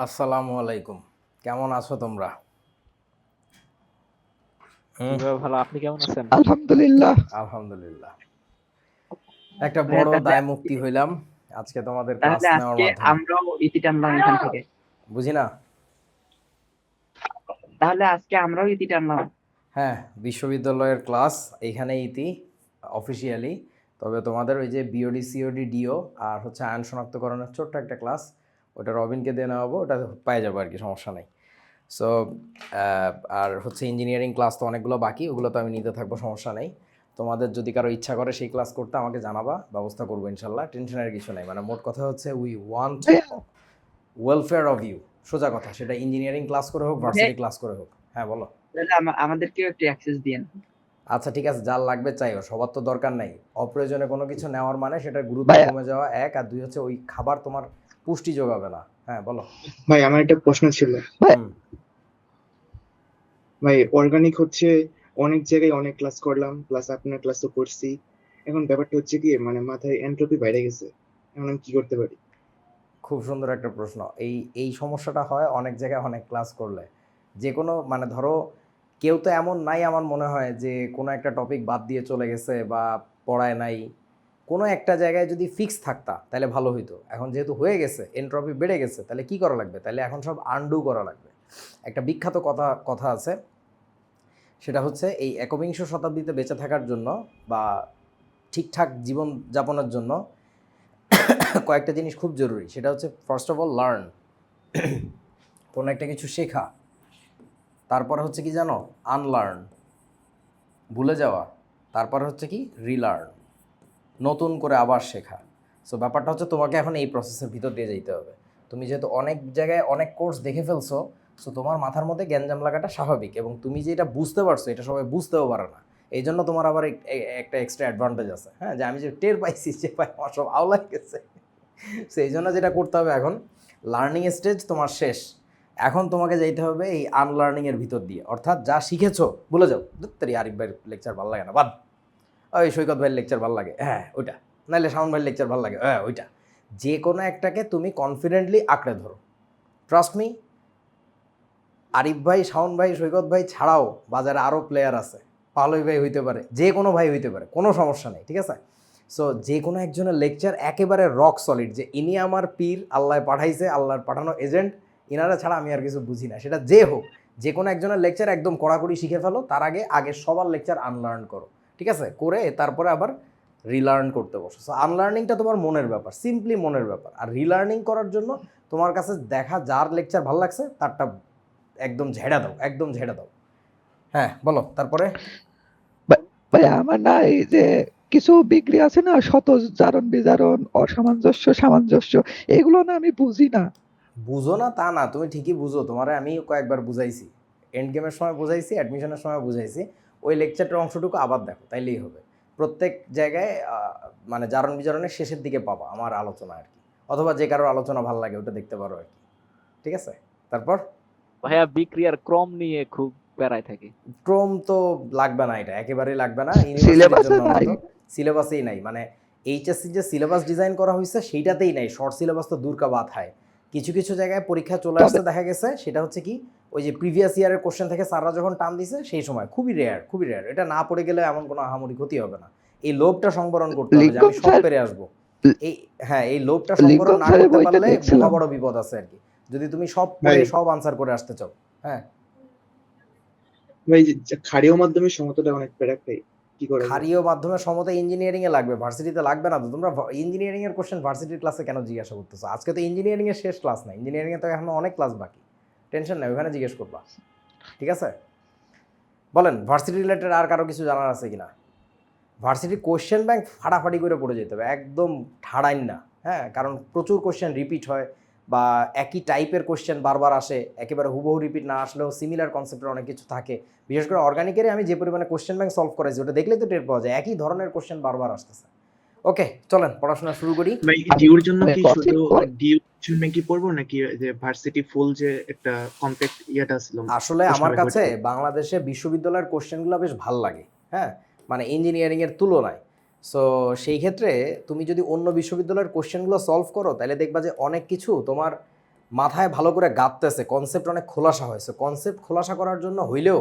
আসসালামু আলাইকুম। কেমন আছো তোমরা? ভাইয়া ভালো, আপনি কেমন আছেন? আলহামদুলিল্লাহ। আলহামদুলিল্লাহ। একটা ভাইয়া বড় তাহলে দায় মুক্তি হইলাম আজকে তোমাদের ক্লাস তাহলে নেওয়ার আজকে মাধ্যমে। আমরাও ইতি টানলাম এখান থেকে। বুঝি না? তাহলে আজকে আমরাও ইতি টানলাম। হ্যাঁ, বিশ্ববিদ্যালয়ের ক্লাস এইখানেই ইতি অফিসিয়ালি। তবে তোমাদের ওই যে বিওডি সিওডি ডিও আর হচ্ছে আইন শনাক্তকরণের ছোট্ট একটা ক্লাস, ওটা রবিনকে দিয়ে নেওয়া হবো, ওটা পাই যাবো আর কি, সমস্যা নেই। সো আর হচ্ছে ইঞ্জিনিয়ারিং ক্লাস তো অনেকগুলো বাকি, ওগুলো তো আমি নিতে থাকবো, সমস্যা নেই। তোমাদের যদি কারো ইচ্ছা করে সেই ক্লাস করতে আমাকে জানাবা, ব্যবস্থা করবো ইনশাল্লাহ, টেনশনের কিছু নেই। মানে মোট কথা হচ্ছে we want welfare of you, সোজা কথা। সেটা ইঞ্জিনিয়ারিং ক্লাস করে হোক, ভার্সিটি ক্লাস করে হোক। হ্যাঁ বলো। তাহলে আমাদেরকেও একটু অ্যাক্সেস দিয়েন। আচ্ছা ঠিক আছে, যার লাগবে চাইও, সবার তো দরকার নাই। অপ্রয়োজনে কোনো কিছু নেওয়ার মানে সেটার গুরুত্ব ভাইয়া কমে যাওয়া এক, আর দুই হচ্ছে ওই খাবার তোমার পুষ্টি যোগাবে না। হ্যাঁ বলো। ভাই আমার একটা প্রশ্ন ছিল। হুম। ভাই অর্গানিক হচ্ছে অনেক জায়গায় অনেক ক্লাস করলাম, প্লাস আপনার ক্লাসও করছি। এখন ব্যাপারটা হচ্ছে কি, মানে মাথায় এন্ট্রপি বাইরে গেছে। এখন আমি কি করতে পারি? খুব সুন্দর একটা প্রশ্ন। এই এই সমস্যাটা হয় অনেক জায়গায় অনেক ক্লাস করলে। যে কোনো মানে ধরো, কেউ তো এমন নাই আমার মনে হয় যে কোনো একটা টপিক বাদ দিয়ে চলে গেছে বা পড়ায় নাই। কোনো একটা জায়গায় যদি ফিক্স থাকতা তাহলে ভালো হইতো। এখন যেহেতু হয়ে গেছে, এনট্রপি বেড়ে গেছে, তাহলে কি করা লাগবে? তাহলে এখন সব আনডু করা লাগবে। একটা বিখ্যাত কথা কথা আছে, সেটা হচ্ছে এই একবিংশ শতাব্দীতে বেঁচে থাকার জন্য বা ঠিকঠাক জীবন যাপনের জন্য কয়েকটা জিনিস খুব জরুরি। সেটা হচ্ছে ফার্স্ট অফ অল লার্ন, কোনো একটা কিছু শেখা। তারপরে হচ্ছে কি জানো? আনলার্ন, ভুলে যাওয়া। তারপরে হচ্ছে কি? রিলার্ন, নতুন করে আবার শেখা। সো ব্যাপারটা হচ্ছে তোমাকে এখন এই প্রসেসের ভিতর দিয়ে যেতে হবে। তুমি যেহেতু অনেক জায়গায় অনেক কোর্স দেখে ফেলছো, সো তোমার মাথার মধ্যে গ্যাঞ্জাম লাগাটা স্বাভাবিক, এবং তুমি যে এটা বুঝতে পারছো এটা সবাই বুঝতেও পারে না। এই জন্য তোমার আবার একটা এক্সট্রা অ্যাডভান্টেজ আছে। হ্যাঁ, যে আমি যে টের পাইছি যে ভাই আমার সব আওলাই গেছে। সো এই জন্য যেটা করতে হবে, এখন লার্নিং স্টেজ তোমার শেষ, এখন তোমাকে যাইতে হবে এই আনলার্নিংয়ের ভিতর দিয়ে। অর্থাৎ যা শিখেছো ভুলে যাও। ধুত্তেরি, আরিফ ভাইয়ের লেকচার ভালো লাগে না, বাদ। ওই সৈকত ভাইয়ের লেকচার ভালো লাগে, হ্যাঁ ওইটা। নাহলে শাওন ভাইয়ের লেকচার ভালো লাগে, হ্যাঁ ওইটা। যে কোনো একটাকে তুমি কনফিডেন্টলি আঁকড়ে ধরো। ট্রাস্ট মি, আরিফ ভাই, শাওন ভাই, সৈকত ভাই ছাড়াও বাজারে আরও প্লেয়ার আছে। পালই ভাই হইতে পারে, যে কোনো ভাই হইতে পারে, কোনো সমস্যা নেই, ঠিক আছে? সো যে কোনো একজনের লেকচার একেবারে রক সলিড, যে ইনি আমার পীর, আল্লাহ পাঠাইছে, আল্লাহর পাঠানো এজেন্ট, ইনারা ছাড়া আমি আর কিছু বুঝি না, সেটা যে হোক। যে কোনো একজনের লেকচার একদম কড়াকড়ি শিখে ফেলো, তার আগে আগে সবার লেকচার আনলার্ন করো, ঠিক আছে? করে তারপরে আবার রিলার্ন করতে বসো। সো আনলার্নিংটা তোমার মনের ব্যাপার, সিম্পলি মনের ব্যাপার। আর রিলার্নিং করার জন্য তোমার কাছে দেখা যার লেকচার ভালো লাগছে তারটা একদম ঝেড়া দাও, একদম ঝেড়া দাও। হ্যাঁ বলো তারপরে। ভাইয়া আমার না এই যে কিছু ডিগ্রি আছে না, শত জারণ বিজারণ, অসামঞ্জস্য, সামঞ্জস্য, এগুলো না আমি বুঝি না। বুঝো না তা না, তুমি ঠিকই বুঝো। তোমারে আমি কয়েকবার বুঝাইছি, এন্ড গেমের সময় বুঝাইছি, অ্যাডমিশনের সময় বুঝাইছি। ওই লেকচারটার অংশটুকু আবার দেখো, তাইলেই হবে। প্রত্যেক জায়গায় মানে জারণ বিজারণের শেষের দিকে পাবা আমার আলোচনা আর কি। অথবা যে কারোর আলোচনা ভালো লাগে ওটা দেখতে পারো আর কি, ঠিক আছে? তারপর ভাইয়া বিক্রিয়ার ক্রম নিয়ে খুব প্যারায় থাকি। ক্রোম তো লাগবে না, এটা একেবারেই লাগবে না ইউনিভার্সিটির সিলেবাসে জন্য। নাই। অন্তত সিলেবাসেই নাই, মানে এইচএসসি যে সিলেবাস ডিজাইন করা হয়েছে সেইটাতেই নাই। শর্ট সিলেবাস তো দূর কা বাত হয়। কিছু কিছু জায়গায় পরীক্ষা চলে তবে আসছে, দেখা গেছে সেটা হচ্ছে কি, ওই যে প্রিভিয়াস ইয়ারের কোশ্চেন থেকে স্যাররা যখন টান দিছে সেই সময়, খুবই রেয়ার, খুবই রেয়ার। এটা না পড়ে গেলে এমন কোনো আহামরি ক্ষতি হবে না। এই লোভটা সংবরণ করতে হবে যে আমি লিঙ্কন সব স্যার, পেরে আসবো। এই, হ্যাঁ, এই লোভটা সংবরণ লিঙ্কন না স্যারের করতে বইটা পারলে মহা দেখছিলাম। বড় বিপদ আছে আর কি, যদি তুমি সব ভাই পড়ে সব আনসার করে আসতে চাও। হ্যাঁ, ভাই যে ক্ষারীয় মাধ্যমে সমতাটা অনেক প্যারা খাই, কি করা যায়? ক্ষারীয় মাধ্যমে সমতা ইঞ্জিনিয়ারিং এ লাগবে, ভার্সিটিতে লাগবে না তো। তোমরা ইঞ্জিনিয়ারিং এর কোশ্চেন ভার্সিটির ক্লাসে কেন জিজ্ঞাসা করতেছো? আজকে তো ইঞ্জিনিয়ারিং এর শেষ ক্লাস না, ইঞ্জিনিয়ারিং এ তো এখনো অনেক ক্লাস বাকি। টেনশন নাই, ওখানে জিজ্ঞেস করবা, ঠিক আছে? বলেন, ভার্সিটি রিলেটেড আর কারো কিছু জানার আছে কিনা? ভার্সিটির কোশ্চেন ব্যাংক ফাটাফাটি করে পড়ে যেতে হবে, একদম ঠাড়াইন না। হ্যাঁ, কারণ প্রচুর কোশ্চেন রিপিট হয়, বা একই টাইপের কোশ্চেন বারবার আসে। একেবারে হুবহু রিপিট না আসলেও সিমিলার কনসেপ্টের অনেক কিছু থাকে। বিশেষ করে অর্গানিকেরই আমি যে পরিমাণে কোশ্চেন ব্যাংক সলভ করেছি, ওটা দেখলেই তো টের পাওয়া যায় একই ধরনের কোশ্চেন বারবার আসতেছে। ওকে, চলেন পড়াশোনা শুরু করি। ভাই আমি ডিউর জন্য আমি কি কফি শুধু ডিউর জন্য কি পড়বো, নাকি যে ভার্সিটি ফুল যে একটা কমপ্লেক্ট ইয়াটা ছিল আসলে প্রশ্ন আমার ব্যাংক, কাছে ওইটা পড়বো? বাংলাদেশে বিশ্ববিদ্যালয়ের কোশ্চেনগুলো বেশ ভাল লাগে। হ্যাঁ, মানে ইঞ্জিনিয়ারিংয়ের তুলনায়। সো সেই ক্ষেত্রে তুমি যদি অন্য বিশ্ববিদ্যালয়ের কোশ্চেনগুলো সলভ করো, তাহলে দেখবা যে অনেক কিছু তোমার মাথায় ভালো করে গাঁথতেছে, কনসেপ্ট অনেক খোলাসা হয়েছে, কনসেপ্ট খোলাসা করার জন্য হইলেও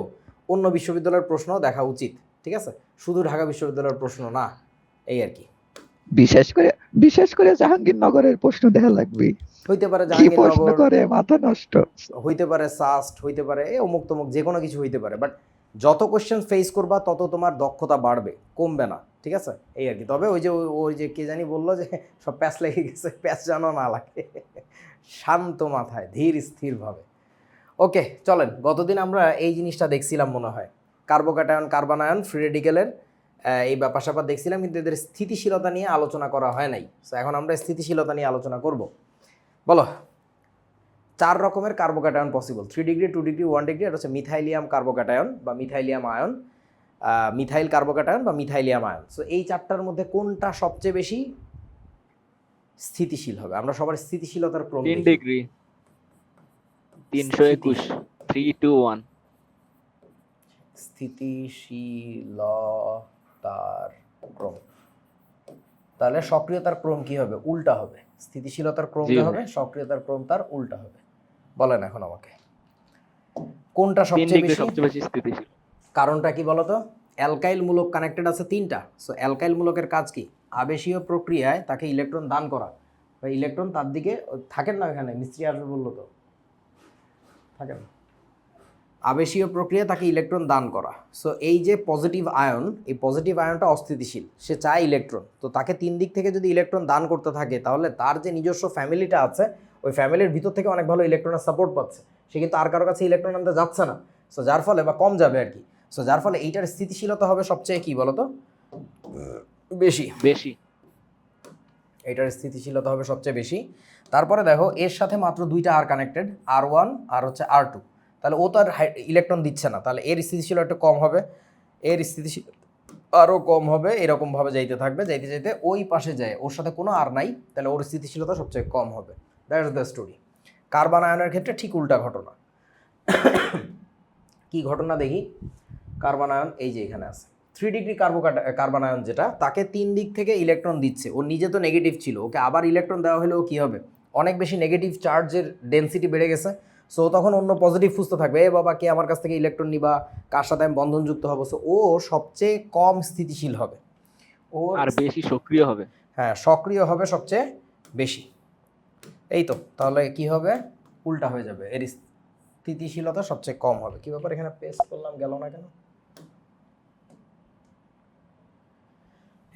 অন্য বিশ্ববিদ্যালয়ের প্রশ্ন দেখা উচিত, ঠিক আছে, শুধু ঢাকা বিশ্ববিদ্যালয়ের প্রশ্ন না, এই আর কি। বিশেষ করে জাহাঙ্গীরনগরের প্রশ্ন দেখা লাগবে, হইতে পারে কি প্রশ্ন জাহাঙ্গীরনগর, করে মাথা নষ্ট। হইতে পারে সাস্ট, হইতে পারে অমুক তমুক, যে কোনো কিছু হইতে পারে, বাট যত কোশ্চেন ফেস করবা তত তোমার দক্ষতা বাড়বে, কমবে না, ঠিক আছে, এই আর কি। তবে ওই যে কে জানি বললো যে সব প্যাচ লেগে গেছে, প্যাচ যেন না লাগে, শান্ত মাথায় ধীর স্থিরভাবে। ওকে চলেন, গতদিন আমরা এই জিনিসটা দেখছিলাম মনে হয়, কার্বোক্যাটায়ন কার্বনায়ন ফ্রি রেডিকেলের এই ব্যাপার স্যাপার দেখছিলাম, কিন্তু এদের স্থিতিশীলতা নিয়ে আলোচনা করা হয় নাই। সো এখন আমরা স্থিতিশীলতা নিয়ে আলোচনা করব। বলো, 4 রকমের carbocation possible, 3 degree, 2 degree, 1 degree. এটা হচ্ছে মিথাইলিয়াম কার্বোক্যাটায়ন বা মিথাইলিয়াম আয়ন, মিথাইল কার্বোক্যাটায়ন বা মিথাইলিয়াম আয়ন। সো এই 4টার মধ্যে কোনটা সবচেয়ে বেশি স্থিতিশীল হবে? আমরা সবার স্থিতিশীলতার ক্রম 3 দেখি। ডিগ্রি, 321, 3, 2, 1। স্থিতিশীলতার ক্রম, তাহলে সক্রিয়তার ক্রম কি হবে? উল্টা হবে। স্থিতিশীলতার ক্রম জি যা ভাই। হবে, সক্রিয়তার ক্রম তার উল্টা হবে। বলেন এখন আমাকে কোনটা 3 সবচেয়ে ডিগ্রি বেশি? সবচেয়ে বেশি স্থিতিশীল। কারণটা কি বলতো? অ্যালকাইল মূলক কানেক্টেড আছে 3টা। সো অ্যালকাইল মূলকের কাজ কি? আবেশীয় প্রক্রিয়ায় তাকে ইলেকট্রন দান করা, বা ইলেকট্রন তার দিকে থাকেন না, এখানে মিস্ত্রি আসবে বললো তো, থাকেন। আবেশীয় প্রক্রিয়া তাকে ইলেকট্রন দান করা। সো এই যে পজিটিভ আয়ন, এই পজিটিভ আয়নটা অস্থিতিশীল, সে চায় ইলেকট্রন, তো তাকে 3 দিক থেকে যদি ইলেকট্রন দান করতে থাকে, তাহলে তার যে নিজস্ব ফ্যামিলিটা আছে, ওই ফ্যামিলির ভিতর থেকে অনেক ভালো ইলেকট্রনের সাপোর্ট পাচ্ছে, সে কিন্তু আর কারো কাছে ইলেকট্রন আনতে যাচ্ছে না। সো যার ফলে, বা কম যাবে আর কি, সো যার ফলে এইটার স্থিতিশীলতা হবে সবচেয়ে কি বলতো বেশি, বেশি। এটার স্থিতিশীলতা হবে সবচেয়ে বেশি। তারপরে দেখো এর সাথে মাত্র 2টা আর কানেক্টেড, R1 আর হচ্ছে R2, তাহলে ও তো আর ইলেকট্রন দিচ্ছে না, তাহলে এর স্থিতিশীলতা একটু কম হবে, এর স্থিতিশীল আরও কম হবে, এরকমভাবে যাইতে থাকবে, যাইতে যাইতে ওই পাশে যায়, ওর সাথে কোনো আর নাই, তাহলে ওর স্থিতিশীলতা সবচেয়ে কম হবে। That's the story. কার্বন আয়নের ক্ষেত্রে ঠিক উল্টা ঘটনা। কি ঘটনা দেখি? কার্বন আয়ন এই যে এখানে আছে, 3 ডিগ্রি কার্বন আয়ন যেটা, তাকে 3 দিক থেকে ইলেকট্রন দিচ্ছে, ও নিজে তো নেগেটিভ ছিল, ওকে আবার ইলেকট্রন দেওয়া হলেও কি হবে? অনেক বেশি নেগেটিভ চার্জের ডেনসিটি বেড়ে গেছে। সো তখন অন্য পজিটিভ খুঁজতে থাকবে, এ বাবা কে আমার কাছ থেকে ইলেকট্রন নিবা, কার সাথে আমি বন্ধনযুক্ত হবো। সো ও সবচেয়ে কম স্থিতিশীল হবে, ও আর বেশি সক্রিয় হবে। হ্যাঁ সক্রিয় হবে সবচেয়ে বেশি। এই তো, তাহলে কি হবে? উল্টা হয়ে যাবে, এর স্থিতিশীলতা সবচেয়ে কম হবে। কি ব্যাপার, এখানে পেস্ট করলাম, গেল না কেন?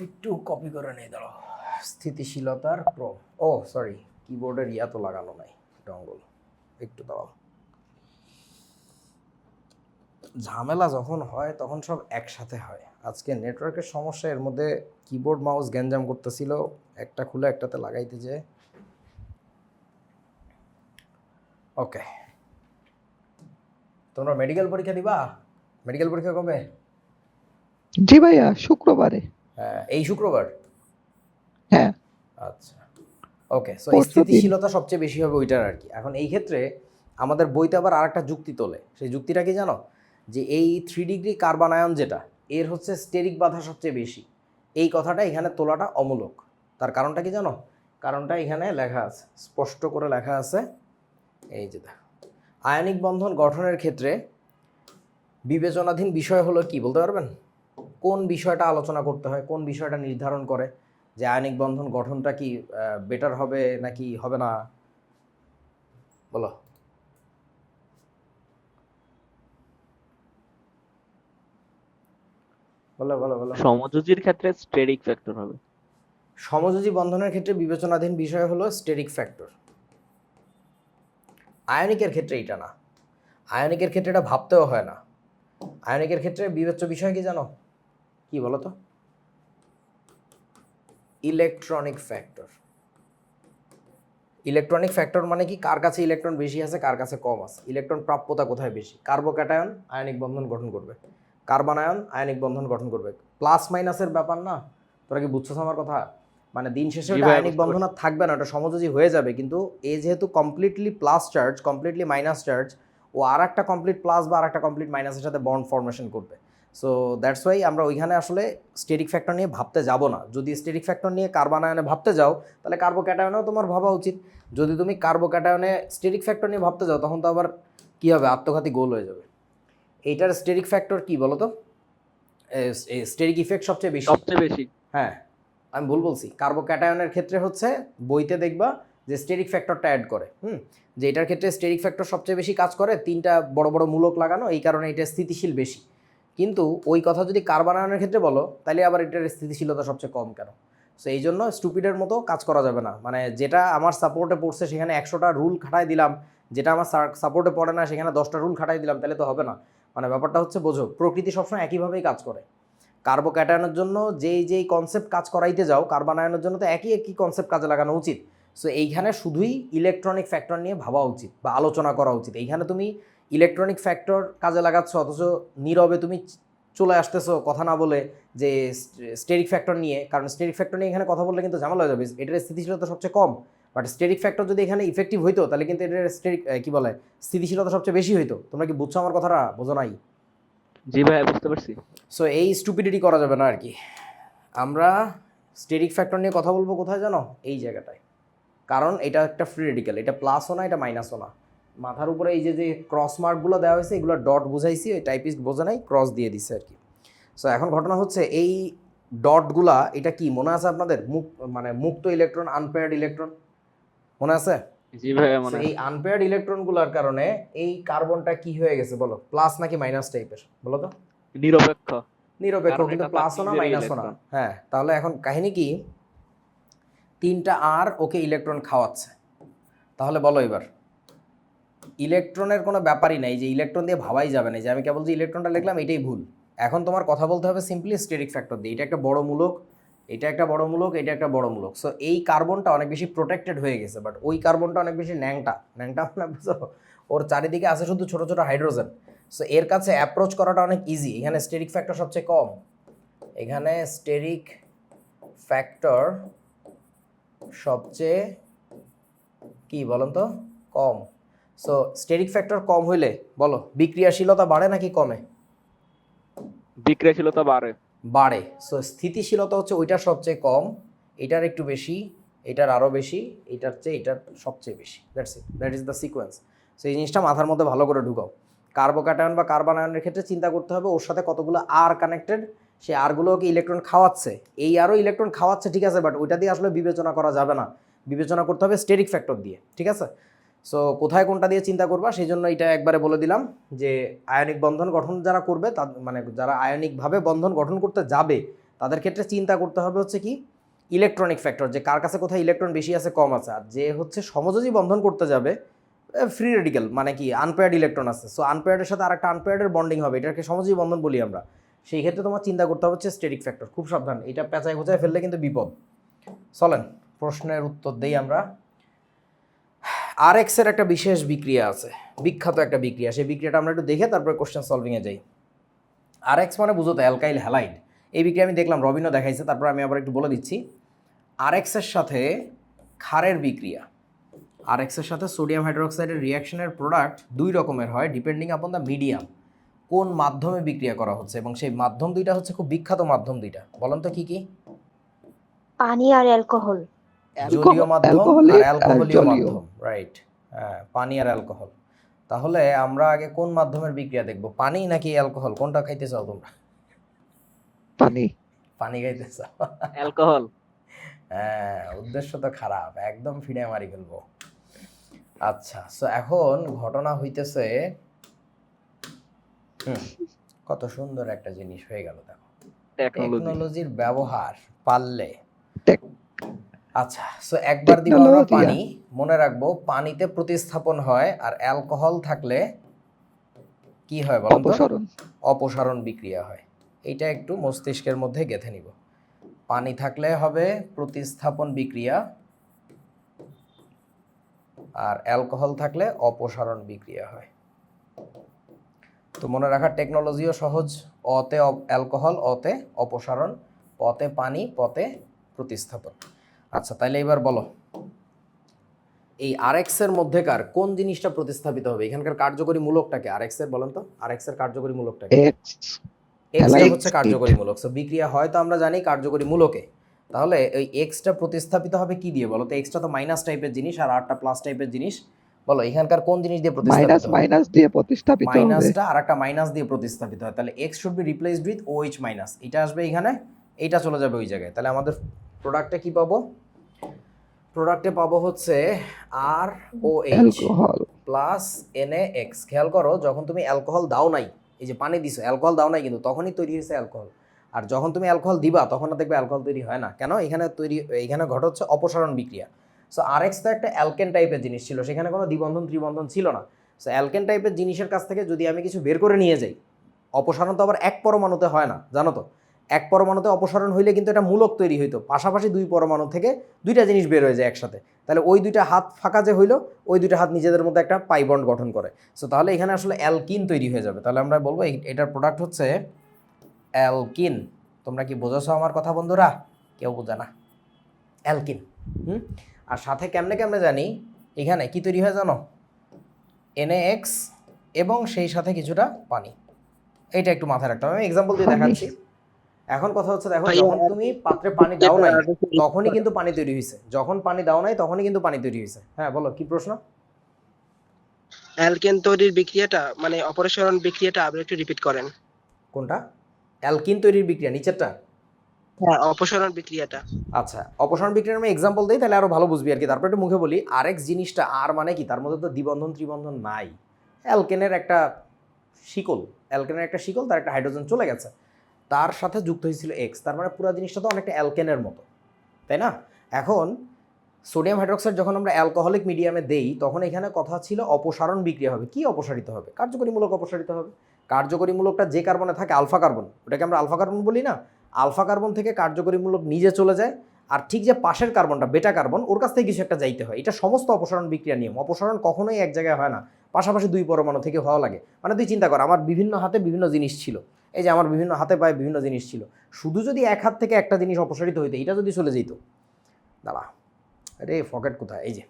একটু কপি করে নিয়ে দাঁড়াও। স্থিতিশীলতার ক্রম, ও সরি, কিবোর্ডের ইয়া তো লাগানো নাই, ডঙ্গল, একটু দাঁড়াও। ঝামেলা যখন হয় তখন সব একসাথে হয়। আজকে নেটওয়ার্কের সমস্যা, এর মধ্যে কিবোর্ড মাউস গ্যাঞ্জাম করতেছিল, একটা খুলে একটাতে লাগাইতে যে। ওকে, তোমরা মেডিকেল পরীক্ষা দিবা? মেডিকেল পরীক্ষা কবে? জি ভাইয়া, শুক্রবারে। হ্যাঁ, এই শুক্রবার। হ্যাঁ, আচ্ছা, ওকে। সো পরশুদিন। স্থিতিশীলতা সবচেয়ে বেশি হবে ওইটার আর কি। এখন এই ক্ষেত্রে আমাদের বইতে আবার আরেকটা যুক্তি তোলে, সেই যুক্তিটা কি জানো? যে এই 3 ডিগ্রি কার্বন আয়ন যেটা, এর হচ্ছে স্টেরিক বাধা সবচেয়ে বেশি। এই কথাটা এখানে তোলাটা অমূলক। তার কারণটা কি জানো? কারণটা এখানে লেখা আছে, স্পষ্ট করে লেখা আছে, এই যে দেখো, আয়নিক বন্ধন গঠনের ক্ষেত্রে বিবেচনাধীন বিষয় হলো কি, বলতে পারবেন? কোন বিষয়টা আলোচনা করতে হয়, কোন বিষয়টা নির্ধারণ করে যে আয়নিক বন্ধন গঠনটা কি বেটার হবে নাকি হবে না? বলো। বলো বলো বলো। সমযোজীর ক্ষেত্রে স্টেরিক ফ্যাক্টর হবে। সমযোজী বন্ধনের ক্ষেত্রে বিবেচনাধীন বিষয় হলো স্টেরিক ফ্যাক্টর। আয়নিকের ক্ষেত্রে এটা না, আয়নিকের ক্ষেত্রে এটা ভাবতেও হয় না। আয়নিকের ক্ষেত্রে বিবেচ্য বিষয় কি জানো? কি বলো তো? Electronic factor. ইলেকট্রনিক ফ্যাক্টর মানে কি? কার কাছে ইলেকট্রন বেশি আছে, কার কাছে কম আছে, ইলেকট্রন প্রাপ্যতা কোথায় বেশি। কার্বোক্যাটায়ন আয়নিক বন্ধন গঠন করবে, কার্বন আয়ন আয়নিক বন্ধন গঠন করবে। প্লাস মাইনাসের ব্যাপার না, তোরা কি বুঝছো আমার কথা? মানে দিন শেষে জি ওটা ভাই, আয়নিক বুঝতে বন্ধন আর থাকবে না, ওটা সমযোজী হয়ে যাবে। কিন্তু এ যেহেতু completely plus charge, completely minus charge, ও আর একটা কমপ্লিট প্লাস বা আর একটা কমপ্লিট মাইনাসের সাথে বন্ড ফর্মেশন করবে। সো দ্যাটস ওয়াই আমরা ওইখানে আসলে স্টেরিক ফ্যাক্টর নিয়ে ভাবতে যাব না। যদি স্টেরিক ফ্যাক্টর নিয়ে কার্বন আয়নে ভাবতে যাও তাহলে কার্বোক্যাটায়নেও তোমার ভাবা উচিত। যদি তুমি কার্বোক্যাটায়নে স্টেরিক ফ্যাক্টর নিয়ে ভাবতে যাও তখন তো আবার কী হবে, আত্মঘাতী গোল হয়ে যাবে। এইটার স্টেরিক ফ্যাক্টর কি বলো তো? স্টেরিক ইফেক্ট সবচেয়ে বেশি। সবচেয়ে বেশি। হ্যাঁ, আমি ভুল বলছি। কার্বোক্যাটায়নের ক্ষেত্রে হচ্ছে বইতে দেখবা যে স্টেরিক ফ্যাক্টরটা অ্যাড করে, যে এটার ক্ষেত্রে স্টেরিক ফ্যাক্টর সবচেয়ে বেশি কাজ করে, 3টা বড় বড় মূলক লাগানো, এই কারণে এটা স্থিতিশীল বেশি। কিন্তু ওই কথা যদি কার্বন আয়নের ক্ষেত্রে বলো তাহলে আবার এটার স্থিতিশীলতা সবচেয়ে কম কেন? সো এই জন্য স্টুপিডের মতো কাজ করা যাবে না। মানে যেটা আমার সাপোর্টে পড়ছে সেখানে 100টা রুল খাটাই দিলাম, যেটা আমার সাপোর্টে পড়ে না সেখানে 10টা রুল খাটাই দিলাম, তাহলে তো হবে না। মানে ব্যাপারটা হচ্ছে বোঝো, প্রকৃতি সবসময় একইভাবেই কাজ করে। কার্বোক্যাটায়নের জন্য যেই কনসেপ্ট কাজ করাইতে যাও, কার্বন আয়নের জন্য তো একই কনসেপ্ট কাজে লাগানো উচিত। সো এইখানে শুধুই ইলেকট্রনিক ফ্যাক্টর নিয়ে ভাবা উচিত বা আলোচনা করা উচিত। এইখানে তুমি ইলেকট্রনিক ফ্যাক্টর কাজে লাগাচ্ছ অথচ নীরবে তুমি চলে আসতেছো কথা না বলে যে স্টেরিক ফ্যাক্টর নিয়ে, কারণ স্টেরিক ফ্যাক্টর নিয়ে এখানে কথা বললে কিন্তু ঝামেলা হয়ে যাবে। এটার স্থিতিশীলতা সবচেয়ে কম, বাট স্টেরিক ফ্যাক্টর যদি এখানে ইফেক্টিভ হইতো তাহলে কিন্তু এটার কী বলে স্থিতিশীলতা সবচেয়ে বেশি হইতো। তোমরা কি বুঝছো আমার কথাটা? বোঝো নাই? জি ভাই, বুঝতে পারছি। সো এই স্টুপিডিটি করা যাবে না আর কি। আমরা স্টেরিক ফ্যাক্টর নিয়ে কথা বলবো কোথায় জানো? এই জায়গাটায়। কারণ এটা একটা ফ্রি রেডিক্যাল, এটা প্লাসও না এটা মাইনাসও না। মাথার উপরে এই যে ক্রস মার্কগুলো দেওয়া হয়েছে এগুলো ডট বুঝাইছি, ওই টাইপিস্ট বোঝে নাই, ক্রস দিয়ে দিছে আর কি। সো এখন ঘটনা হচ্ছে এই ডটগুলা, এটা কি মনে আছে আপনাদের? মানে মুক্ত ইলেকট্রন, আনপেয়ার্ড ইলেকট্রন মনে আছে? জি ভাই, So, এই আনপেয়ার্ড ইলেকট্রনগুলোর কারণে এই কার্বনটা কি হয়ে গেছে বলো? প্লাস নাকি মাইনাস টাইপের বলো তো? নিরপেক্ষ। নিরপেক্ষ, কারণ কিন্তু এটা প্লাসও না নিজেরই মাইনাসও না। ইলেকট্রন। হ্যাঁ, তাহলে এখন কাহিনী কি? 3টা আর ওকে ইলেকট্রন খাওয়াচ্ছে। তাহলে বলো এবার, ইলেকট্রনের কোনো ব্যাপারই নাই, যে ইলেকট্রন দিয়ে ভাবাই যাবে না যে আমি কেবল যে ইলেকট্রনটা লিখলাম এটাই ভুল। এখন তোমার কথা বলতে হবে সিম্পলি স্টেরিক ফ্যাক্টর দিয়ে। এটা একটা বড় মূলক, এটা একটা বড় মূলক, এটা একটা বড় মূলক। সো এই কার্বনটা অনেক বেশি প্রোটেক্টেড হয়ে গেছে, বাট ওই কার্বনটা অনেক বেশি ন্যাংটা মানে বুঝো, ওর চারিদিকে আছে শুধু ছোট ছোট হাইড্রোজেন। সো এর কাছে অ্যাপ্রোচ করাটা অনেক ইজি। এখানে স্টেরিক ফ্যাক্টর সবচেয়ে কম, এখানে স্টেরিক ফ্যাক্টর সবচেয়ে কি বলেন তো? কম। সো স্টেরিক ফ্যাক্টর কম হইলে বলো বিক্রিয়াশীলতা বাড়ে নাকি কমে? বিক্রিয়াশীলতা বাড়ে। বাড়ে। সো স্থিতিশীলতা হচ্ছে ওইটার সবচেয়ে কম, এটার একটু বেশি, এটার আরও বেশি, এটার চেয়ে এটার সবচেয়ে বেশি। That's it, that is the sequence. So এই জিনিসটা মাথার মধ্যে ভালো করে ঢুকাও। কার্বোক্যাটায়ন বা কার্বন আয়নের ক্ষেত্রে চিন্তা করতে হবে ওর সাথে কতগুলো আর কানেক্টেড, সে আরগুলোকে ইলেকট্রন খাওয়াচ্ছে, এই আরও ইলেকট্রন খাওয়াচ্ছে, ঠিক আছে, বাট ওইটা দিয়ে আসলে বিবেচনা করা যাবে না, বিবেচনা করতে হবে স্টেরিক ফ্যাক্টর দিয়ে, ঠিক আছে? সো কোথায় কোনটা দিয়ে চিন্তা করবা সেই জন্য এটা একবারে বলে দিলাম যে আয়নিক বন্ধন গঠন যারা করবে, মানে যারা আয়নিকভাবে বন্ধন গঠন করতে যাবে তাদের ক্ষেত্রে চিন্তা করতে হবে হচ্ছে কি ইলেকট্রনিক ফ্যাক্টর, যে কার কাছে কোথায় ইলেকট্রন বেশি আছে কম আছে। আর যে হচ্ছে সমযোজী বন্ধন করতে যাবে, ফ্রি রেডিক্যাল মানে কি আনপেয়ার্ড ইলেকট্রন আছে, সো আনপেয়ার্ডের সাথে আরেকটা আনপেয়ার্ডের বন্ডিং হবে, এটাকে সমযোজী বন্ধন বলি আমরা। সেই ক্ষেত্রে তোমার চিন্তা করতে হবে হচ্ছে স্টেরিক ফ্যাক্টর। খুব সাবধান, এটা পেঁচায় খোঁচায় ফেললে কিন্তু বিপদ। চলেন প্রশ্নের উত্তর দেই আমরা। আরএক্স এর একটা বিশেষ বিক্রিয়া আছে, বিখ্যাত একটা বিক্রিয়া, সেই বিক্রিয়াটা আমরা একটু দেখে তারপরে কোশ্চেন সলভিংয়ে যাই। আরএক্স মানে বুঝো তো অ্যালকাইল হ্যালাইড। এই বিক্রিয়া আমি দেখলাম রবিনও দেখাইছে, তারপর আমি আবার একটু বলে দিচ্ছি। আরএক্স এর সাথে ক্ষারের বিক্রিয়া, আরএক্স এর সাথে সোডিয়াম হাইড্রোক্সাইডের রিয়াকশনের প্রোডাক্ট 2 রকমের হয় ডিপেন্ডিং আপন দ্য মিডিয়াম, কোন মাধ্যমে বিক্রিয়া করা হচ্ছে, এবং সেই মাধ্যম দুইটা হচ্ছে খুব বিখ্যাত মাধ্যম দুইটা। বলেন তো কি কি? পানি আর অ্যালকোহল। জলীয় মাধ্যম আর অ্যালকোহলিক আর অ্যালকোহলীয় জলীয়। মাধ্যম, রাইট। হ্যাঁ, পানি আর অ্যালকোহল। তাহলে আমরা আগে কোন মাধ্যমের বিক্রিয়া দেখব, পানি নাকি অ্যালকোহল? কোনটা খাইতে চাও তোমরা? পানি। পানি খাইতে চাও? অ্যালকোহল। হ্যাঁ, উদ্দেশ্য তো খারাপ, একদম ফিরে মারি ফেলবো। আচ্ছা, সো এখন ঘটনা হইতেছে, কত সুন্দর একটা জিনিস হয়ে গেল দেখো, টেকনোলজির ব্যবহার পারলে। আচ্ছা, সো একবার দিব আমরা পানি, মনে রাখবো পানিতে প্রতিস্থাপন হয়, আর অ্যালকোহল থাকলে কি হয় বলুন তো? অপসারণ বিক্রিয়া হয়। এইটা একটু মস্তিষ্কের মধ্যে গেঁথে নিব। পানি থাকলে হবে প্রতিস্থাপন বিক্রিয়া, আর অ্যালকোহল থাকলে অপসারণ বিক্রিয়া হয়। তো মনে রাখার টেকনোলজিও সহজ, অতে অ্যালকোহল, অতে অপসারণ, পতে পানি, পতে প্রতিস্থাপন। আচ্ছা, তাইলে এবার বলো এই আরএক্স এর মধ্যেকার কোন জিনিসটা প্রতিস্থাপিত হবে? এখানকার কার্যকরী মূলকটাকে আরএক্স এর বলেন তো, আরএক্স এর কার্যকরী মূলকটাকে? এক্সটা Halide হচ্ছে state। কার্যকরী মূলক। সো বিক্রিয়া হয় তো আমরা জানি কার্যকরী মূলকে, তাহলে ওই এক্সটা প্রতিস্থাপিত হবে কি দিয়ে বলো তো? এক্সটা তো মাইনাস টাইপের জিনিস আর আরটা প্লাস টাইপের জিনিস। বলো এখানকার কোন জিনিস দিয়ে মাইনাস প্রতিস্থাপিত হবে? মাইনাস দিয়ে প্রতিস্থাপিত হবে। মাইনাসটা আর একটা মাইনাস দিয়ে প্রতিস্থাপিত হয়, তাহলে X should be replaced with O H minus. এটা আসবে এখানে, এইটা চলে যাবে ওই জায়গায়। তাহলে আমাদের প্রোডাক্টে কি পাবো? প্রোডাক্টে পাবো হচ্ছে R O H alcohol. Plus NaX। খেয়াল করো, যখন তুমি অ্যালকোহল দাও নাই, এই যে পানি দিছো, অ্যালকোহল দাও নাই, কিন্তু তখনই তৈরি হয়েছে অ্যালকোহল। আর যখন তুমি অ্যালকোহল দিবা তখন আর দেখবে অ্যালকোহল তৈরি হয় না। কেন? এখানে ঘটে হচ্ছে অপসারণ বিক্রিয়া। সো RX তো একটা অ্যালকেন টাইপের জিনিস ছিল, সেখানে কোনো দ্বিবন্ধন ত্রিবন্ধন ছিল না। সো অ্যালকেন টাইপের জিনিসের কাছ থেকে যদি আমি কিছু বের করে নিয়ে যাই, অপসারণ তো আবার এক পরমাণুতে হয় না, জানো তো? এক পরমাণুতে অপসারণ হইলে কিন্তু এটা মূলক তৈরি হইতো, পাশাপাশি দুই পরমাণু থেকে দুইটা জিনিস বের হয়ে যায় একসাথে। তাহলে ওই দুইটা হাত ফাঁকা যে হইলো, ওই দুইটা হাত নিজেদের মধ্যে একটা পাই বন্ড গঠন করে। সো তাহলে এখানে আসলে অ্যালকিন তৈরি হয়ে যাবে। তাহলে আমরা বলবো এটার প্রোডাক্ট হচ্ছে অ্যালকিন। তোমরা কি বোঝাছো আমার কথা বন্ধুরা? কেউ বোঝে না, অ্যালকিন। আর সাথে কেমনে কেমনে জানি এখানে কি তৈরি হয় জানো? NaX এবং সেই সাথে কিছুটা পানি। এইটা একটু মাথায় রাখতে হবে, আমি এক্সাম্পল দিয়ে পানি। দেখাচ্ছি। এখন কথা হচ্ছে, দেখো ভাইয়া, যখন তুমি পাত্রে পানি দাও নাই যেটা আগে তখনই কিন্তু পানি তৈরি হয়েছে, যখন পানি দাও নাই তখনই কিন্তু পানি তৈরি হয়েছে। হ্যাঁ বলো, কি প্রশ্ন? অ্যালকেন তৈরির বিক্রিয়াটা মানে অপসারণ বিক্রিয়াটা আবার একটু রিপিট করেন। কোনটা? অ্যালকিন তৈরির বিক্রিয়া, নিচেরটা? হ্যাঁ, অপসারণ বিক্রিয়াটা। আচ্ছা, অপসারণ বিক্রিয়ার আমি এক্সাম্পল দিই, তাহলে আরো ভালো বুঝবি আর কি। তারপর একটু মুখে বলি। আরএক্স জিনিসটা আর মানে কি? তার মধ্যে তো দ্বিবন্ধন ত্রিবন্ধন নাই। অ্যালকেনের একটা শিকল, অ্যালকেনের একটা শিকল, তার একটা হাইড্রোজেন চলে গেছে, তার সাথে যুক্ত হয়েছিল এক্স। তার মানে পুরো জিনিসটা তো অনেকটা অ্যালকেনের মতো, তাই না? এখন সোডিয়াম হাইড্রোক্সাইড যখন আমরা অ্যালকোহলিক মিডিয়ামে দেই, তখন এখানে কথা ছিল অপসারণ বিক্রিয়া হবে। কি অপসারিত হবে? কার্যকরীমূলক অপসারিত হবে। কার্যকরীমূলকটা যে কার্বনে থাকে, আলফা কার্বন, ওটাকে আমরা আলফা কার্বন বলি না? আলফা কার্বন থেকে কার্যকরীমূলক নিজে চলে যায়, আর ঠিক যে পাশের কার্বনটা বেটা কার্বন, ওর কাছ থেকে কিছু একটা যাইতে হয়। এটা সমস্ত অপসারণ বিক্রিয়া নিয়ম। অপসারণ কখনোই এক জায়গায় হয় না, পাশাপাশি দুই পরমাণু থেকে হওয়া লাগে। মানে তুই চিন্তা কর, আমার বিভিন্ন হাতে বিভিন্ন জিনিস ছিল, এই যে আমার বিভিন্ন হাতে পায়ে বিভিন্ন জিনিস ছিল, শুধু যদি এক হাত থেকে একটা জিনিস অপসারিত হইতো, এটা যদি চলে যেত, দাঁড়া আরে পকেট কোথায়, এই যে,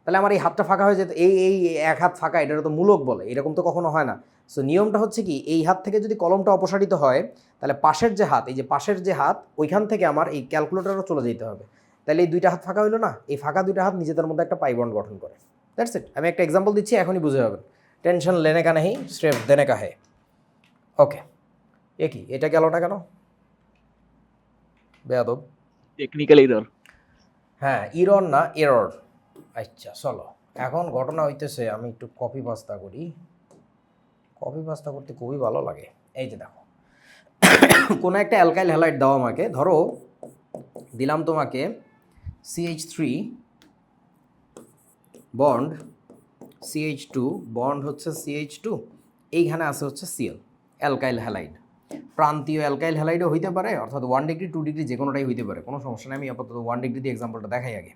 তাহলে আমার এই হাতটা ফাঁকা হয়ে যেত। এই এই এক হাত ফাঁকা, এটা তো মূলক বলে, এরকম তো কখনো হয় না। সো নিয়মটা হচ্ছে কি, এই হাত থেকে যদি কলমটা অপসারিত হয়, তাহলে পাশের যে হাত, এই যে পাশের যে হাত, ওইখান থেকে আমার এই ক্যালকুলেটরও চলে যেতে হবে। তাহলে এই দুইটা হাত ফাঁকা হইলো না? এই ফাঁকা দুইটা হাত নিজেদের মধ্যে একটা পাই বন্ড গঠন করে। That's it. আমি একটা এক্সাম্পল দিচ্ছি, এখনই বুঝে যাবেন। টেনশন লেনে কা নেই, স্রেফ দেনে কা হে। ওকে, এ কি, এটা গেলটা কেন বেয়াদব? Technical error. হ্যাঁ, ইরর না এরর। আচ্ছা চলো, এখন ঘটনা হইতেছে, আমি একটু কপি পাস্তা করি। কপি পাস্তা করতে খুবই ভালো লাগে। এই যে দেখো, কোনো একটা অ্যালকাইল হ্যালাইড দাও আমাকে, ধরো দিলাম তোমাকে CH3 বন্ড CH2 বন্ড হচ্ছে CH2, এইখানে আছে হচ্ছে Cl, অ্যালকাইল হ্যালাইড। প্রান্তীয় অ্যালকাইল হ্যালাইডও হইতে পারে, অর্থাৎ 1 ডিগ্রি 2 ডিগ্রি যে কোনোটাই হইতে পারে, কোনো সমস্যা নেই। আমি আপাতত 1 ডিগ্রি দিয়ে এক্সাম্পলটা দেখাই আগে।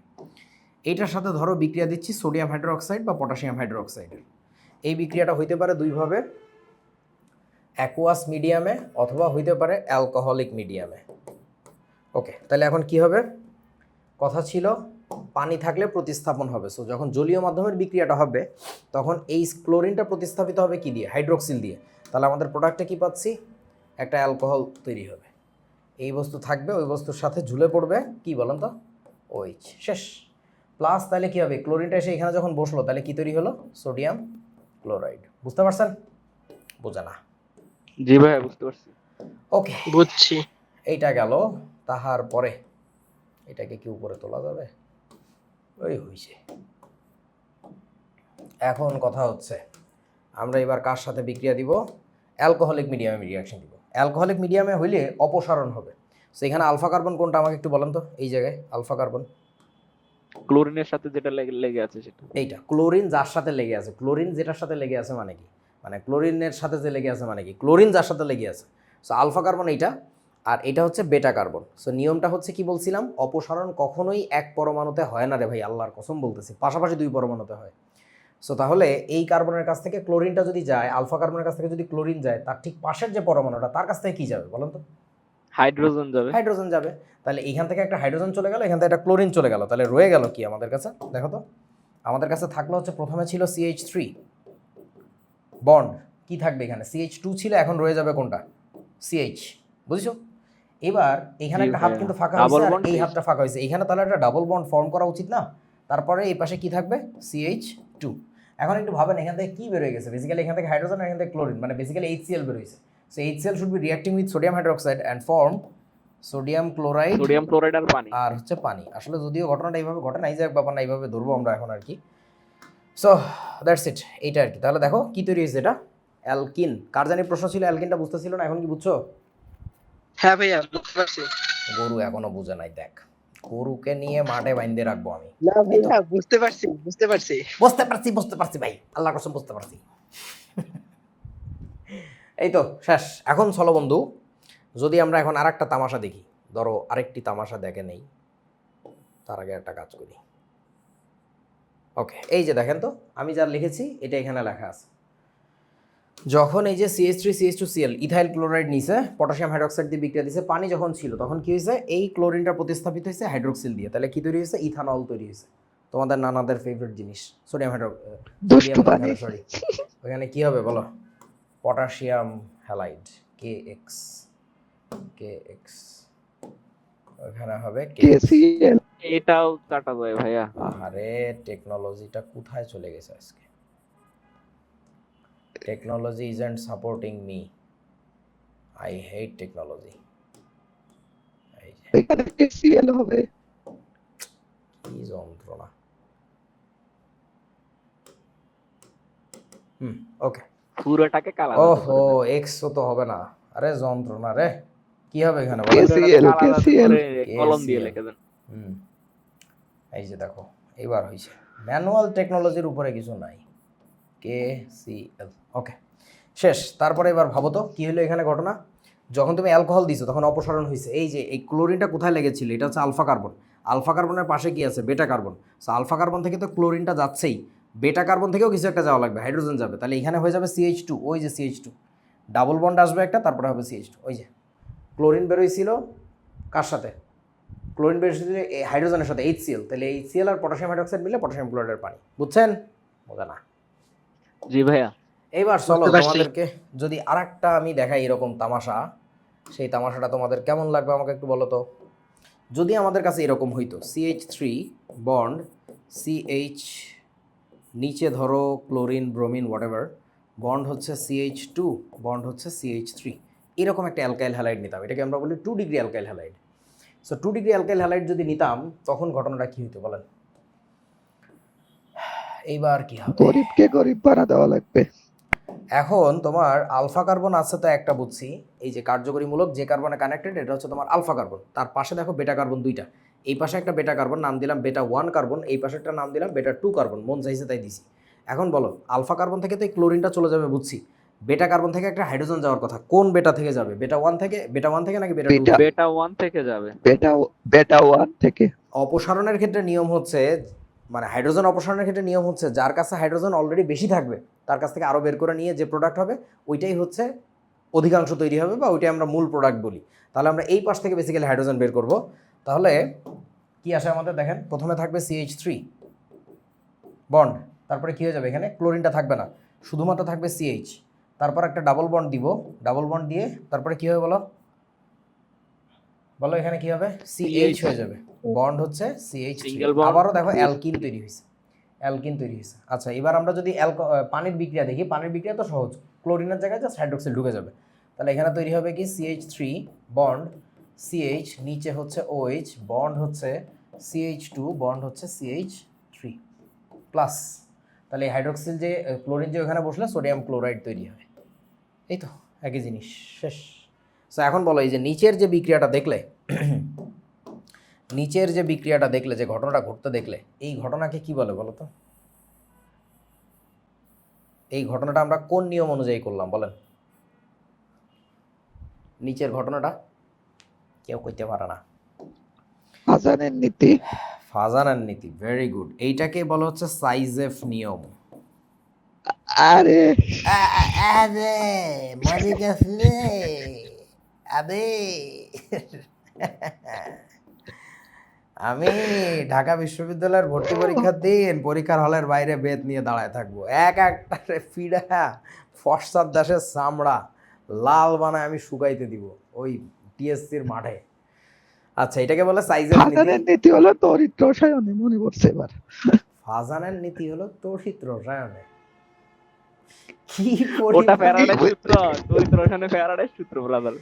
এইটার সাথে ধরো বিক্রিয়া দিচ্ছি সোডিয়াম হাইড্রোক্সাইড বা পটাশিয়াম হাইড্রোক্সাইডের। এই বিক্রিয়াটা হইতে পারে দুইভাবে, অ্যাকুয়াস মিডিয়ামে অথবা হইতে পারে অ্যালকোহলিক মিডিয়ামে। ওকে, তাহলে এখন কি হবে? কথা ছিল পানি থাকলে প্রতিস্থাপন হবে। সো যখন জলীয় মাধ্যমের বিক্রিয়াটা হবে, তখন এই ক্লোরিনটা প্রতিস্থাপিত হবে কি দিয়ে? হাইড্রোক্সিল দিয়ে। তাহলে আমাদের প্রোডাক্টে কি পাচ্ছি? একটা অ্যালকোহল তৈরি হবে। এই বস্তু থাকবে, ওই বস্তুর সাথে ঝুলে পড়বে, কি বলেন তো? OH, শেষ। প্লাস তাহলে কি হবে? ক্লোরিনটা এসে এখানে যখন বসলো, তাহলে কি তৈরি হলো? Sodium chloride. বুঝতে পারছেন? বোঝা না? জি ভাইয়া, বুঝতে পারছি। ওকে, বুঝছি। এইটা গেল। তাহার পরে এটাকে কি উপরে তোলা যাবে? ওই হইছে। এখন কথা হচ্ছে, আমরা এবার কার সাথে বিক্রিয়া দিব? অ্যালকোহলিক মিডিয়ামে রিয়াকশন দিব। অ্যালকোহলিক মিডিয়ামে হইলে অপসারণ হবে। সেখানে আলফা কার্বন কোনটা আমাকে একটু বলেন তো? এই জায়গায় আলফা কার্বন, ক্লোরিনের সাথে যেটা লেগে আছে সেটা। এইটা ক্লোরিন যার সাথে লেগে আছে। ক্লোরিন যেটার সাথে লেগে আছে মানে কি? মানে ক্লোরিনের সাথে যে লেগে আছে মানে কি? ক্লোরিন যার সাথে লেগে আছে। সো আলফা কার্বন এইটা, আর এটা হচ্ছে বেটা কার্বন। সো নিয়মটা হচ্ছে কি বলছিলাম? অপসারণ কখনোই এক পরমাণুতে হয় না রে ভাই, আল্লাহর কসম বলতেছি, পাশাপাশি দুই পরমাণুতে হয়। সো তাহলে এই কার্বনের কাছ থেকে ক্লোরিনটা যদি যায়, আলফা কার্বনের কাছ থেকে যদি ক্লোরিন যায়, তার ঠিক পাশের যে পরমাণুটা, তার কাছ থেকে কি যাবে বলেন তো? হাইড্রোজেন যাবে। হাইড্রোজেন যাবে। তাহলে এখান থেকে একটা হাইড্রোজেন চলে গেল, এখান থেকে একটা ক্লোরিন চলে গেল, তাহলে রয়ে গেল কি আমাদের কাছে? দেখো তো, আমাদের কাছে থাকলো হচ্ছে, প্রথমে ছিল CH3 বন্ড, কি থাকবে এখানে? CH2 ছিল, এখন রয়ে যাবে কোনটা? সিএইচ, বুঝছো? এবার এখানে জি একটা হাত ভাইয়া। কিন্তু ফাঁকা Double হয়েছে আর bond এই CH হাতটা ফাঁকা হয়েছে, এখানে তাহলে একটা ডাবল বন্ড ফর্ম করা উচিত না? তারপরে এই পাশে কি থাকবে? CH2। এখন একটু ভাবেন এখান থেকে কি বের হয়ে গেছে, বেসিক্যালি এখান থেকে হাইড্রোজেন আর এখান থেকে ক্লোরিন, মানে বেসিক্যালি HCl বের হয়েছে। So HCl should be reacting with sodium hydroxide and form sodium chloride sodium chloride আর পানি। আর হচ্ছে পানি। আসলে যদিও ঘটনাটা এইভাবে ঘটে নাই, যাক ব্যাপার না, এইভাবে ধরবো আমরা এখন আর কি। সো দ্যাটস ইট, এইটা আর কি। তাহলে দেখো কি তৈরি হয়েছে, এটা অ্যালকিন। কার জানি প্রশ্ন ছিল অ্যালকিনটা বুঝতেছিল না, এখন কি বুঝছো? হ্যাঁ ভাইয়া বুঝতে পারছি। গরু এখনো বুঝে নাই, দেখ গরুকে নিয়ে মাঠে বাইন্ধে রাখবো আমি। না ভাইয়া বুঝতে পারছি। বুঝতে পারছি ভাই, আল্লাহ কসম বুঝতে পারছি। এই তো শেষ। এখন চলো বন্ধু, যদি আমরা এখন আরেকটা তামাশা দেখি, ধরো আরেকটি তামাশা দেখে নেই, তার আগে একটা কাজ করি। ওকে, এই যে দেখেন তো আমি যা লিখেছি এটা এখানে লেখা আছে। যখন এই যে CH3CH2Cl ইথাইল ক্লোরাইড নিছে, পটাশিয়াম হাইড্রোক্সাইড দিয়ে বিক্রিয়া দিছে, পানি যখন ছিল তখন কি হয়েছে, এই ক্লোরিনটা প্রতিস্থাপিত হয়েছে হাইড্রোক্সিল দিয়ে, তাহলে কি তৈরি হয়েছে? ইথানল তৈরি হয়েছে। তোমাদের নানাদের ফেভারিট জিনিস সোডিয়াম দুষ্টু পানি। সরি, ওখানে কি হবে বলো? পটাশিয়াম হ্যালাইড KX, ওখানে হবে KCl। এটাও কাটা যায় ভাইয়া। আরে টেকনোলজিটা কোথায় চলে গেছে আজকে? Technology isn't supporting me, I hate technology. এই যে এখানে KCl হবে। কি যন্ত্রণা। ওকে, পুরোটাকে কালা ওহো এক্স তো হবে না, আরে যন্ত্রণা রে। কি হবে এখানে বলো? KCl, KCl। কলম দিয়ে KCl লিখে দেন। এই যে দেখো এইবার হয়েছে। ম্যানুয়াল টেকনোলজির উপরে কিছু নাই। KCl, ওকে শেষ। তারপরে এবার ভাবো তো কি হলো এখানে ঘটনা। যখন তুমি অ্যালকোহল দিছো তখন অপসারণ হয়েছে। এই যে এই ক্লোরিনটা কোথায় লেগেছিল, এটা হচ্ছে আলফা কার্বন। আলফা কার্বনের পাশে কি আছে? বেটা কার্বন। সো আলফা কার্বন থেকে তো ক্লোরিনটা যাচ্ছেই, বেটা কার্বন থেকেও কিছু একটা যাওয়া লাগবে, হাইড্রোজেন যাবে, তাহলে এখানে হয়ে যাবে CH2। ওই যে CH2 ডাবল বন্ড আসবে একটা, তারপরে হবে CH2। ওই যে ক্লোরিন বেরোইছিল কার সাথে? ক্লোরিন বেরোইছিল হাইড্রোজেনের সাথে HCl, তাহলে HCl আর পটাশিয়াম হাইড্রোক্সাইড মিলে পটাশিয়াম ক্লোরাইডের পানি। বুঝছেন? বোঝা না। জি ভাইয়া। এইবার চলো বুঝতে পারছি। তোমাদেরকে যদি আরেকটা আমি দেখাই এরকম তামাশা, সেই তামাশাটা তোমাদের কেমন লাগবে আমাকে একটু বলো তো। যদি আমাদের কাছে এরকম হইতো CH3 বন্ড CH, নিচে ধরো ক্লোরিন ব্রোমিন হোয়াটএভার, বন্ড হচ্ছে CH2, বন্ড হচ্ছে CH3, এরকম একটা অ্যালকাইল হ্যালাইড নিতাম, এটাকে আমরা বলি 2 degree alkyl halide. So 2 degree alkyl halide যদি নিতাম তখন ঘটনাটা কী হইতো বলেন? এইবার কি হবে? গরিবকে গরিব বানা দেওয়া লাগবে। এখন তোমার আলফা কার্বন আছে তো একটা, বুঝছি, এই যে কার্যকরীমূলক যে কার্বনে কানেক্টেড এটা হচ্ছে তোমার আলফা কার্বন, তার পাশে দেখো বেটা কার্বন দুইটা, এই পাশে একটা বেটা কার্বন নাম দিলাম বেটা 1 কার্বন, এই পাশে একটা নাম দিলাম বেটা 2 কার্বন, মন চাইছে তাই দিছি। এখন বলো আলফা কার্বন থেকে তো এই ক্লোরিনটা চলে যাবে, বুঝছি, বেটা কার্বন থেকে একটা হাইড্রোজেন যাওয়ার কথা, কোন বেটা থেকে যাবে? বেটা 1 থেকে, বেটা 1 থেকে নাকি বেটা 2? বেটা। বেটা 1 থেকে যাবে। বেটা 1 থেকে। অপসারণের ক্ষেত্রে নিয়ম হচ্ছে, মানে হাইড্রোজেন অপসারণের ক্ষেত্রে নিয়ম হচ্ছে যার কাছে হাইড্রোজেন অলরেডি বেশি থাকবে তার কাছ থেকে আরও বের করে নিয়ে যে প্রোডাক্ট হবে ওইটাই হচ্ছে অধিকাংশ তৈরি হবে, বা ওইটাই আমরা মূল প্রোডাক্ট বলি। তাহলে আমরা এই পাশ থেকে বেসিক্যালি হাইড্রোজেন বের করব। তাহলে কি আসে আমাদের দেখেন, প্রথমে থাকবে CH3 বন্ড, তারপরে কি হয়ে যাবে এখানে ক্লোরিনটা থাকবে না, শুধুমাত্র থাকবে CH, তারপর একটা ডাবল বন্ড দিব, ডাবল বন্ড দিয়ে তারপরে কি হবে বলো, বলো এখানে কি হবে? CH হয়ে যাবে, বন্ড হচ্ছে CH3, Single bond. আবারও দেখো অ্যালকিন তৈরি হয়েছে, অ্যালকিন তৈরি হয়েছে। আচ্ছা এবার আমরা যদি পানির বিক্রিয়া দেখি, পানির বিক্রিয়া তো সহজ, ক্লোরিনের জায়গায় জাস্ট হাইড্রোক্সাইড ঢুকে যাবে, তাহলে এখানে তৈরি হবে কি CH3 বন্ড CH, নিচে হচ্ছে OH, বন্ড হচ্ছে CH2, বন্ড হচ্ছে CH3 প্লাস, তাহলে হাইড্রোক্সিল যে ক্লোরিন যে ওখানে বসলে সোডিয়াম ক্লোরাইড তৈরি হয়। এই তো একই জিনিস, শেষ। সো এখন বলো এই যে নিচের যে বিক্রিয়াটা দেখলে, নিচের যে বিক্রিয়াটা দেখলে, যে ঘটনাটা ঘটতে দেখলে, এই ঘটনাকে কি বলে বলো তো? এই ঘটনাটা আমরা কোন নিয়ম অনুযায়ী করলাম বলেন? নিচের ঘটনাটা কেউ কইতে পারে না। আজানের নীতি। ফাজানের নীতি, ভেরি গুড। এইটাকে বলা হচ্ছে সাইজেফ নিয়ম। আরে আরে মরে গেছে আবে। আমি ঢাকা বিশ্ববিদ্যালয়ের ভর্তি পরীক্ষার দিন পরীক্ষার হলের বাইরে বেত নিয়ে দাঁড়ায় থাকবো, এক একটা ফিডা ফর্সার দাসের চামড়া লাল বানায় আমি শুকাইতে দিব ওই টিএসসির মাঠে। আচ্ছা, এটাকে বলে সাইজের নীতি। ফাজানের নীতি হলো তড়িৎ রসায়নে, মনে পড়ছে এবার। ফাজানের নীতি হলো তড়িৎ রসায়নে। কি ওটা পরিমাণ- ফ্যারাডের সূত্র, তড়িৎ রসায়নে ফ্যারাডের সূত্র ব্রাদার।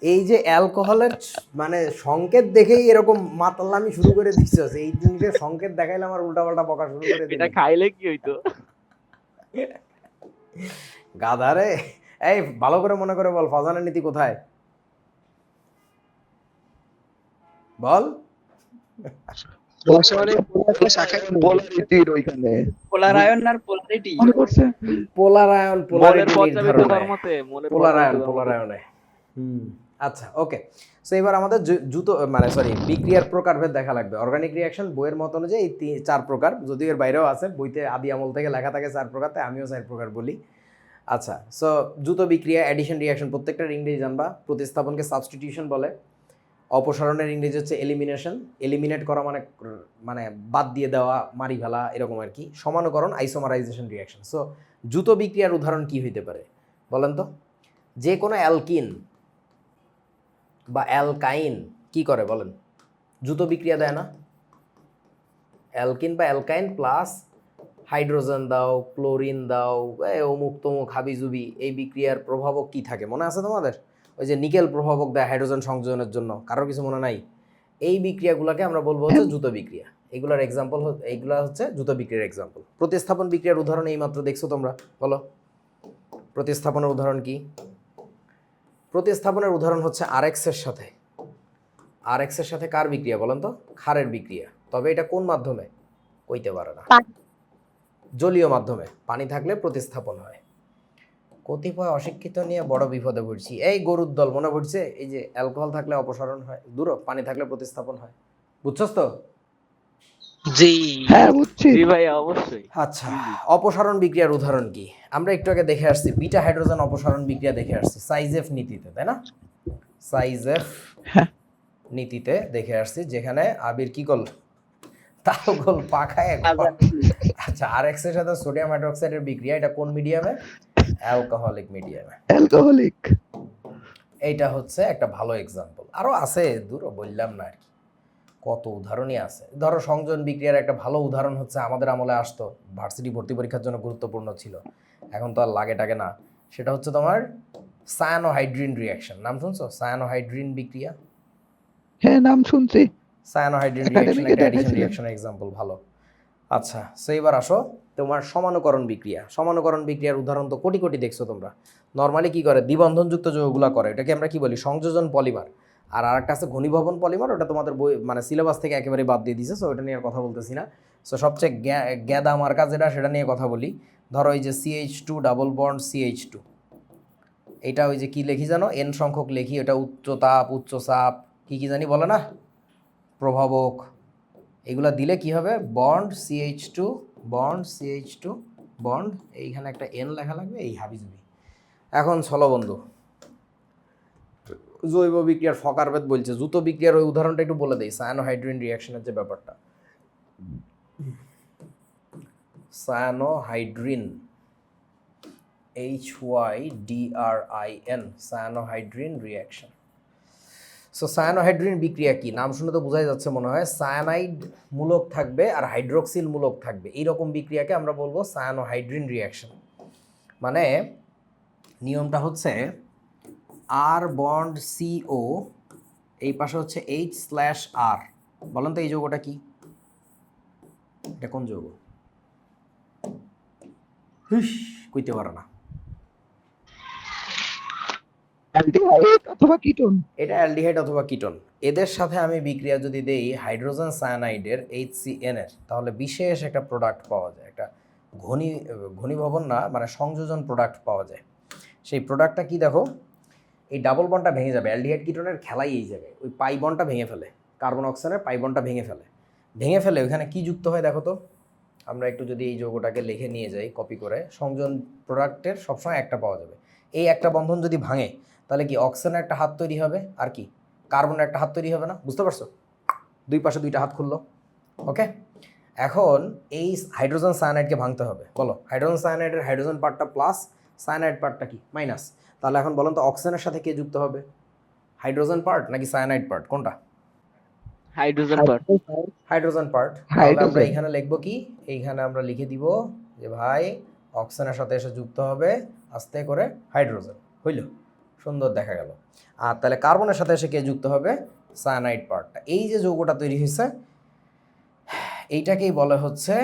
এই যে অ্যালকোহলের মানে সংকেত দেখেই এরকম মাতাল্লামি শুরু করে দিচ্ছিস, এই জিনিসের সংকেত দেখাইলে আমার উল্টাপাল্টা বকা শুরু করে দিল। এটা খাইলে কি হইতো? গাধারে। এই ভালো করে মনে করে বল, ফাজানের নীতি কোথায় বল। রসায়নের শাখায় পোলারিটির ওইখানে পোলারায়ন আর পোলারিটি। মনে পড়ছে। পোলারায়ন, মোলের পোলারিটি পর্যাবৃত্ত নির্ধারণে। ধর্মতে, মোলের পোলারায়ন, পর্যাবৃত্ত ধর্মতে। পোলারায়নে। আচ্ছা, ওকে। সো এবার আমাদের জুতো মানে সরি বিক্রিয়ার প্রকারভেদ দেখা লাগবে। অর্গানিক রিয়াকশন বইয়ের মত অনুযায়ী এই 4 প্রকার, যদিও এর বাইরেও আছে, বইতে আদি আমল থেকে লেখা থাকে 4 প্রকার, তাই আমিও 4 প্রকার বলি। আচ্ছা, সো জুতো বিক্রিয়া, অ্যাডিশন রিয়াকশন প্রত্যেকটার ইংরেজি জানবা। প্রতিস্থাপনকে সাবস্টিটিউশন বলে। অপসারণের ইংরেজি হচ্ছে এলিমিনেশন। এলিমিনেট করা মানে মানে বাদ দিয়ে দেওয়া, মারি ফেলা, এরকম আর কি। সমানুকরণ, আইসোমারাইজেশন রিয়াকশন। সো জুতো বিক্রিয়ার উদাহরণ কি হইতে পারে বলেন তো? যে কোনো অ্যালকিন বা অ্যালকাইন কি করে বলেন? জুতো বিক্রিয়া দেয় না? অ্যালকিন বা অ্যালকাইন প্লাস হাইড্রোজেন দাও, ক্লোরিন দাও, অমুক তমুক হাবিজুবি, এই বিক্রিয়ার প্রভাবক কি থাকে মনে আছে তোমাদের? ওই যে নিকেল প্রভাবক দেয় হাইড্রোজেন সংযোজনের জন্য, কারোর কিছু মনে নাই? এই বিক্রিয়াগুলোকে আমরা বলবো হচ্ছে জুতো বিক্রিয়া। এগুলোর এক্সাম্পল, এইগুলা হচ্ছে জুতো বিক্রিয়ার এক্সাম্পল। প্রতিস্থাপন বিক্রিয়ার উদাহরণ এইমাত্র দেখছো তোমরা, বলো প্রতিস্থাপনের উদাহরণ কি? প্রতিস্থাপনের উদাহরণ হচ্ছে আরএক্সের সাথে। আরএক্সের সাথে কার বিক্রিয়া বলেন তো? ক্ষারের বিক্রিয়া। তবে এটা কোন মাধ্যমে কইতে পারে না। পানি। জলীয় মাধ্যমে, পানি থাকলে প্রতিস্থাপন হয়। কতিপয় অশিক্ষিত নিয়ে বড় বিপদে পড়ছি। এই গরুর দল মনে পড়ছে? এই যে অ্যালকোহল থাকলে অপসারণ হয়, দূর পানি থাকলে প্রতিস্থাপন হয়, বুঝছস তো? জি। হ্যাঁ বুঝছি। জি ভাই, অবশ্যই। আচ্ছা, অপসারণ বিক্রিয়ার উদাহরণ কি? আমরা একটু আগে দেখে আসছি, বিটা হাইড্রোজেন অপসারণ বিক্রিয়া দেখে আসছি সাইজেফ নীতিতে, তাই না? সাইজেফ হ্যাঁ। নীতিতে দেখে আসছি, যেখানে আবির কি করল? তালগোল পাখায়। আচ্ছা, আরএক্স এর সাথে সোডিয়াম হাইড্রোক্সাইডের বিক্রিয়া, এটা কোন মিডিয়ামে? অ্যালকোহলিক মিডিয়ামে। অ্যালকোহলিক। এইটা হচ্ছে একটা ভালো এক্সাম্পল। আরো আছে, দূর বললাম না আর কি, কত উদাহরণই আছে। ধরো সংযোজন বিক্রিয়ার একটা ভালো উদাহরণ হচ্ছে, আমাদের আমলে আসতো, ভার্সিটি ভর্তি পরীক্ষার জন্য গুরুত্বপূর্ণ ছিল, এখন তো আর লাগে টাগে না। সেটা হচ্ছে তোমার সায়ানোহাইড্রিন রিয়াকশন। নাম শুনছো? সায়ানোহাইড্রিন বিক্রিয়া। হ্যাঁ নাম শুনছি। সায়ানোহাইড্রিন রিয়াকশন একাডেমিকে একটা অ্যাডিশন দেখাইছিলেন। রিয়াকশনের এক্সাম্পল, ভালো। আচ্ছা, সো এবার আসো তোমার সমানুকরণ বিক্রিয়া। সমানুকরণ বিক্রিয়ার উদাহরণ তো কোটি কোটি দেখছো তোমরা। নর্মালি কি করে? দ্বিবন্ধনযুক্ত যৌগগুলো করে, এটাকে আমরা কি বলি? সংযোজন পলিমার। আর আরেকটা আছে ঘনীভবন পলিমার, ওটা তোমাদের বই মানে সিলেবাস থেকে একেবারে বাদ দিয়ে দিছে, সো ওটা নিয়ে আর কথা বলতেছি না। সো সবচেয়ে গ্যাদা মার্কা যেটা, সেটা নিয়ে কথা বলি। ধরো এই যে CH2 ডাবল বন্ড CH2, এটা ওই যে কি লিখি জানো? এন সংখ্যক লিখি, ওটা উচ্চ তাপ, উচ্চ চাপ, কি কি জানি বলে না, প্রভাবক। এগুলা দিলে কি হবে? Bond CH2 bond CH2 bond, এইখানে একটা এন লেখা লাগবে, এই হাবিজবি। এখন চলো বন্ধু, জৈব বিক্রিয়ার ফকারভেদ বলছে, জুতো বিক্রিয়ার ওই উদাহরণটা একটু বলে দেই, সায়ানোহাইড্রিন রিয়াকশনের যে ব্যাপারটা। সায়ানোহাইড্রিন, HYDRIN, সায়ানোহাইড্রিন রিয়াকশন। সো সায়ানোহাইড্রিন বিক্রিয়া কি? নাম শুনে তো বোঝাই যাচ্ছে মনে হয়, সায়ানাইড মূলক থাকবে আর হাইড্রোক্সিল মূলক থাকবে, এইরকম বিক্রিয়াকে আমরা বলবো সায়ানোহাইড্রিন রিয়াকশন। মানে নিয়মটা হচ্ছে আর বন্ড CO, এই পাশে হচ্ছে H/R। বলেন তো এই যৌগটা কি? এটা কোন যৌগ? কইতে পারো না। অ্যালডিহাইড অথবা কিটোন। এটা অ্যালডিহাইড অথবা কিটোন। এদের সাথে আমি বিক্রিয়া যদি দেই হাইড্রোজেন সায়ানাইডের HCN এর, তাহলে বিশেষ একটা প্রোডাক্ট পাওয়া যায়, একটা ঘনীভবন না মানে সংযোজন প্রোডাক্ট পাওয়া যায়। সেই প্রোডাক্টটা কি দেখো? এই ডাবল বন্ডটা ভেঙে যাবে, অ্যালডিহাইড কিটোনের খেলাই এই জায়গায়, ওই পাই বন্ডটা ভেঙে ফেলে, কার্বন অক্সিজেনের পাই বন্ডটা ভেঙে ফেলে ওইখানে কি যুক্ত হয় দেখো তো। আমরা একটু যদি এই যৌগটাকে লিখে নিয়ে যাই কপি করে, সংযোজন প্রোডাক্টের সবসময় একটা পাওয়া যাবে। এই একটা বন্ধন যদি ভাঙে, তাহলে কি অক্সিজেনের একটা হাত তৈরি হবে, আর কি কার্বনের একটা হাত তৈরি হবে না? বুঝতে পারছো? দুই পাশে দুইটা হাত খুললো। ওকে, এখন এই হাইড্রোজেন সায়ানাইডকে ভাঙতে হবে। বলো, হাইড্রোজেন সায়ানাইডের হাইড্রোজেন পার্টটা প্লাস সায়ানাইড পার্টটা কি মাইনাস। তাহলে এখন বলেন তো অক্সিজেনের সাথে কে যুক্ত হবে, হাইড্রোজেন পার্ট নাকি সায়ানাইড পার্ট, কোনটা? Hydrogen part. Hydrogen part. তাহলে আমরা হাইড্রোজেন। এইখানে লিখবো কি, এইখানে আমরা লিখে দিব যে ভাই অক্সিজেনের সাথে এসে যুক্ত হবে আস্তে করে হাইড্রোজেন, হইল, সুন্দর দেখা গেল। আর তাহলে কার্বনের সাথে এসে কে যুক্ত হবে, সায়ানাইড পার্টটা। এই যে যৌগটা তৈরি হয়েছে এইটাকেই বলে হচ্ছে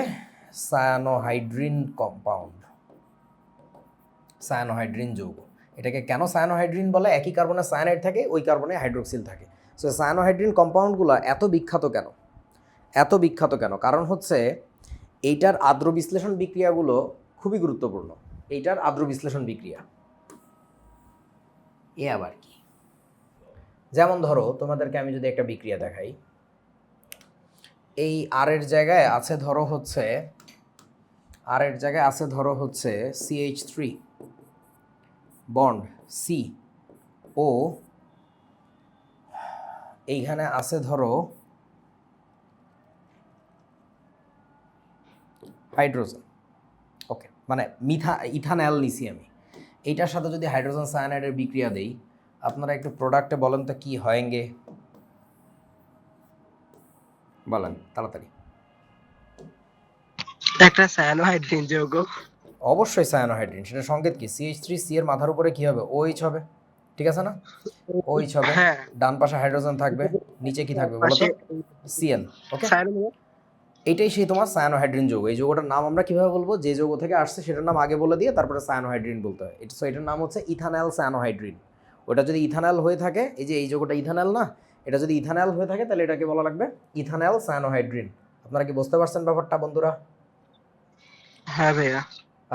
সায়ানোহাইড্রিন কম্পাউন্ড, সায়ানোহাইড্রিন যৌগ। এটাকে কেন সায়ানোহাইড্রিন বলে, একই কার্বনে সায়ানাইড থাকে, ওই কার্বনে হাইড্রোক্সিল থাকে। সো সায়ানোহাইড্রিন কম্পাউন্ডগুলো এত বিখ্যাত কেন, এত বিখ্যাত কেন, কারণ হচ্ছে এইটার আদ্র বিশ্লেষণ বিক্রিয়াগুলো খুবই গুরুত্বপূর্ণ। এইটার আদ্র বিশ্লেষণ বিক্রিয়া এ আবার কি, যেমন ধরো তোমাদেরকে আমি যদি একটা বিক্রিয়া দেখাই, এই আর এর জায়গায় আছে ধরো হচ্ছে, আর এর জায়গায় আছে ধরো হচ্ছে CH3 বন্ড সি ও, এইখানে আছে ধরো হাইড্রোজেন, ওকে, মানে ইথানল নিছি আমি। এইটার সাথে যদি হাইড্রোজেন সায়ানাইডের বিক্রিয়া দেই, আপনারা একটু প্রোডাক্টে বলেন তো কি হয়েঙ্গে, বলেন তাড়াতাড়ি। একটা সায়ানোহাইড্রিন যৌগ। অবশ্যই সায়ানোহাইড্রিন, সেটা সংকেত কি, CH3 এর মাথার উপরে কি হবে, OH হবে, ঠিক আছে না, OH হবে, হ্যাঁ, ডান পাশে হাইড্রোজেন থাকবে, নিচে কি থাকবে বলো তো, পাশে Cl, ওকে। সায়ানো। এইটাই সেই তোমার সায়ানোহাইড্রিন যৌগ। এই যৌগটার নাম আমরা কিভাবে বলবো, যে যৌগ থেকে আসছে সেটার নাম আগে বলে দিয়ে তারপরে সায়ানোহাইড্রিন বলতে হয়। এটা, সো এটার নাম হচ্ছে ইথানল সায়ানোহাইড্রিন। ওটা যদি ইথানল হয়ে থাকে, এই যে এই যৌগটা ইথানল না, এটা যদি ইথানল হয়ে থাকে তাহলে এটাকে বলা লাগবে ইথানল সায়ানোহাইড্রিন। আপনারা কি বুঝতে পারছেন ব্যাপারটা বন্ধুরা? হ্যাঁ ভাইয়া।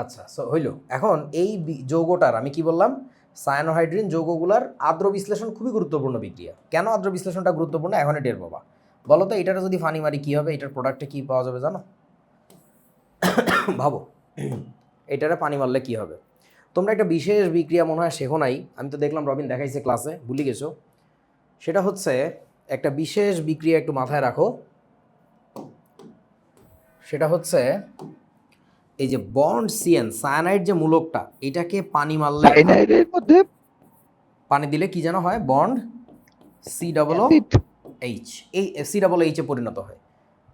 আচ্ছা, সো হইলো। এখন এই যৌগটার আমি কি বললাম, সায়ানোহাইড্রিন যৌগগুলার আদ্র বিশ্লেষণ খুবই গুরুত্বপূর্ণ বিক্রিয়া। কেন আদ্র বিশ্লেষণটা গুরুত্বপূর্ণ এখনই টের পাবা। বলো তো এটার যদি ফানি মারি কী হবে, এটার প্রোডাক্টে কী পাওয়া যাবে জানো? ভাবো এটারে পানি মারলে কী হবে। তোমরা একটা বিশেষ বিক্রিয়া মনে হয় শেখো নাই, আমি তো দেখলাম রবিন দেখাইছে ক্লাসে, ভুলে গেছো। সেটা হচ্ছে একটা বিশেষ বিক্রিয়া, একটু মাথায় রাখো। সেটা হচ্ছে এই যে বন্ড CN, সায়ানাইড যে মূলকটা, এটাকে পানি মারলে, সায়ানাইডের মধ্যে পানি দিলে কি যেন হয়, বন্ড COOH, এই COOH এ পরিণত হয়।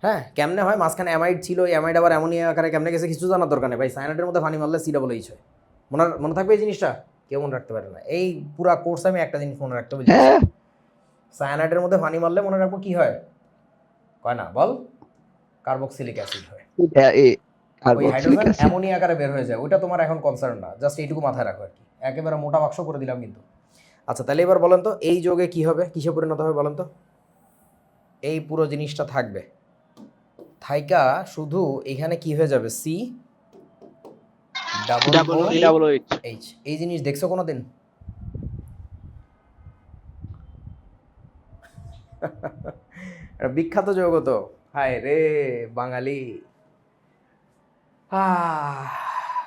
হ্যাঁ, কেমনে হয়, মাঝখানে অ্যামাইড ছিল, এই অ্যামাইড আবার অ্যামোনিয়া আকারে কেমনে গেছে কিছু জানার দরকার নেই ভাই। সায়ানাইডের মধ্যে পানি মারলে COOH হয়। মনে থাকবে এই জিনিসটা, কেউ মনে রাখতে পারে না। এই পুরা কোর্স আমি একটা জিনিস মনে রাখতে বলছি, হ্যাঁ সায়ানাইডের মধ্যে পানি মারলে মনে রাখবো কি হয়, কয় না বল, কার্বক্সিলিক অ্যাসিড হয়। ওই কার্বক্সিলিক হাইড্রোজেন অ্যাসিড। অ্যামোনিয়া আকারে বের হয়ে যায়, ওইটা তোমার এখন কনসার্ন না, জাস্ট এইটুকু মাথায় রাখো আর কি। একেবারে মোটা বাক্স করে দিলাম কিন্তু। আচ্ছা, তাহলে এবার বলেন তো এই যোগে কি হবে, কিসে পরিণত হবে বলেন তো? এই পুরো জিনিসটা থাকবে, থাইকা শুধু এখানে কি হয়ে যাবে, C double OH। Double H. এই জিনিস দেখছো কোনোদিন? এটা বিখ্যাত যৌগ তো, হায় রে বাঙালি।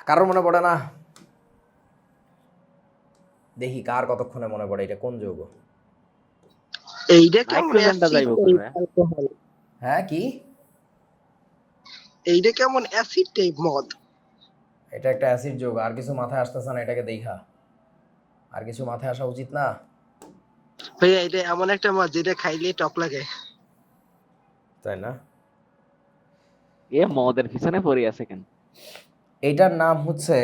কারোর মনে পড়ে না? দেখি কার কতক্ষণে মনে পড়ে এটা কোন যৌগ। এইটা কেমন নাইট্রোজেনটা অ্যাসিড যাইবো কোথায়? অ্যালকোহল। হ্যাঁ কি, এইটা কেমন অ্যাসিড টাইপ মদ। এটা একটা অ্যাসিড যৌগ। আর কিছু মাথায় আসতেছে না এটাকে দেখা, আর কিছু মাথায় আসা উচিত না? ভাইয়া এটা এমন একটা মদ যেটা খাইলে টক লাগে। তাই না? এ মদের পিছনে পড়ে আছে কেন? এইটার নাম হচ্ছে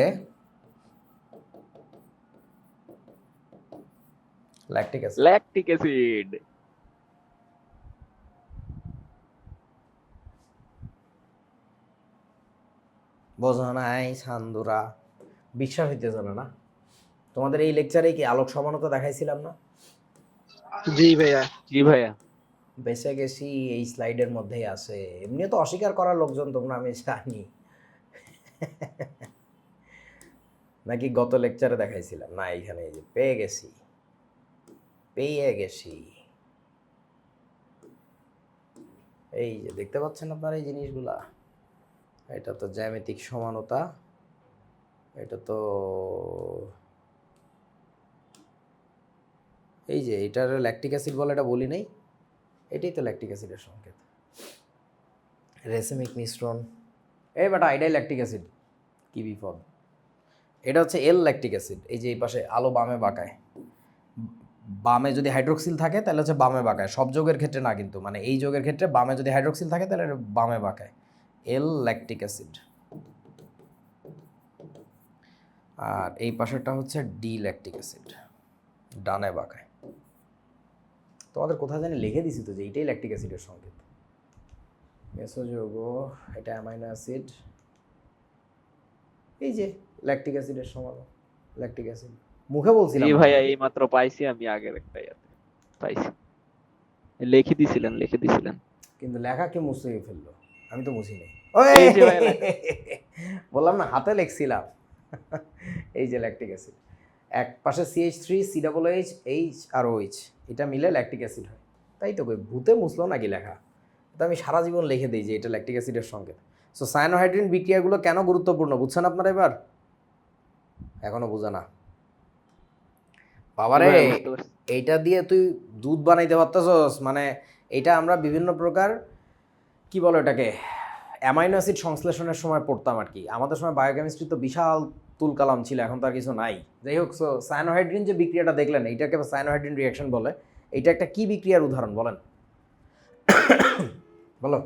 ল্যাকটিক অ্যাসিড। Lactic acid. বোঝো নাই সান্দুরা, বিশ্বাস হইতেছে না? তোমাদের এই লেকচারে কি আলোক সমানতা দেখাইছিলাম না? জি ভাইয়া। জি ভাইয়া। বেঁচে গেছি এই স্লাইডের মধ্যেই আছে। এমনি তো অস্বীকার করার লোকজন তোমরা, আমি জানি। নাকি গত লেকচারে দেখাইছিলাম না? এইখানে এই যে পেয়ে গেছি, পেয়ে গেছি। এই যে দেখতে পাচ্ছেন আপনারা এই জিনিসগুলা, এটা তো জ্যামিতিক সমানতা, এটা তো এই যে এটার ল্যাকটিক অ্যাসিড বলে, এটা বলি নাই, এটাই তো ল্যাকটিক অ্যাসিডের সংকেত। রেসিমিক মিশ্রণ, এই বেটা এটাই ল্যাকটিক অ্যাসিড, কি বিপদ। এটা হচ্ছে এল ল্যাকটিক অ্যাসিড। এই যে এই পাশে আলো বামে বাঁকায়, বামে যদি হাইড্রোক্সিল থাকে তাহলে হচ্ছে বামে বাঁকায়, সব যোগের ক্ষেত্রে না কিন্তু, মানে এই যোগের ক্ষেত্রে বামে যদি হাইড্রোক্সিল থাকে তাহলে এটা বামে বাঁকায়, এল ল্যাকটিক অ্যাসিড। আর এই পাশেরটা হচ্ছে ডি ল্যাকটিক অ্যাসিড, ডানে বাঁকায়। তোমাদের কোথায় জানি লিখে দিছি তো যে এইটাই ল্যাকটিক অ্যাসিডের সংকেত। মেসোযৌগ, এটা অ্যামাইনো অ্যাসিড, এই যে ল্যাকটিক অ্যাসিডের সমান ল্যাকটিক অ্যাসিড। মুখে বলছিলাম জি না। ভাইয়া, এই মাত্র পাইছি আমি, আগের একটা ইয়াতে পাইছি। লিখে দিছিলেন। কিন্তু লেখা কে মুছে ফেললো? আমি তো মুছিনি। এই যে ভাইয়া লেখা। বললাম না হাতে লিখছিলাম। এই যে ল্যাকটিক অ্যাসিড, এক পাশে CH3 COOH H আর OH, এটা মিলে ল্যাকটিক অ্যাসিড হয়। তাই তো কই, ভূতে মুছলো নাকি লেখা? তো আমি সারা জীবন লিখে দিই যে এটা ল্যাকটিক অ্যাসিডের সংকেত। সো সায়ানোহাইড্রিন বিক্রিয়াগুলো কেন গুরুত্বপূর্ণ বুঝছেন আপনারা এবার? এখনো বোঝা না বাবারে? ভাইয়া বুঝতে পারছি। এইটা দিয়ে তুই দুধ বানাইতে পারতেছস, মানে এটা আমরা বিভিন্ন প্রকার কি বলো এটাকে অ্যামাইনো অ্যাসিড সংশ্লেষণের সময় পড়তাম আর কি। আমাদের সময় বায়োকেমিস্ট্রি তো বিশাল তুলকালাম ছিল, এখন তো আর কিছু নাই। যাই হোক, সো সায়ানোহাইড্রিন যে বিক্রিয়াটা দেখলেন এইটাকে সায়ানোহাইড্রিন রিয়াকশন বলে। এটা একটা কি বিক্রিয়ার উদাহরণ বলেন? বলো,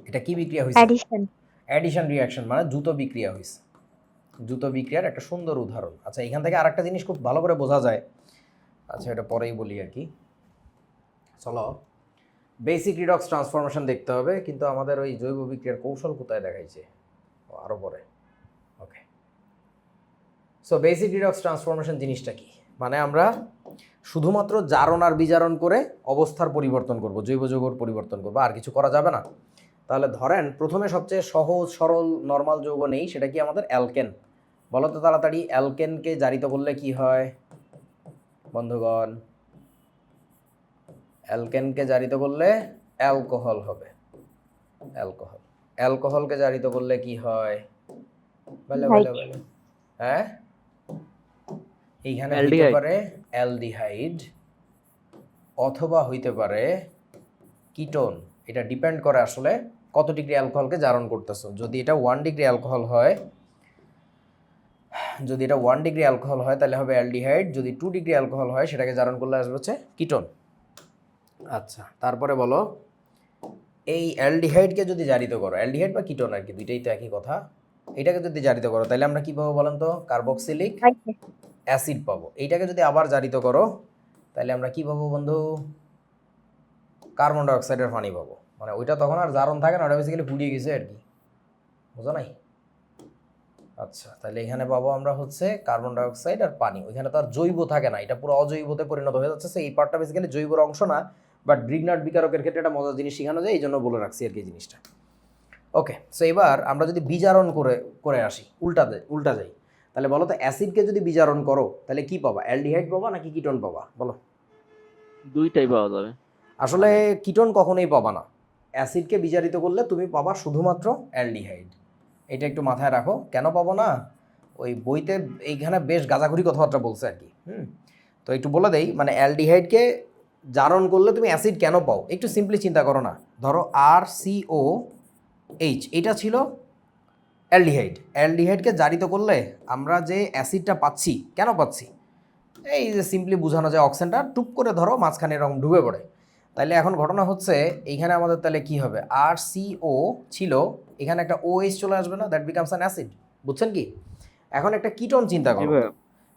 এটা কি বিক্রিয়া হয়েছে? অ্যাডিশন। অ্যাডিশন রিয়াকশন, মানে দ্রুত বিক্রিয়া হয়েছে, দ্রুত বিক্রিয়ার একটা সুন্দর উদাহরণ। আচ্ছা, এখান থেকে আরেকটা জিনিস খুব ভালো করে বোঝা যায়। আচ্ছা, এটা পরেই বলি আর কি। চলো, বেসিক রিডক্স ট্রান্সফরমেশন দেখতে হবে, কিন্তু আমাদের ওই জৈব বিক্রিয়ার কৌশল কোথায় দেখাইছে? আরও পরে। ওকে, সো বেসিক রিডক্স ট্রান্সফরমেশন জিনিসটা কি? মানে আমরা শুধুমাত্র জারণ আর বিজারণ করে অবস্থার পরিবর্তন করব, জৈব যৌগের পরিবর্তন করব, আর কিছু করা যাবে না। তাহলে ধরেন প্রথমে সবচেয়ে সহজ সরল নর্মাল যৌগ নেই, সেটা কি আমাদের অ্যালকেন। বলো তো তাড়াতাড়ি, অ্যালকেনকে জারিত করলে কি হয় বন্ধুগণ? অ্যালকেনকে জারিত করলে অ্যালকোহল হবে, অ্যালকোহল। অ্যালকোহলকে জারিত করলে কি হয়? বলে বলে বলে, হ্যাঁ, এইখানে হইতে অ্যালডিহাইড। পারে অ্যালডিহাইড অথবা হইতে পারে কিটোন। এটা ডিপেন্ড করে আসলে কত ডিগ্রি অ্যালকোহলকে জারণ করতেছো। যদি এটা 1 ডিগ্রি অ্যালকোহল হয়, যদি এটা 1 ডিগ্রি অ্যালকোহল হয় তাহলে হবে অ্যালডিহাইড। যদি 2 ডিগ্রি অ্যালকোহল হয় সেটাকে জারণ করলে আসবে হচ্ছে কিটোন। আচ্ছা, তারপরে বলো, এই অ্যালডিহাইডকে যদি জারিত করো, অ্যালডিহাইড বা কিটোন আর কি, দুইটাই তো একই কথা, এটাকে যদি জারিত করো তাহলে আমরা কি পাবো বলেন তো? কার্বক্সিলিক অ্যাসিড পাবো। এইটাকে যদি আবার জারিত করো তাহলে আমরা কি পাবো বন্ধু? কার্বন ডাইঅক্সাইডের পানি পাবো। মানে ওইটা তখন আর জারণ থাকে না, ওটা বেসিক্যালি পুড়িয়ে গেছে আর কি, বুঝো নাই? আচ্ছা, তাহলে এখানে পাবো আমরা হচ্ছে কার্বন ডাইঅক্সাইড আর পানি। ওইখানে তো আর জৈব থাকে না, এটা পুরো অজৈবতে পরিণত হয়ে যাচ্ছে। এই পার্টটা বেসিক্যালি জৈবর অংশ না, বাট গ্রিগনার্ড বিকারকের ক্ষেত্রে একটা মজার জিনিস শেখানো যায়, এই জন্য বলে রাখছি আর কি জিনিসটা। ওকে, সো এবার আমরা যদি বিজারণ করে আসি, উল্টা যাই, তাহলে বলো তো অ্যাসিডকে যদি বিজারণ করো তাহলে কি পাবা? অ্যালডিহাইড পাবা নাকি কিটোন পাবা? বলো। দুইটাই পাওয়া যাবে। আসলে কিটোন কখনোই পাবা না। অ্যাসিডকে বিজারিত করলে তুমি পাবা শুধুমাত্র অ্যালডিহাইড। এটা একটু মাথায় রাখো। কেন পাবো না? ওই বইতে এইখানে বেশ গাঁজাখুরি কথাবার্তা বলছে আর কি। তো একটু বলে দেই, মানে অ্যালডিহাইডকে জারণ করলে তুমি অ্যাসিড কেন পাও? একটু সিম্পলি চিন্তা করো না। ধরো RCOH, এটা ছিল অ্যালডিহাইড। অ্যালডিহাইডকে জারিত করলে আমরা যে অ্যাসিডটা পাচ্ছি, কেন পাচ্ছি? এই যে সিম্পলি বোঝানো যায়, অক্সিজেনটা টুপ করে ধরো মাঝখানে এরকম ডুবে পড়ে। তাইলে এখন ঘটনা হচ্ছে এইখানে আমাদের তাহলে কি হবে? RCO ছিল, এখানে একটা OH চলে আসবে না, দ্যাট বিকামস অ্যান অ্যাসিড। বুঝছেন কি? এখন একটা কিটোন চিন্তা করো।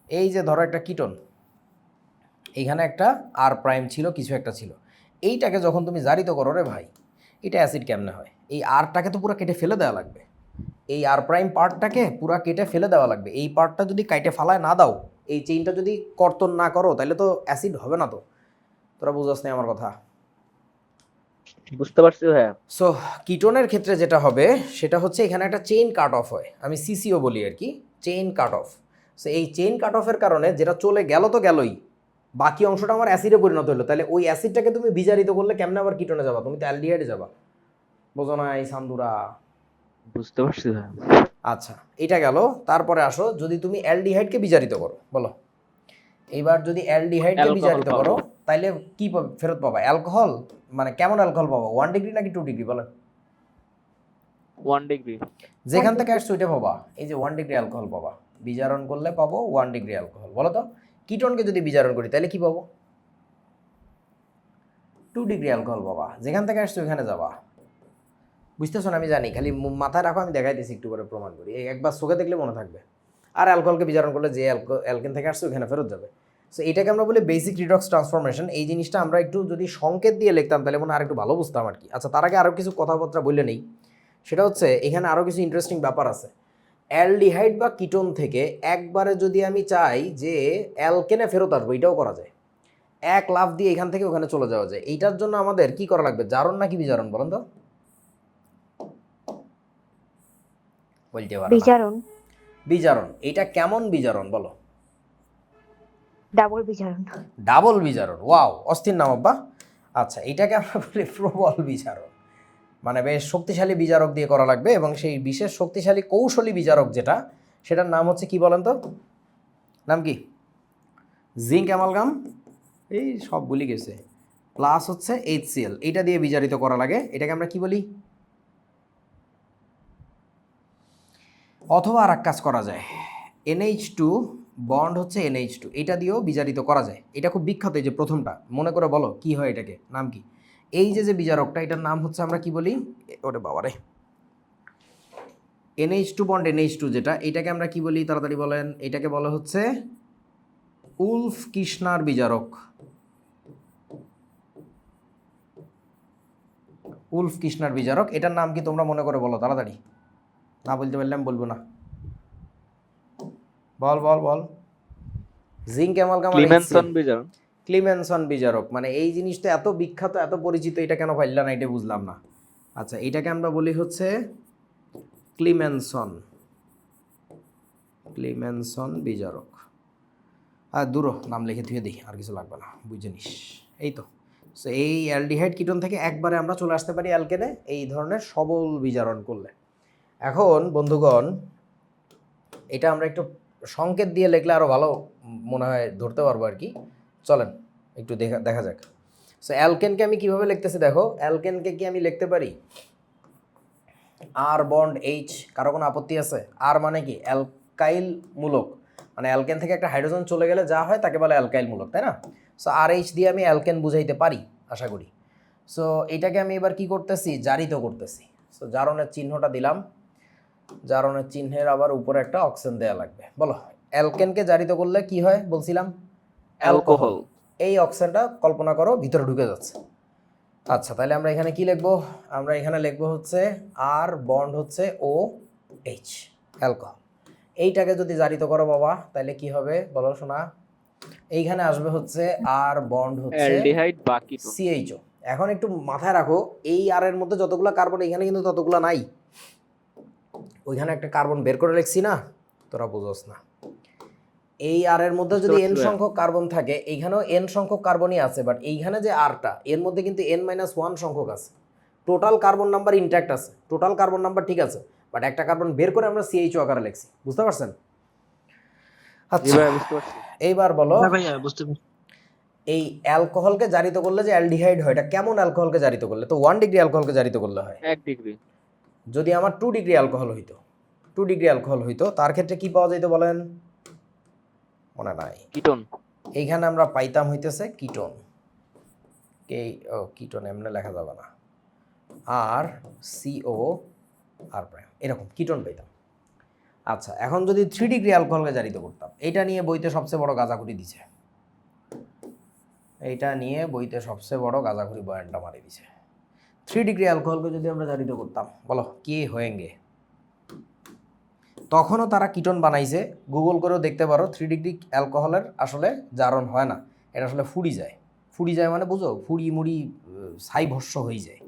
এই যে ধরো একটা কিটোন, এইখানে একটা R' ছিল, কিছু একটা ছিল। এইটাকে যখন তুমি জারিত করো রে ভাই, এটা অ্যাসিড কেমনে হয়? এই Rটাকে তো পুরো কেটে ফেলে দেওয়া লাগবে, এই R' পার্টটাকে পুরো কেটে ফেলে দেওয়া লাগবে। এই পার্টটা যদি কাইটে ফালায় না দাও, এই চেইনটা যদি কর্তন না করো, তাহলে তো অ্যাসিড হবে না। তো তোরা বুঝাস না আমার কথা? বুঝতে পারছি ভাইয়া। সো কিটোনের ক্ষেত্রে যেটা হবে সেটা হচ্ছে এখানে একটা চেইন কাট অফ হয়, আমি CCO বলি আর কি, চেইন কাট অফ। সো এই চেইন কাট অফের কারণে যেটা চলে গেল তো গেলই, বাকি অংশটা আমার অ্যাসিডে পরিণত হলো। তাহলে ওই অ্যাসিডটাকে তুমি বিজারিত করলে কেমনে আবার কিটোনে যাবা? তুমি তো অ্যালডিহাইডে যাবা। বোঝো না এই সান্দুরা? বুঝতে পারছি ভাইয়া। আচ্ছা, এটা গেল। তারপরে আসো, যদি তুমি অ্যালডিহাইডকে বিজারিত করো, বলো এইবার যদি অ্যালডিহাইডকে অ্যালকোহল বিজারিত করো পাবো। তাইলে কি ফেরত পাবা? অ্যালকোহল। মানে কেমন অ্যালকোহল পাবো? 1 ডিগ্রি নাকি 2 ডিগ্রি বলেন? 1 ডিগ্রি। যেখান থেকে আসছো ওইটা পাবা। এই যে 1 ডিগ্রি অ্যালকোহল পাবা, বিজারণ করলে পাবো 1 ডিগ্রি অ্যালকোহল। বলো তো কিটোনকে যদি বিজারণ করি তাহলে কি পাবো? 2 ডিগ্রি অ্যালকোহল বাবা। যেখান থেকে আসছো ওখানে যাবা। বুঝতেছো না? আমি জানি, খালি মাথায় রাখো, আমি দেখাইতেছি একটু করে প্রমাণ করি। এই একবার চোখে দেখলে মনে থাকবে। আর অ্যালকোহলকে বিজারণ করলে যে অ্যালকেন থেকে আসছে ওখানে ফেরত যাবে। সো এটাকে আমরা বলি বেসিক রিডক্স ট্রান্সফরমেশন। এই জিনিসটা আমরা একটু যদি সংকেত দিয়ে লিখতাম তাহলে মনে আর একটু ভালো বুঝতাম আর কি। আচ্ছা, তার আগে আরও কিছু কথাবার্তা বলে নেই। সেটা হচ্ছে এখানে আরও কিছু ইন্টারেস্টিং ব্যাপার আছে। অ্যালডিহাইড বা কিটোন থেকে একবারে যদি আমি চাই যে অ্যালকেনে ফেরত আসবো, এটাও করা যায়। এক লাফ দিয়ে এখান থেকে ওখানে চলে যাওয়া যায়। এইটার জন্য আমাদের কি করা লাগবে? জারণ নাকি বিজারণ বলেন তো? বলতে পারো না। বিজারণ, বিজারণ। এইটা কেমন বিজারণ বলো? ডাবল বিজারণ। ডাবল বিজারণ। ওয়াও, অস্থির নাম আব্বা। আচ্ছা, এটাকে আমরা বলি প্রবল বিজারণ। মানে বেশ শক্তিশালী বিজারক দিয়ে করা লাগবে, এবং সেই বিশেষ শক্তিশালী কৌশলী বিজারক যেটা, সেটার নাম হচ্ছে কি বলেন তো? নাম কি? জিঙ্ক অ্যামালগাম, এই সব ভুলে গেছে, প্লাস হচ্ছে HCl, এইটা দিয়ে বিজারিত করা লাগে। এটাকে আমরা কি বলি? অথবা আর এক কাজ করা যায়, NH2 বন্ড হচ্ছে NH2, এটা দিয়েও বিজারিত করা যায়। এটা খুব বিখ্যাত, এই যে প্রথমটা মনে করে বলো কি হয়, এটাকে নাম কি? এই যে বিজারকটা, এটার নাম হচ্ছে আমরা কি বলি? ওরে বাবারে, NH2 বন্ড NH2 যেটা, এটাকে আমরা কি বলি তাড়াতাড়ি বলেন? এটাকে বলা হচ্ছে উলফ কির্শনার বিজারক। উলফ কির্শনার বিজারক, এটার নাম কি তোমরা মনে করে বলো তাড়াতাড়ি? না বলতে পারলে আমি বলবো না। বল বল বল। জিঙ্ক অ্যামালগাম, ক্লিমেনসন বিজারণ। ক্লিমেনসন বিজারক। মানে এই জিনিসটা এত বিখ্যাত, এত পরিচিত, এটা কেন পাইলা না, এটা বুঝলাম না। আচ্ছা, এটাকে আমরা বলি হচ্ছে ক্লিমেনসন, ক্লিমেনসন বিজারক। আর দূরও নাম লিখে ধুয়ে দিই, আর কিছু লাগবে না, বুঝে নিস। এই তো। সো এই অ্যালডিহাইড কিটোন থেকে একবারে আমরা চলে আসতে পারি অ্যালকেনে এই ধরনের সবল বিজারণ করলে। এখন বন্ধুগণ, এটা আমরা একটু সংকেত দিয়ে লিখলে আরও ভালো মনে হয় ধরতে পারবো আর কি। চলেন একটু দেখা যাক। সো অ্যালকেনকে আমি কিভাবে লিখতেছি দেখো। অ্যালকেনকে কি আমি লিখতে পারি আর বন্ড এইচ? কারো কোনো আপত্তি আছে? আর মানে কি? অ্যালকাইল মূলক। মানে অ্যালকেন থেকে একটা হাইড্রোজেন চলে গেলে যা হয় তাকে বলে অ্যালকাইল মূলক, তাই না? সো আর এইচ দিয়ে আমি অ্যালকেন বুঝাইতে পারি আশা করি। সো এটাকে আমি এবার কি করতেছি? জারিত করতেছি। সো জারণের চিহ্নটা দিলাম। জারণের চিহ্নের আবার উপরে একটা অক্সিজেন দেওয়া লাগবে। বলো, অ্যালকেনকে জারিত করলে কি হয় বলছিলাম? অ্যালকোহল। এই অক্সিজেনটা কল্পনা করো ভিতরে ঢুকে যাচ্ছে। আচ্ছা, তাহলে আমরা এখানে কি লিখবো? আমরা এখানে লিখবো হচ্ছে আর বন্ড হচ্ছে OH, অ্যালকোহল। এইটাকে যদি জারিত করো বাবা তাহলে কি হবে বলো শোনা? এইখানে আসবে হচ্ছে আর বন্ড হচ্ছে অ্যালডিহাইড বা কিটোন। CHO। এখন একটু মাথায় রাখো, এই আর এর মধ্যে যতগুলো কার্বন, এখানে কিন্তু ততগুলো নাই। ওইখানে একটা কার্বন বের করে লিখছি না, তোরা বুঝোস না। এই আর এর মধ্যে যদি n সংখ্যক কার্বন থাকে, এইখানেও n সংখ্যক কার্বনই আছে, বাট এইখানে যে আরটা, এর মধ্যে কিন্তু n-1 সংখ্যক আছে। টোটাল কার্বন নাম্বার ইনট্যাক্ট আছে, টোটাল কার্বন নাম্বার ঠিক আছে, বাট একটা কার্বন বের করে আমরা CHO আকারে লিখছি। বুঝতে পারছেন? আচ্ছা, বুঝতে পারছি। এইবার বলো, হ্যাঁ ভাইয়া বুঝতে পারছি। এই অ্যালকোহলকে জারিত করলে যে অ্যালডিহাইড হয়, এটা কেমন অ্যালকোহলকে জারিত করলে? তো 1 ডিগ্রি অ্যালকোহলকে জারিত করলে হয়। 1 ডিগ্রি। যদি আমার 2 ডিগ্রি অ্যালকোহল হইতো, 2 ডিগ্রি অ্যালকোহল হইতো, তার ক্ষেত্রে কি পাওয়া যেত বলেন? মনে নাই। কিটোন। এইখানে আমরা পাইতাম হইতেছে কিটোন। কিটোন এমনি লেখা যাবে না, আর CO আর প্রাইম, এরকম কিটোন পাইতাম। আচ্ছা, এখন যদি 3 ডিগ্রি অ্যালকোহলকে জারিত করতাম, এটা নিয়ে বইতে সবচেয়ে বড় গাঁজাখুরি দিছে, এইটা নিয়ে বইতে সবচেয়ে বড় গাঁজাখুরি বয়ানটা মারি দিছে। 3 ডিগ্রি অ্যালকোহলকে যদি আমরা জারিত করতাম, বলো কি হয়েঙ্গে? তখনও তারা কিটোন বানাইছে, গুগল করেও দেখতে পারো। 3 ডিগ্রি অ্যালকোহলের আসলে জারণ হয় না, এটা আসলে ফুড়ি যায়। ফুড়ি যায় মানে বুঝো, ফুড়ি মুড়ি ছাই ভস্য হয়ে যায়।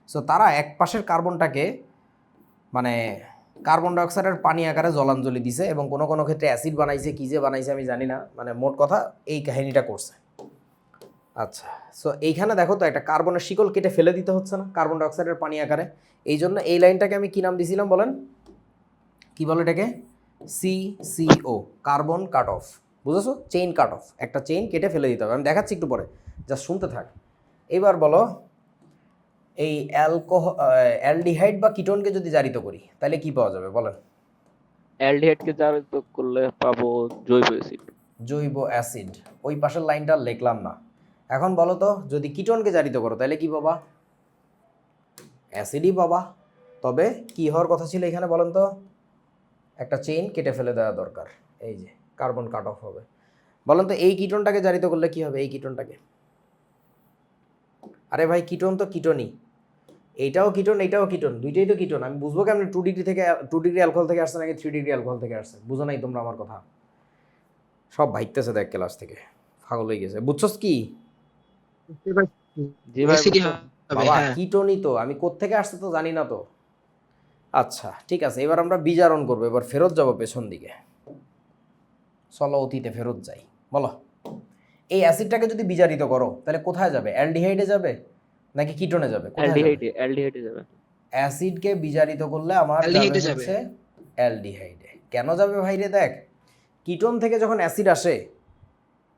সো তারা এক পাশের কার্বনটাকে মানে কার্বন ডাইঅক্সাইডের পানি আকারে জলাঞ্জলি দিছে, এবং কোনো কোনো ক্ষেত্রে অ্যাসিড বানাইছে, কী যে বানাইছে আমি জানি না, মানে মোট কথা এই কাহিনীটা করছে। আচ্ছা, সো এইখানে দেখো তো একটা কার্বনের শিকল কেটে ফেলে দিতে হচ্ছে না কার্বন ডাইঅক্সাইডের পানি আকারে। এই জন্য এই লাইনটাকে আমি কী নাম দিয়েছিলাম বলেন? কি বলে এটাকে? CCO, carbon cut off. বুঝেছো? চেইন কাট অফ, একটা চেইন কেটে ফেলে দিতে হবে। আমি দেখাচ্ছি একটু পরে, জাস্ট শুনতে থাক। এবার বলো, এই অ্যালডিহাইড বা কিটোনকে যদি জারিত করি তাহলে কি পাওয়া যাবে বলেন? অ্যালডিহাইডকে জারিত করলে পাবো জৈব অ্যাসিড। জৈব অ্যাসিড, ওই পাশের লাইনটা লিখলাম না। এখন বলো তো যদি কিটোনকে জারিত করো তাহলে কি পাবা? অ্যাসিডই পাবা। তবে কি হওয়ার কথা ছিল এখানে বলেন তো? একটা চেইন কেটে ফেলে দেওয়া দরকার। এই যে কার্বন কাট অফ হবে। বলেন তো এই কিটোনটাকে জারিত করলে কি হবে? এই কিটোনটাকে, আরে ভাই কিটোন তো কিটোনই, এইটাও কিটোন এইটাও কিটোন, দুইটাই তো কিটোন। আমি বুঝবো কেমন 2 ডিগ্রি থেকে 2 ডিগ্রি অ্যালকোহল থেকে আসছে নাকি 3 ডিগ্রি অ্যালকোহল থেকে আসছে? বুঝো নাই তোমরা আমার কথা? সব ভাইতেছে দেখ ক্লাস থেকে, পাগল হয়ে গেছে। বুঝছস কি? জি ভাই অ্যাসিডই বুঝতে- হবে, বাবা হ্যাঁ। কিটোনই তো, আমি কোত্থেকে আসছে তো জানি না তো। আচ্ছা ঠিক আছে, এবার আমরা বিজারণ করবো। এবার ফেরত যাব পেছন দিকে, চলো অতীতে ফেরত যাই। বলো এই অ্যাসিডটাকে যদি বিজারিত করো তাহলে কোথায় যাবে? অ্যালডিহাইডে যাবে নাকি কিটোনে যাবে? কোথায় যাবে? অ্যালডিহাইডে যাবে। অ্যাসিডকে বিজারিত করলে আমার যাবে অ্যালডিহাইডে যাবে। হচ্ছে অ্যালডিহাইডে। কেন যাবে ভাইরে? দেখ কিটোন থেকে যখন অ্যাসিড আসে,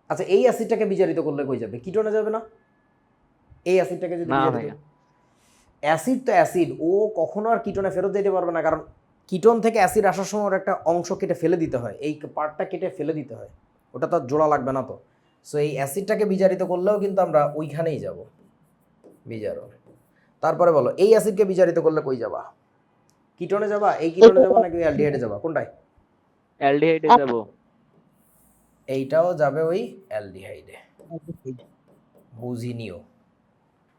আচ্ছা এই অ্যাসিডটাকে বিজারিত করলে কই যাবে? কিটোনে যাবে না? এই অ্যাসিডটাকে যদি না বিজারিত, ভাইয়া। অ্যাসিড তো অ্যাসিড, ও কখনো আর কিটোনে ফেরত যেতে পারবে না, কারণ কিটোন থেকে অ্যাসিড আসার সময় ওর একটা অংশ কেটে ফেলে দিতে হয়, এই পার্টটা কেটে ফেলে দিতে হয়, ওটা তো আর জোড়া লাগবে না তো। সো এই অ্যাসিডটাকে বিজারিত করলেও কিন্তু আমরা ওইখানেই যাব, বিজারণ। তারপরে বলো এই অ্যাসিডকে বিজারিত করলে কই যাবা? কিটোনে যাবা? এই কিটোনে যাবা নাকি অ্যালডিহাইডে যাবা? কোনটায়? অ্যালডিহাইডে যাব। এইটাও যাবে ওই অ্যালডিহাইডে। বুঝিনিও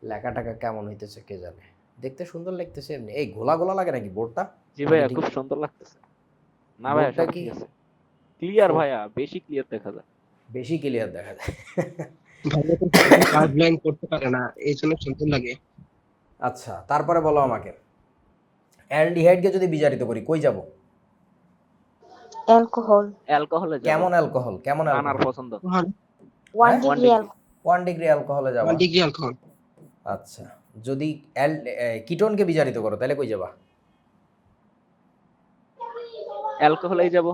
লেখাটাকে কেমন হইতেছে কে জানে, দেখতে সুন্দর লাগতেছে এমনি। এই ঘোলা ঘোলা লাগে নাকি বোর্ডটা? জি ভাইয়া ঠিক খুব আছে। সুন্দর লাগতেছে। না ভাইয়া বোর্ডটা সব কি ঠিক আছে, ক্লিয়ার ভাইয়া, বেশি ক্লিয়ার দেখা যায়। বেশি ক্লিয়ার দেখা যায়? ভালো করে কার্ড লাইন করতে পারে না, এই জন্য সুন্দর লাগে। আচ্ছা তারপরে বলো আমাকে, অ্যালডিহাইডকে যদি বিজারিত করি কই যাব? অ্যালকোহল, অ্যালকোহলে যাব। কেমন অ্যালকোহল? কেমন কানার অ্যালকোহল? পছন্দ। 1 হ্যাঁ? ডিগ্রি অ্যালকোহল, 1 ডিগ্রি অ্যালকোহলে যাবা। 1 ডিগ্রি অ্যালকোহল। আচ্ছা যদি কিটোনকে বিজারিত করো তাহলে কই যাবা? অ্যালকোহলেই যাব।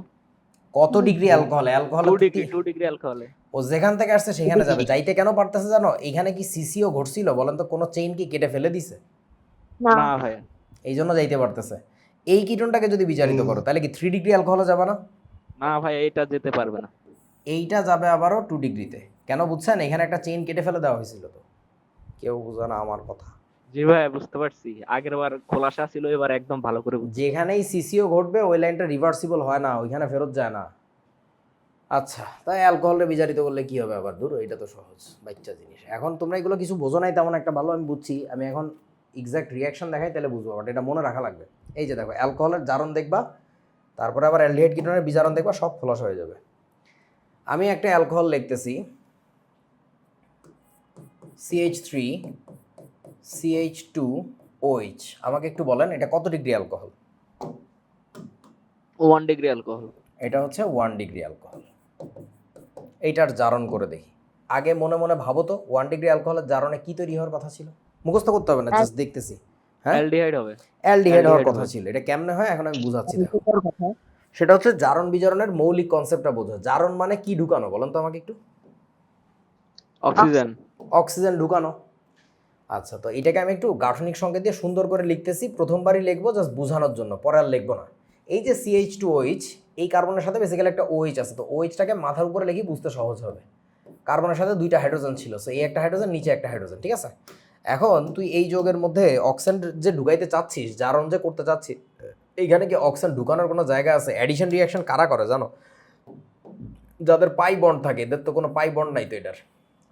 কত ডিগ্রি অ্যালকোহল? 2 ডিগ্রি 2 ডিগ্রি অ্যালকোহলে। ও যেখান থেকে আসছে সেখানে যাবে। যাইতে কেন পারতেছে জানো? এখানে কি সিসিও ঘটছিল বলেন তো? কোনো চেইন কি কেটে ফেলে দিছে? না না ভাইয়া। এই জন্য যাইতে পারতেছে। এই কিটোনটাকে যদি বিজারিত করো তাহলে কি 3 ডিগ্রি অ্যালকোহলে যাবে না? না ভাইয়া এটা যেতে পারবে না। এইটা যাবে আবারও 2 ডিগ্রিতে। কেন বুঝছেন? এখানে একটা চেইন কেটে ফেলে দেওয়া হয়েছিল তো। কেউ বুঝে না আমার কথা। জি ভাইয়া বুঝতে পারছি, আগের বার খোলাসা ছিল, এবার একদম ভালো করে বুঝছি। যেখানেই সিসিও ঘটবে ওই লাইনটা রিভার্সিবল হয় না, ওইখানে ফেরত যায় না। আচ্ছা তাই অ্যালকোহলটা বিজারিত করলে কি হবে আবার? দূর, এটা তো সহজ বাচ্চা জিনিস। এখন তোমরা এগুলো কিছু বোঝো নাই তেমন একটা, ভালো আমি বুঝছি। আমি এখন এক্সাক্ট রিয়াকশন দেখাই তাহলে বুঝবো, বাট এটা মনে রাখা লাগবে। এই যে দেখো অ্যালকোহলের জারণ দেখবা, তারপরে আবার অ্যালডিহাইড কিটোনের বিজারণ দেখবা, সব খোলাসা হয়ে যাবে। আমি একটা অ্যালকোহল লিখতেছি CH3 CH2OH। আমাকে একটু বলেন এটা কত ডিগ্রি অ্যালকোহল? 1 degree alcohol. এটা হচ্ছে 1 ডিগ্রি অ্যালকোহল। এইটার জারণ করে দেখি। আগে মনে মনে ভাবো তো 1 ডিগ্রি অ্যালকোহলের জারণে কি তৈরি হওয়ার কথা ছিল? মুখস্থ করতে হবে না, জাস্ট দেখতেছি। হ্যাঁ অ্যালডিহাইড হবে। অ্যালডিহাইড হওয়ার অ্যালডিহাইড কথা হবে। ছিল। এটা কেমনে হয় এখন আমি বুঝাচ্ছি। দেখো সেটা হচ্ছে জারণ বিজারণের মৌলিক কনসেপ্টটা বোঝো। জারণ মানে কি ঢুকানো বলেন তো আমাকে একটু? অক্সিজেন। অক্সিজেন ঢুকানো। আচ্ছা তো এটাকে আমি একটু গাঠনিক সংকেত দিয়ে সুন্দর করে লিখতেছি। প্রথমবারই লিখবো জাস্ট বোঝানোর জন্য, পরে আর লিখবো না। এই যে CH2OH, এই কার্বনের সাথে বেসিক্যালি একটা OH আছে, তো OH-টাকে মাথার উপরে লিখি, বুঝতে সহজ হবে। কার্বনের সাথে 2টা হাইড্রোজেন ছিল, সো এই একটা হাইড্রোজেন, নিচে একটা হাইড্রোজেন, ঠিক আছে? এখন তুই এই যৌগের মধ্যে অক্সিজেন যে ঢুকাইতে চাচ্ছিস, জারণ যে করতে চাচ্ছিস, এইখানে কি অক্সিজেন ঢুকানোর কোনো জায়গা আছে? অ্যাডিশন রিঅ্যাকশন কারা করে জানো? যাদের পাই বন্ড থাকে, এদের তো কোনো পাই বন্ড নাই তো। এটার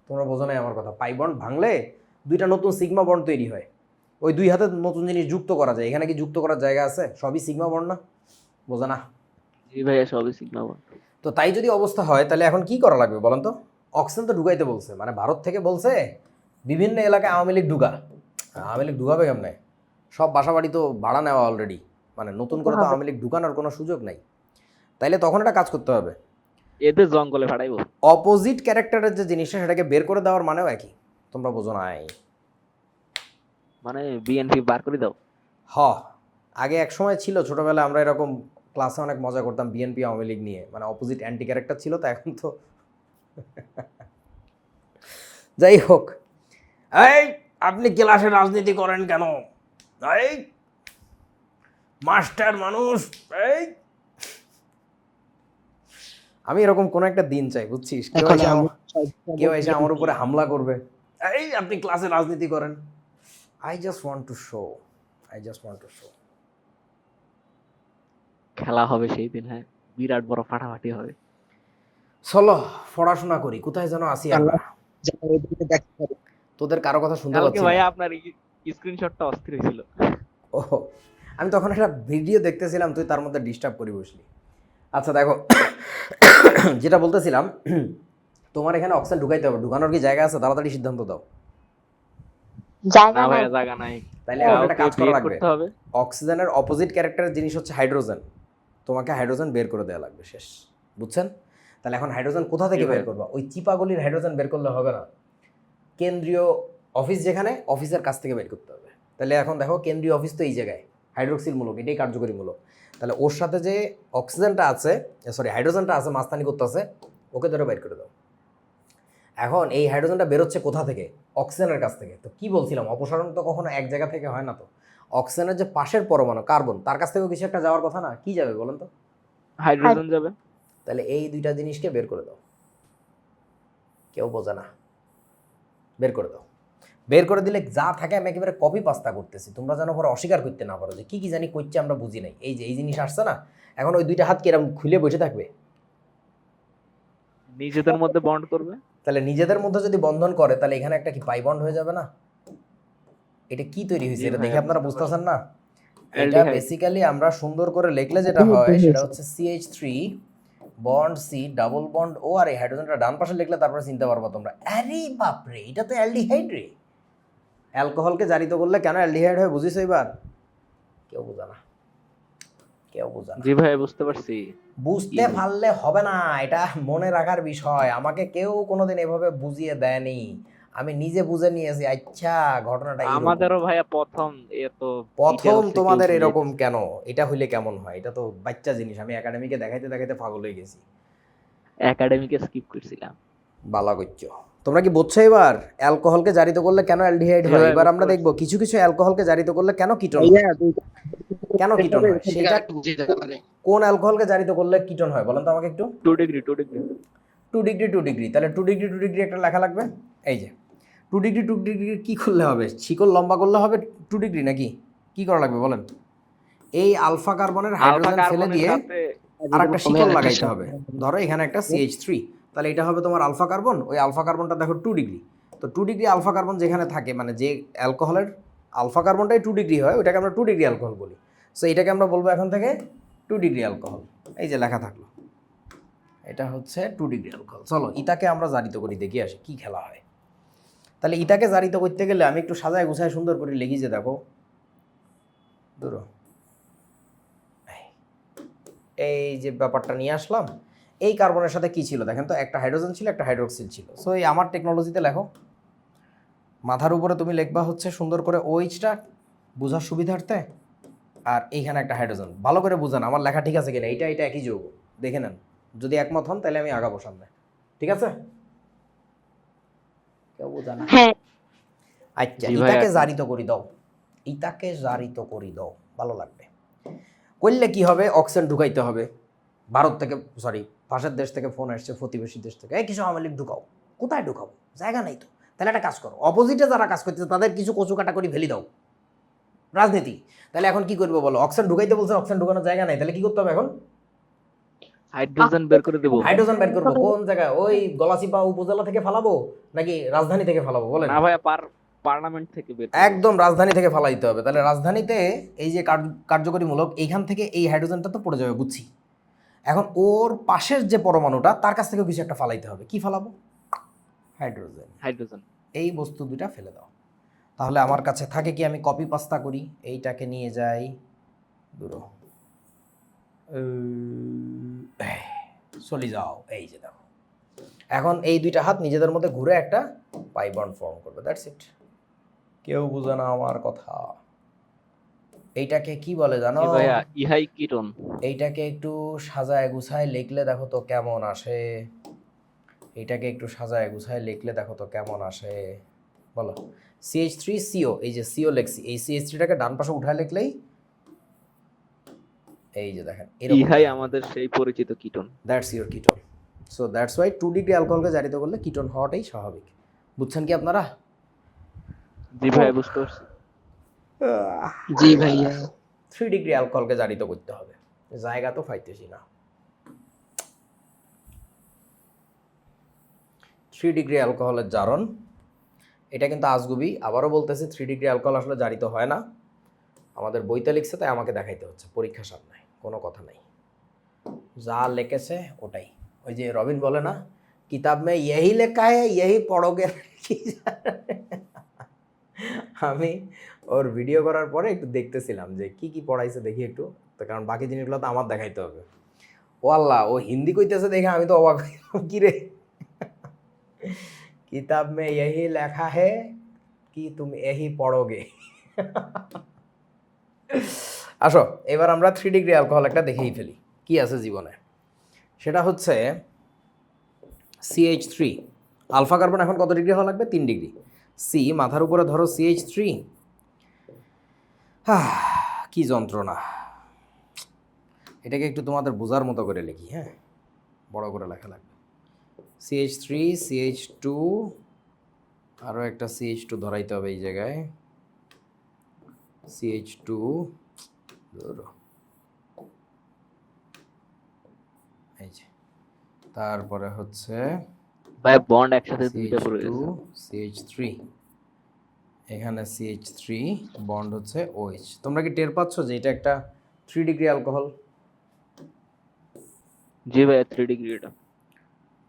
তোমরা বোঝো নাই আমার কথা। পাই বন্ড ভাঙলে 2টা নতুন সিগমা বন্ড তৈরি হয়, ওই 2 হাতে নতুন জিনিস যুক্ত করা যায়। এখানে কি যুক্ত করার জায়গা আছে? সবই সিগমা বন্ড না, বোঝো না? জি ভাইয়া সবই সিগমা বন্ড। তো তাই যদি অবস্থা হয় তাহলে এখন কি করা লাগবে বলেন তো? অক্সিজেন তো ঢুকাইতে বলছে, মানে ভারত থেকে বলছে বিভিন্ন এলাকায় আওয়ামী লীগ ঢুকা। আওয়ামী লীগ ঢুকাবে কেমনে? সব বাসাবাড়ি তো ভাড়া নেওয়া অলরেডি, মানে নতুন করে তো আওয়ামী লীগ ঢুকানোর কোনো সুযোগ নাই। তাইলে তখন একটা কাজ করতে হবে, এদের জঙ্গলে ফাটাইবো। অপোজিট ক্যারেক্টারের যে জিনিসটা সেটাকে বের করে দেওয়ার মানেও একই। তোমরা বোঝো নাই? মানে বিএনপি বার করে দাও। আগে এক সময় ছিল ছোটবেলায়, আমরা এরকম ক্লাসে অনেক মজা করতাম বিএনপি আওয়ামী লীগ নিয়ে, মানে অপোজিট অ্যান্টি ক্যারেক্টার ছিল। তো এখন তো যাই হোক, এই আপনি ক্লাসে রাজনীতি করেন কেন? এই মাস্টার মানুষ, এই আমি এরকম কোন একটা দিন চাই, বুঝছিস? এখন আমি কেউ এসে আমার উপরে হামলা করবে, এই আপনি ক্লাসে রাজনীতি করেন। I just want to show. খেলা হবে সেই দিন, হ্যাঁ, বিরাট বড় ফাটাফাটি হবে। চলো পড়াশোনা করি, কোথায় যেন আসি আমরা। যারা ওইদিকে দেখতে পারে। তোদের কারো কথা শুনতে কালকে পাচ্ছি ভাই না। আপনার স্ক্রিনশটটা অস্থির হয়েছিল। ও, আমি তখন একটা ভিডিও দেখতেছিলাম, তুই তার মধ্যে ডিস্টার্ব করি বসলি। আচ্ছা দেখো, যেটা বলতেছিলাম, তোমার এখানে অক্সিজেন ঢুকাইতে হবে, ঢুকানোর কি জায়গা আছে? তাড়াতাড়ি সিদ্ধান্ত দাও। জায়গা না নাই। ভাইয়া জায়গা নাই, তাইলে এখন একটা কাজ করা বের লাগবে। করতে হবে। অক্সিজেনের অপোজিট ক্যারেক্টারের জিনিস হচ্ছে হাইড্রোজেন। তোমাকে হাইড্রোজেন বের করে দেওয়া লাগবে, শেষ। বুঝছেন? তাহলে এখন হাইড্রোজেন কোথা থেকে জি বের ভাই। করবা? ওই চিপাগুলির হাইড্রোজেন বের করলে হবে না, কেন্দ্রীয় অফিস যেখানে, অফিসের কাছ থেকে বের করতে হবে। তাহলে এখন দেখো, কেন্দ্রীয় অফিস তো এই জায়গায়, হাইড্রোক্সিল মূলক, এটাই কার্যকরী মূলক। তাহলে ওর সাথে যে অক্সিজেনটা আছে, সরি হাইড্রোজেনটা আছে, মাস্তানি করতেছে, ওকে ধরে বের করে দাও। এখন এই হাইড্রোজেনটা বেরোচ্ছে কোথা থেকে? অক্সিজেনের কাছ থেকে। তো কি বলছিলাম, অপসারণ তো কখনো এক জায়গা থেকে হয় না। তো অক্সিজেনের যে পাশের পরমাণু কার্বন, তার কাছ থেকেও কিছু একটা যাওয়ার কথা না? কি যাবে বলেন তো? হাইড্রোজেন যাবে। তাহলে এই দুইটা জিনিসকে বের করে দাও। কেউ বোঝে না, বের করে দাও। বের করে দিলে যা থাকে আমি একেবারে কপি পাস্তা করতেছি, তোমরা যেন পরে অস্বীকার করতে না পারো যে কি কি জানি করছে আমরা বুঝি নাই। এই যে এই জিনিস আসছে না, এখন ওই দুইটা হাত কিরম খুলে বসে থাকবে? নিজেদের মধ্যে বন্ড করবে। তাহলে নিজেদের মধ্যে যদি বন্ধন করে, তাহলে এখানে একটা কি পাই বন্ড হয়ে যাবে না? এটা কি তৈরি হয়েছে, জি এটা ভাই, দেখে আপনারা বুঝতেছেন না? এটা অ্যালডিহাইড। বেসিক্যালি আমরা সুন্দর করে লিখলে যেটা হয় সেটা হচ্ছে CH3 bond C double bond O, আর এই হাইড্রোজেনটা ডান পাশে লিখলে তারপরে চিনতে পারবা তোমরা। আরে বাপরে, এটা তো অ্যালডিহাইড রে। অ্যালকোহলকে জারিত করলে কেন অ্যালডিহাইড হয় বুঝিস এবার? কেউ বোঝে না, কেউ বোঝে না। জি ভাই বুঝতে পারছি। বুঝতে পারলে হবে না, এটা মনে রাখার বিষয়। আমাকে কেউ কোনোদিন এভাবে বুঝিয়ে দেয়নি, আমি নিজে বুঝে নিয়েছি। আচ্ছা, ঘটনাটা এরকম। আমাদেরও ভাইয়া প্রথম এত প্রথম details এ কেউ তোমাদের বুঝিয়ে এরকম দিছে। কেন? এটা হইলে কেমন হয়? এটা তো বাচ্চা জিনিস, আমি একাডেমিকে দেখাইতে দেখাইতে পাগল হয়ে গেছি। একাডেমিকে স্কিপ করছিলাম। বালা করছো। তোমরা কি বুঝছো এবার অ্যালকোহলকে জারিত করলে কেন অ্যালডিহাইড হয়? এবার এবার বুঝতে আমরা দেখব পারছি। কিছু কিছু অ্যালকোহলকে জারিত করলে কেন কিটোন হয়। ভাইয়া, কেন কিটোন হয় সেটা, বুঝে যেতে পারে। কোন অ্যালকোহলকে জারিত করলে কিটোন হয় বলেন তো আমাকে একটু। 2 ডিগ্রি 2 ডিগ্রি 2 ডিগ্রি, তাহলে 2 ডিগ্রি 2 ডিগ্রি একটা লেখা লাগবে। এই যে 2 ডিগ্রি 2 ডিগ্রি কি করলে হবে? শিকল লম্বা করলে হবে 2 ডিগ্রি, নাকি কি করা লাগবে বলেন? এই আলফা কার্বনের আলফা হাইড্রোজেন ফেলে কার্বনের দিয়ে সাথে আর একটা শিকল লাগাইতে হবে। ধরো এখানে একটা CH3, তাহলে এটা হবে তোমার আলফা কার্বন। ওই আলফা কার্বনটা দেখো 2 ডিগ্রি। তো 2 ডিগ্রি আলফা কার্বন যেখানে থাকে, মানে যে অ্যালকোহলের আলফা কার্বনটাই 2 ডিগ্রি হয়, ওটাকে আমরা 2 ডিগ্রি অ্যালকোহল বলি। সো এটাকে আমরা বলবো এখন থেকে 2 ডিগ্রি অ্যালকোহল। এই যে লেখা থাকলো, এটা হচ্ছে 2 ডিগ্রি অ্যালকোহল। চলো ইতাকে আমরা জারিত করি, দেখি আসি কি খেলা হয়। তাহলে ইতাকে জারিত করতে গেলে আমি একটু সাজায় গুছায় সুন্দর করে লিখি, যে দেখো ধরো এই যে ব্যাপারটা নিয়ে আসলাম, এই কার্বনের সাথে কি ছিল দেখেন তো, একটা হাইড্রোজেন ছিল, একটা হাইড্রোক্সিল ছিল। সো এই আমার টেকনোলজিতে লেখো, মাথার উপরে তুমি লিখবা হচ্ছে সুন্দর করে OH-টা বোঝার সুবিধার্থে, আর এইখানে একটা হাইড্রোজেন। ভালো করে বুঝান আমার লেখা ঠিক আছে কিনা, এটা একই যৌগ, দেখে নেন। যদি একমত হন তাহলে আমি আগাবো সামনে, ঠিক আছে? কেউ বোঝা না? হ্যাঁ। আচ্ছা, জি ভাই, ইতাকে একদম। জারিত করি দাও, ইতাকে জারিত করি দাও, ভালো লাগবে। করলে কি হবে? অক্সিজেন ঢুকাইতে হবে ভারত থেকে, সরি পাশের দেশ থেকে ফোন আসছে, প্রতিবেশী দেশ থেকে, এই কিছু আওয়ামী লীগ ঢুকাও। কোথায় ঢুকাবো? জায়গা নেই তো। তাহলে একটা কাজ করো, অপোজিটে যারা কাজ করতেছে তাদের কিছু কচু কাটাকরি ফেলি দাও, রাজনীতি। তাহলে এখন কি করবো বলো? অক্সিজেন ঢুকাইতে বলছে, অক্সিজেন ঢুকানোর জায়গা নেই, তাহলে কি করতে হবে এখন? হাইড্রোজেন বের করে দেবো। হাইড্রোজেন বের করবো। কোন জায়গায়? ওই গলাচিপা উপজেলা থেকে ফালাবো নাকি রাজধানী থেকে ফালাবো বলেন? না ভাইয়া, পার্লামেন্ট থেকে বের করবো। একদম রাজধানী থেকে ফালাইতে হবে। তাহলে রাজধানীতে এই যে কার্যকরীমূলক, এইখান থেকে এই হাইড্রোজেনটা তো পড়ে যাবে, বুঝছি। এখন ওর পাশের যে পরমাণুটা, তার কাছ থেকে কিছু একটা ফালাইতে হবে। কি ফালাবো? হাইড্রোজেন। হাইড্রোজেন। এই বস্তু দুইটা ফেলে দাও। তাহলে আমার কাছে থাকে কি, আমি কপি পাস্তা করি, এইটাকে নিয়ে যাই দূর, চলে যাও। এই যে দেখো, এখন এই দুইটা হাত নিজেদের মধ্যে ঘুরে একটা পাই বন্ড ফর্ম করবে, দ্যাটস ইট। কেউ বুঝে না আমার কথা। এইটাকে কি বলে জানো? জি ভাইয়া, ইহাই কিটোন। এইটাকে একটু সাজায় গুছায় লিখলে দেখো তো কেমন আসে। এইটাকে একটু সাজায় গুছায় লিখলে দেখো তো কেমন আসে, বলো। CH3CO, এই যে CO লিখছি, এই CH3টাকে ডান পাশে উঠায় লিখলেই এই যে দেখেন এরকম, ইহাই আমাদের সেই পরিচিত ketone. That's your ketone. So that's why 2 degree অ্যালকোহলকে জারিত করলে কিটোন হওয়াটাই স্বাভাবিক। বুঝছেন কি আপনারা? জি ভাই বুঝতে পারছি। জি ভাইয়া। 3 ডিগ্রি অ্যালকোহলকে জারিত করতে হবে, জায়গা তো পাইতেছি না। 3 ডিগ্রি অ্যালকোহলের জারণ, এটা কিন্তু আজগুবি। আবারও বলতেছি 3 ডিগ্রি অ্যালকোহল আসলে জারিত হয় না, আমাদের বইতে লিখছে তাই আমাকে দেখাইতে হচ্ছে, পরীক্ষা সামনে কোনো কথা নাই, যা লিখেছে ওটাই। ওই যে রবিন বলে না, কিতাব মে यही লেখা है यही পড়োগে। আমি ওর ভিডিও করার পরে একটু দেখতেছিলাম যে কি কি পড়াইছে, দেখি একটু, তো কারণ বাকি জিনিসগুলো তো আমার দেখাইতে হবে। ও আল্লাহ, ও হিন্দি কইতেছে দেখে আমি তো অবাক হইলাম, কি রে, কিতাব মে यही লেখা है কি তুমি यही পড়োগে। আসো এবার আমরা 3 ডিগ্রি অ্যালকোহল একটা দেখেই ফেলি কি আছে জীবনে। সেটা হচ্ছে CH3, আলফা কার্বন এখন কত ডিগ্রি হওয়া লাগবে? 3 ডিগ্রি। সি মাথার উপরে ধরো CH3, কি যন্ত্রণা। এটাকে একটু তোমাদের বোঝার মতো করে লিখি, হ্যাঁ, বড় করে লেখা লাগবে। CH3, CH2, আরও একটা CH2 ধরাইতে হবে এই জায়গায়, CH2, এই যে, তারপরে হচ্ছে ভাই বন্ড একসাথে দুইটা পড়ে CH2, গেছে। CH3, এখানে CH3 বন্ড হচ্ছে OH। তোমরা কি টের পাচ্ছ যে এটা একটা 3 ডিগ্রি অ্যালকোহল? জি ভাই 3 ডিগ্রি এটা।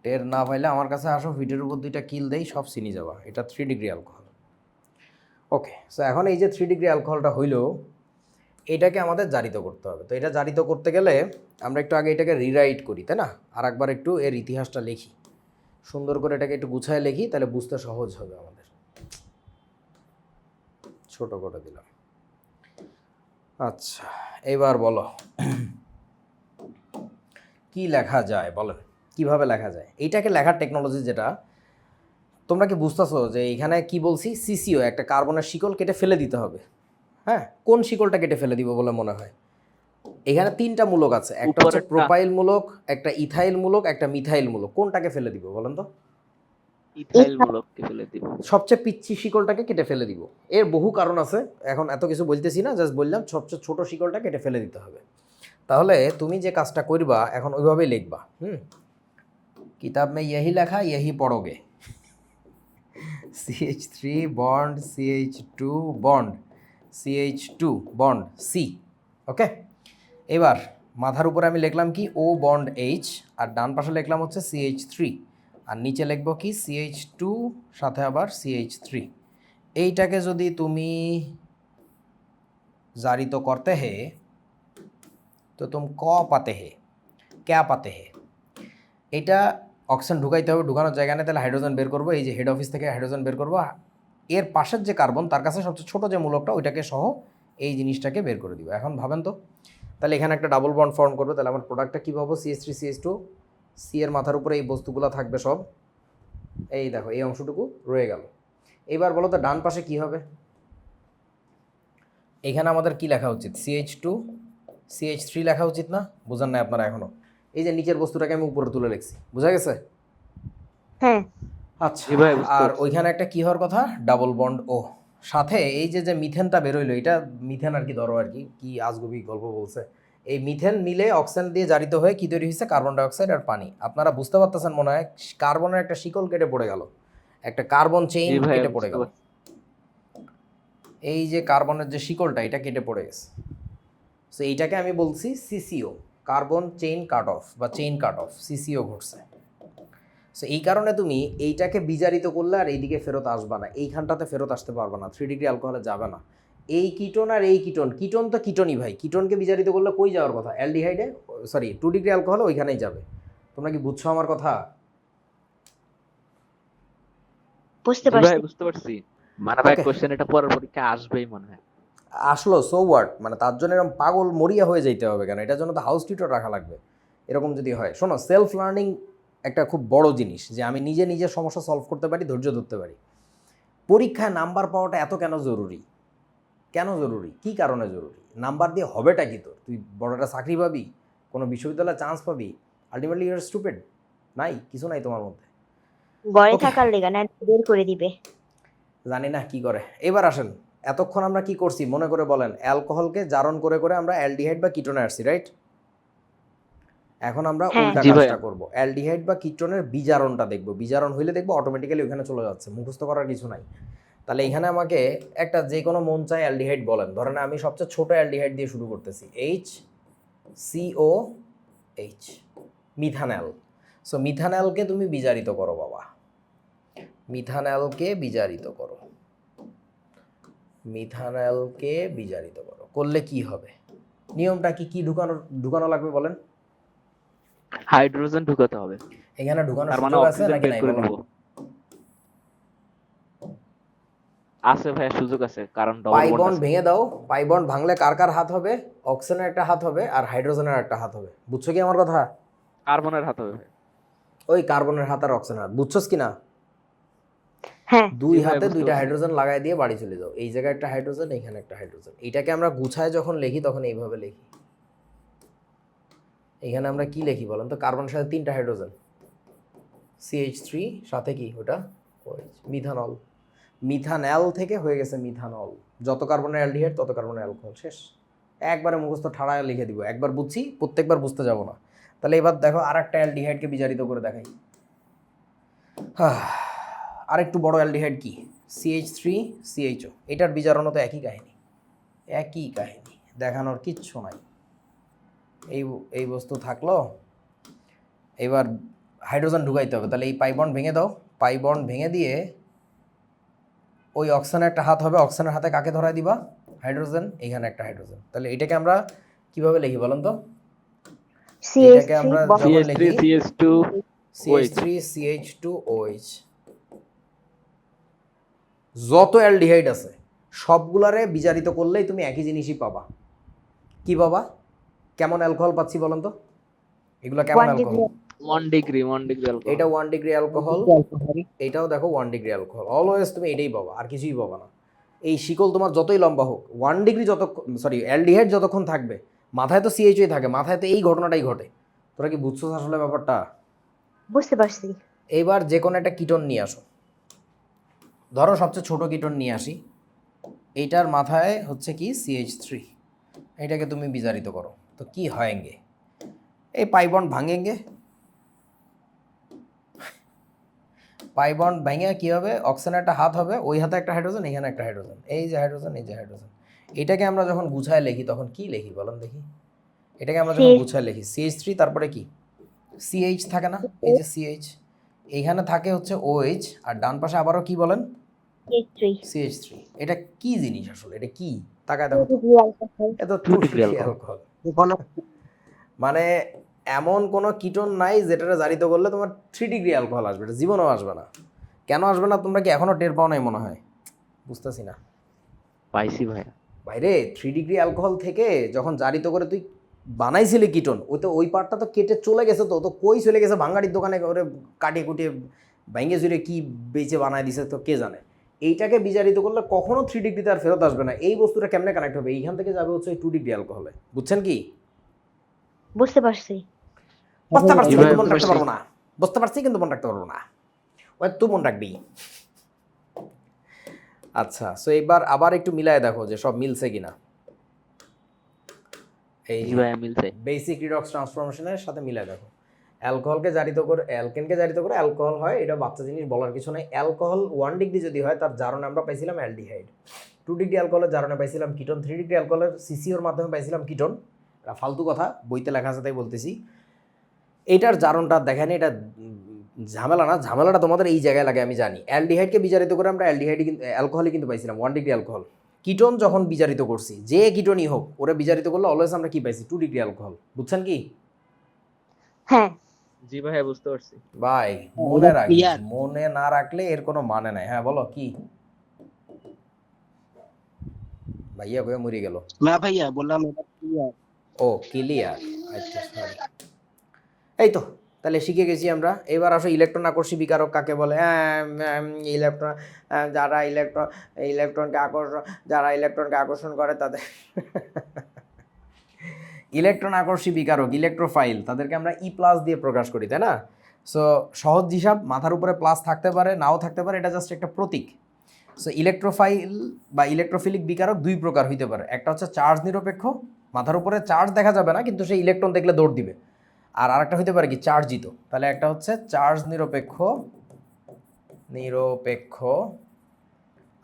টের না পাইলে আমার কাছে আসো, ভিডিওর উপর 2টা কিল দেই, সব চিনি যাবা, এটা 3 ডিগ্রি অ্যালকোহল। ওকে, সো এখন এই যে 3 ডিগ্রি অ্যালকোহলটা হইলো, এটাকে আমাদের জারিত করতে হবে। তো এটা জারিত করতে গেলে আমরা একটু আগে এটাকে রিরাইট করি, তাই না? আর একবার একটু এর ইতিহাসটা লিখি, সুন্দর করে এটাকে একটু গুছায় লিখি, তাহলে বুঝতে সহজ হবে আমাদের। ছোট করে দিলাম। আচ্ছা এবার বলো কি লেখা যায়, বলেন কিভাবে লেখা যায়? এইটাকে লেখার টেকনোলজি যেটা, তোমরা কি বুঝতেছো যে এখানে কি বলছি? CCO, একটা কার্বনের শিকল কেটে ফেলে দিতে হবে। হ্যাঁ, কোন শিকলটা কেটে ফেলে দিব বলে মনে হয়? এখানে 3টা মূলক আছে, একটা হচ্ছে উপরেরটা। প্রোপাইল মূলক, একটা ইথাইল মূলক, একটা মিথাইল মূলক। কোনটাকে ফেলে দিব বলেন তো? ইথাইল মূলককে ফেলে দিব। সবচেয়ে পিচ্ছি শিকলটাকে কেটে ফেলে দিব। এর বহু কারণ আছে, এখন এত কিছু বলতেছি না, জাস্ট বললাম সবচেয়ে ছোট শিকলটা কেটে ফেলে দিতে হবে। তাহলে তুমি যে কাজটা করবা এখন ওইভাবেই লিখবা। কিতাব মে यही লেখা यही পড়োগে। CH3 bond CH2 bond CH2 bond C। ওকে, এবার মাথার উপরে আমি লিখলাম কি O বন্ড H, আর ডান পাশে লিখলাম হচ্ছে CH3, আর নিচে লিখবো কি CH2 সাথে আবার CH3। এইটাকে যদি তুমি জারিত করতে হে তো তুমি ক পাতে হে, ক্যা পাতে হে, এটা অক্সিজেন ঢুকাইতে হবে, ঢুকানোর জায়গা নেই, তাহলে হাইড্রোজেন বের করবো, এই যে হেড অফিস থেকে হাইড্রোজেন বের করবো, এর পাশের যে কার্বন তার কাছে সবচেয়ে ছোট যে মূলকটা ওইটাকে সহ এই জিনিসটাকে বের করে দিব। এখন ভাবেন তো, তাহলে এখানে একটা ডাবল বন্ড ফর্ম করবে, তাহলে আমার প্রোডাক্টটা কী পাবো? CH3 CH2, C এর মাথার উপরে এই বস্তুগুলো থাকবে সব, এই দেখো এই অংশটুকু রয়ে গেল। এবার বলো তো ডান পাশে কি হবে? এখানে আমাদের কি লেখা উচিত? CH2 CH3 লেখা উচিত না? বোঝান না আপনারা এখনো? এই যে নিচের বস্তুটাকে আমি উপরে তুলে লিখছি, বোঝা গেছে? হ্যাঁ। আচ্ছা, জি ভাই, বুঝতে আর পারছি। ওইখানে একটা কি হওয়ার কথা? ডাবল বন্ড ও। সাথে এই যে যে মিথেনটা বেরোইলো, এটা মিথেন আর কি, ধরো আর কি কি আজগুবি গল্প বলছে, এই মিথেন মিলে অক্সিজেন দিয়ে জারিত হয়ে কি তৈরি হয়েছে? কার্বন ডাইঅক্সাইড আর পানি। আপনারা বুঝতে পারতেছেন মনে হয়, কার্বনের একটা শিকল কেটে পড়ে গেল, একটা কার্বন চেইন জি ভাই কেটে পড়ে বুঝতে গেল। পারছি। এই যে কার্বনের যে শিকলটা এটা কেটে পড়ে গেছে, সো এইটাকে আমি বলছি CCO, carbon chain cut off বা চেইন কাট অফ, CCO ঘটছে। সো এই কারণে তুমি এইটাকে বিজারিত করলে আর এইদিকে ফেরত আসবা না, এইখানটাতে ফেরত আসতে পারবে না, 3 ডিগ্রি অ্যালকোহলে যাবে না। এই কিটোন আর এই কিটোন, কিটোন তো কিটোনই ভাই, কিটোনকে বিজারিত করলে কই যাওয়ার কথা? অ্যালডিহাইডে, সরি 2 ডিগ্রি অ্যালকোহলে ওইখানেই যাবে। তোমরা কি বুঝছো আমার কথা? বুঝতে জি ভাই পারছি। বুঝতে পারছি। মানে ভাই Okay. কোশ্চেন এটা পরের পরীক্ষা আসবেই মনে হয়। আসলো সো হোয়াট, মানে তার জন্য এরকম পাগল মরিয়া হয়ে যাইতে হবে কেন? এটার জন্য তো হাউস টিউটর রাখা লাগবে। এরকম যদি হয়, শোনো, সেলফ লার্নিং একটা খুব বড় জিনিস, যে আমি নিজে নিজে সমস্যা সলভ করতে পারি, ধৈর্য ধরতে পারি। পরীক্ষায় নাম্বার পাওয়াটা এত কেন জরুরি? কেন জরুরি? কি কারণে জরুরি? নাম্বার দিয়ে হবেটা কি তোর? তুই বড় একটা চাকরি পাবি, কোনো বিশ্ববিদ্যালয়ে চান্স পাবি? Ultimately your stupid. নাই, কিছু নাই তোমার মধ্যে। ভয় Okay. থাকার লেগা না বের করে দিবে। জানি না কি করে। এবার আসেন, এতক্ষণ আমরা কি করছি মনে করে বলেন, অ্যালকোহলকে জারণ করে করে আমরা অ্যালডিহাইড বা কিটোনে আসছি, রাইট? এখন আমরা হ্যাঁ। উল্টা জি ভাইয়া। কাজটা করব, অ্যালডিহাইড বা কিটোনের বিজারণটা দেখব। বিজারণ হইলে দেখবো অটোমেটিক্যালি ওখানে চলে যাচ্ছে, মুখস্থ করার কিছু নাই। তাহলে এখানে আমাকে একটা যে কোনো মন চায় অ্যালডিহাইড বলেন, ধরেন আমি সবচেয়ে ছোট অ্যালডিহাইড দিয়ে শুরু করতেছি, HCOH, মিথানল। সো মিথানলকে তুমি বিজারিত করো বাবা, মিথানলকে বিজারিত করো, মিথানলকে বিজারিত করো। করলে কি হবে, নিয়মটা কি কি ঢুকানো ঢুকানো লাগবে বলেন? হাইড্রোজেন ঢুকাতে হবে, এখানে ঢুকানোর তার মানে সুযোগ আছে অক্সিজেন নাকি বের নাই করে বলো? দিব। আছে ভাইয়া, সুযোগ আছে, কারণ ডবল পাই বন্ড বন্ড আছে। ভেঙে দাও, পাই বন্ড ভাঙলে কার কার হাত হবে? অক্সিজেনের একটা হাত হবে আর হাইড্রোজেনের একটা হাত হবে। বুঝছো কি আমার কথা? কার্বনের হাত হবে ভাইয়া। ওই কার্বনের হাত আর অক্সিজেনের হাত, বুঝছস কি না? হ্যাঁ, দুই জি ভাই, হাতে বুঝতে দুইটা পারছি। হাইড্রোজেন লাগাই দিয়ে বাড়ি চলে যাও। এই জায়গায় একটা হাইড্রোজেন, এখানে একটা হাইড্রোজেন। এইটাকে আমরা গুছায় যখন লিখি তখন এইভাবে লিখি। এখানে আমরা কি লিখি বলেন তো? কার্বনের সাথে 3টা হাইড্রোজেন, CH3, সাথে কি ওটা? OH, methanol. মিথানল থেকে হয়ে গেছে মিথানল। যত কার্বনের অ্যালডিহাইড তত কার্বনের অ্যালকোহল, শেষ। একবারে মুখস্থ ঠাড়ায় লিখে দিব, একবার বুঝছি, প্রত্যেকবার বুঝতে যাব না। তাহলে এবার দেখো আর একটা অ্যালডিহাইডকে বিজারিত করে দেখাই। আর একটু বড় অ্যালডিহাইড কি? CH3CHO। এটার বিজারণও তো একই কাহিনী, একই কাহিনী, দেখানোর কিচ্ছু নাই। এই এই বস্তু থাকলো, এবার হাইড্রোজেন ঢুকাইতে হবে। তাহলে এই পাই বন্ড ভেঙে দাও, পাই বন্ড ভেঙে দিয়ে ওই অক্সিজেনের একটা হাত হবে, অক্সিজেনের হাতে কাকে ধরায় দিবা? হাইড্রোজেন, এখানে একটা হাইড্রোজেন। তাহলে এটাকে আমরা কিভাবে লিখি বলেন তো? এটাকে CH3 আমরা বন্ধ। যখন CH3 লিখি CH2 CH3CH2OH, যত অ্যালডিহাইড আছে সবগুলারে বিজারিত করলেই তুমি একই জিনিসই পাবা। কি পাবা? কেমন অ্যালকোহল পাচ্ছি বলেন তো? এগুলো কেমন 1 অ্যালকোহল? Degree 1 degree alcohol. এটা 1 ডিগ্রি অ্যালকোহল, এইটাও দেখো 1 ডিগ্রি অ্যালকোহল। অলওয়েজ তুমি এটাই পাবা, আর কিছুই পাবা না। এই শিকল তোমার যতই লম্বা হোক, 1 ডিগ্রি অ্যালডিহাইড যতক্ষণ থাকবে, মাথায় তো CHই থাকে, মাথায় তো এই ঘটনাটাই ঘটে। তোরা কি বুঝছো আসলে ব্যাপারটা? বুঝতে পারছি। এইবার যে কোনো একটা কিটোন নিয়ে আসো, ধরো সবচেয়ে ছোট কিটোন নিয়ে আসি, এইটার মাথায় হচ্ছে কি CH3, এটাকে তুমি বিজারিত করো, তো কি হয়েঙ্গে? এই পাই বন্ড ভাঙেঙ্গে, পাই বন্ড ভেঙে কি হবে? অক্সিজেনের একটা হাত হবে, ওই হাতে একটা হাইড্রোজেন, এখানে একটা হাইড্রোজেন, এই যে হাইড্রোজেন, এই যে হাইড্রোজেন। এটাকে আমরা যখন গুছায় লিখি তখন কি লিখি বলেন দেখি? এটাকে আমরা যখন গুছায় লিখি, CH3 তারপরে কি? CH থাকে না, এই যে CH, এইখানে থাকে হচ্ছে OH, আর ডান পাশে আবারও কি বলেন? CH3 CH3। এটা কি জিনিস আসলে, এটা কি? তাকায় দেখো তো, ডিগ্রি অ্যালকোহল। এটা 2 ডিগ্রি অ্যালকোহল। মানে এমন কোনো কিটোন নাই যেটা জারিত করলে তোমার 3 ডিগ্রি অ্যালকোহল আসবে, এটা জীবনেও আসবে না। কেন আসবে না তোমরা কি এখনো টের পাও নাই মনে হয়? বুঝতেছি না পাইছি ভাইয়া। বাইরে। 3 ডিগ্রি অ্যালকোহল থেকে যখন জারিত করে তুই বানাইছিলি কিটোন, ওই তো ওই পার্টটা তো কেটে চলে গেছে, তো তো কই চলে গেছে? ভাঙ্গাড়ির দোকানে করে কাটিয়ে কুটিয়ে ভেঙে চুরে কি বেচে বানায় দিছে তো কে জানে। এইটাকে বিজারিত করলে কখনো 3 ডিগ্রিতে আর ফেরত আসবে না। এই বস্তুটা কেমনে কানেক্ট হবে? এইখান থেকে যাবে হচ্ছে 2 ডিগ্রি অ্যালকোহলে, বুঝছেন কি? বুঝতে পারছি। বুঝতে পারছি এবার কিন্তু মনে বুঝতে রাখতে পারছি। পারবো না, বুঝতে পারছি কিন্তু মনে রাখতে পারবো না, ওই তুই মনে রাখবি। আচ্ছা, সো এবার আবার একটু মিলায় দেখো যে সব মিলছে কিনা। এই জি ভাইয়া, মিলছে। বেসিক রিডক্স ট্রান্সফরমেশনের সাথে মিলায় দেখো। অ্যালকোহলকে জারিত করে, অ্যালকেনকে জারিত করে অ্যালকোহল হয়, এটা বাচ্চা জিনিস, বলার কিছু নেই। অ্যালকোহল 1 ডিগ্রি যদি হয়, তার জারণে আমরা পাইছিলাম অ্যালডিহাইড। 2 ডিগ্রি অ্যালকোহলের জারণে পাইছিলাম কিটোন। 3 ডিগ্রি অ্যালকোহলের CCOর মাধ্যমে পাইছিলাম কিটোন। এটা ফালতু কথা, বইতে লেখা আছে তাই বলতেছি। এইটার জারণটা দেখেন, এটা ঝামেলা না, ঝামেলাটা তোমাদের এই জায়গায় লাগে আমি জানি। অ্যালডিহাইডকে বিজারিত করে আমরা অ্যালডিহাইড কিন্তু অ্যালকোহলই কিন্তু পাইছিলাম 1 ডিগ্রি অ্যালকোহল। কিটোন যখন বিজারিত করছি, যে কিটোনই হোক, ওরা বিজারিত করলে অলওয়েজ আমরা কি পাইছি? 2 ডিগ্রি অ্যালকোহল। বুঝছেন কি? হ্যাঁ, জি ভাইয়া, বুঝতে পারছি। ভাই মনে রাখি, clear? মনে না রাখলে এর কোনো মানে নাই। হ্যাঁ বলো কি? ভাইয়া কয়ে মরে গেল। না ভাইয়া, বললাম এটা clear। ও ক্লিয়ার, আচ্ছা সরি। এই তো, তাহলে শিখে গেছি আমরা। এবার আসো ইলেকট্রন আকর্ষী বিকারক কাকে বলে? ইলেকট্রন, যারা ইলেকট্রনকে আকর্ষণ করে তাদের ইলেকট্রন আকর্ষী বিকারক, ইলেকট্রোফাইল, তাদেরকে আমরা E+ দিয়ে প্রকাশ করি, তাই না? সো সহজ হিসাব, মাথার উপরে প্লাস থাকতে পারে নাও থাকতে পারে, এটা জাস্ট একটা প্রতীক। সো ইলেকট্রোফাইল বা ইলেকট্রোফিলিক বিকারক দুই প্রকার হইতে পারে, একটা হচ্ছে চার্জ নিরপেক্ষ, মাথার উপরে চার্জ দেখা যাবে না কিন্তু সেই ইলেকট্রন দেখলে দৌড় দিবে, আর আরেকটা হইতে পারে কি চার্জিত। তাহলে একটা হচ্ছে চার্জ নিরপেক্ষ,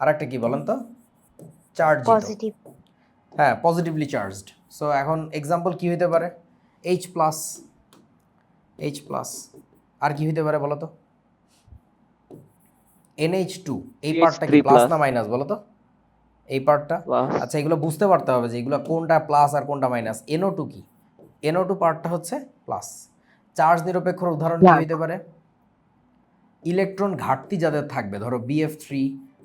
আর একটা কি বলেন তো, চার্জিত। পজিটিভ। হ্যাঁ, পজিটিভলি চার্জড। সো এখন এক্সাম্পল কি হইতে পারে, এইচ প্লাস, আর কি হইতে পারে বলো তো, NH2, এই পার্টটা কি CH3 প্লাস plus। না মাইনাস বলো তো, এই পার্টটা। প্লাস। আচ্ছা, এগুলো বুঝতে পারতে হবে যে এগুলো কোনটা প্লাস আর কোনটা মাইনাস। NO2 কি, NO2 পার্টটা হচ্ছে প্লাস। চার্জ নিরপেক্ষর উদাহরণ কি হইতে পারে, ইলেকট্রন ঘাটতি যাদের থাকবে, ধরো BF3,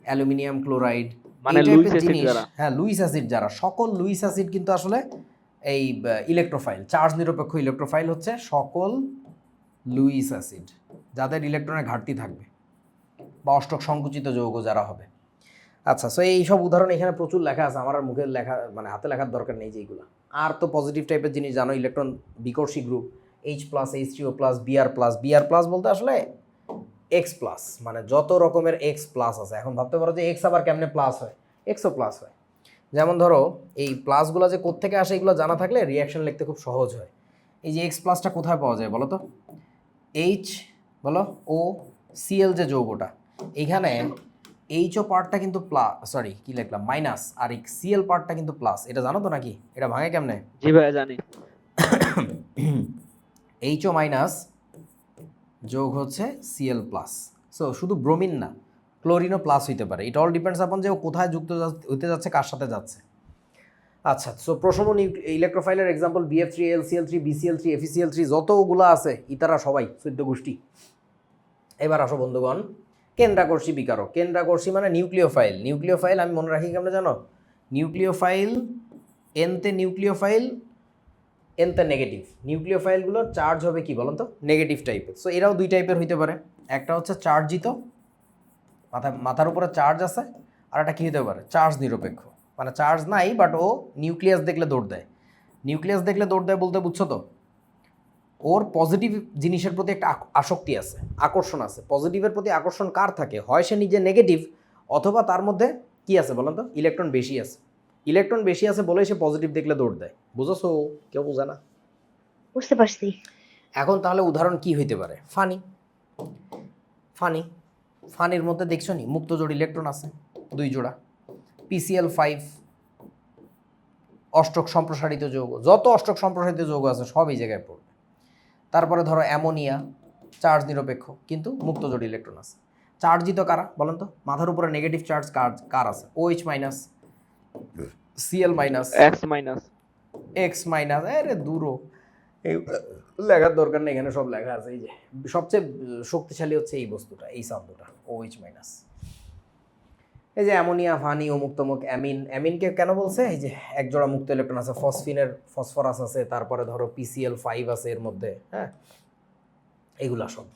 অ্যালুমিনিয়াম ক্লোরাইড, মানে এই লুইস টাইপের অ্যাসিড জিনিস। যারা। হ্যাঁ, লুইস অ্যাসিড যারা, সকল লুইস অ্যাসিড কিন্তু আসলে এই ইলেকট্রোফাইল। চার্জ নিরপেক্ষ ইলেকট্রোফাইল হচ্ছে সকল লুইস অ্যাসিড যাদের ইলেকট্রনের ঘাটতি থাকবে, বা অষ্টক সংকুচিত যৌগ যারা হবে। আচ্ছা, সো এই সব উদাহরণ এখানে প্রচুর লেখা আছে, আমার আর মুখে লেখা মানে হাতে লেখার দরকার নেই যে এইগুলো। আর তো পজিটিভ টাইপের জিনিস জানো, ইলেকট্রন বিকর্ষী গ্রুপ H+, H3O+, Br+, বলতে আসলে X+, মানে যত রকমের X+ আছে। এখন ভাবতে পারো যে X আবার কেমনে প্লাস হয়, Xও প্লাস হয়। যেমন ধরো এই প্লাসগুলো যে কোত্থেকে আসে এগুলো জানা থাকলে রিয়াকশন লিখতে খুব সহজ হয়। এই যে X+টা কোথায় পাওয়া যায় বলো তো, H বলো ও Cl যে যৌগটা, এইখানে HO পার্টটা কিন্তু প্লাস, সরি কি লিখলাম মাইনাস, আর এই Cl পার্টটা কিন্তু প্লাস। এটা জানো তো নাকি, এটা ভাঙে কেমনে, জি ভাইয়া জানি। HO মাইনাস যোগ হচ্ছে Cl প্লাস। সো শুধু ব্রোমিন না, ক্লোরিনও প্লাস হইতে পারে। ইট অল ডিপেন্ডস আপন যে ও কোথায় যুক্ত হতে যাচ্ছে, কার সাথে যাচ্ছে। আচ্ছা, সো প্রথম ইলেকট্রোফাইলের example BF3, LCl3, BCl3, FeCl3, যতগুলো আছে ইতারা সবাই 14 গোষ্ঠী। এবার আসো বন্ধুগণ, কেন্দ্রাকর্ষী বিকারক। কেন্দ্রাকর্ষী মানে নিউক্লিওফাইল। নিউক্লিওফাইল আমি মনে রাখি কেমন জানো, নিউক্লিওফাইল এনতে নিউক্লিওফাইল, এনতে নেগেটিভ। নিউক্লিওফাইলগুলোর চার্জ হবে কি বলুন তো, নেগেটিভ টাইপের। সো এরাও দুই টাইপের হইতে পারে, একটা হচ্ছে চার্জিত, মাথার উপরে চার্জ আছে, আর একটা কী হতে পারে, চার্জ নিরপেক্ষ, মানে চার্জ নাই বাট ও নিউক্লিয়াস দেখলে দৌড় দেয়। নিউক্লিয়াস দেখলে দৌড় দেয় বলতে বুঝছো তো, ওর পজিটিভ জিনিসের প্রতি একটা আসক্তি আছে, আকর্ষণ আছে। পজিটিভের প্রতি আকর্ষণ কার থাকে, হয় সে নিজে নেগেটিভ, অথবা তার মধ্যে কি আছে বলেন তো, ইলেকট্রন বেশি আছে। ইলেকট্রন বেশি আছে বলেই সে পজিটিভ দেখলে দৌড় দেয়। বুঝছো, কেউ বোঝে না। বুঝতে পারছি। এখন তাহলে উদাহরণ কি হইতে পারে, ফানির মধ্যে দেখছো নি মুক্ত জোড় ইলেকট্রন আছে 2 জোড়া। PCl5 অষ্টক সম্প্রসারিত যৌগ, যত অষ্টক সম্প্রসারিত যৌগ আছে সব এই জায়গায় পড়বে। তারপরে ধরো অ্যামোনিয়া, চার্জ নিরপেক্ষ কিন্তু মুক্ত জোড় ইলেকট্রন আছে। চার্জিত কারা বলেন তো, মাথার উপরে নেগেটিভ চার্জ কার আছে, OH minus, Cl minus, X minus. আরে দূরও এই লেখার দরকার নেই, এখানে সব লেখা আছে। এই যে সবচেয়ে শক্তিশালী হচ্ছে এই বস্তুটা, এই শব্দটা OH মাইনাস। এই যে অ্যামোনিয়া, ফানি, অমুক তমুক, অ্যামিনকে কেন বলছে, এই যে এক জোড়া মুক্ত ইলেকট্রন আছে, ফসফিনের ফসফরাস আছে, তারপরে ধরো PCl5 আছে এর মধ্যে, হ্যাঁ এগুলা সব।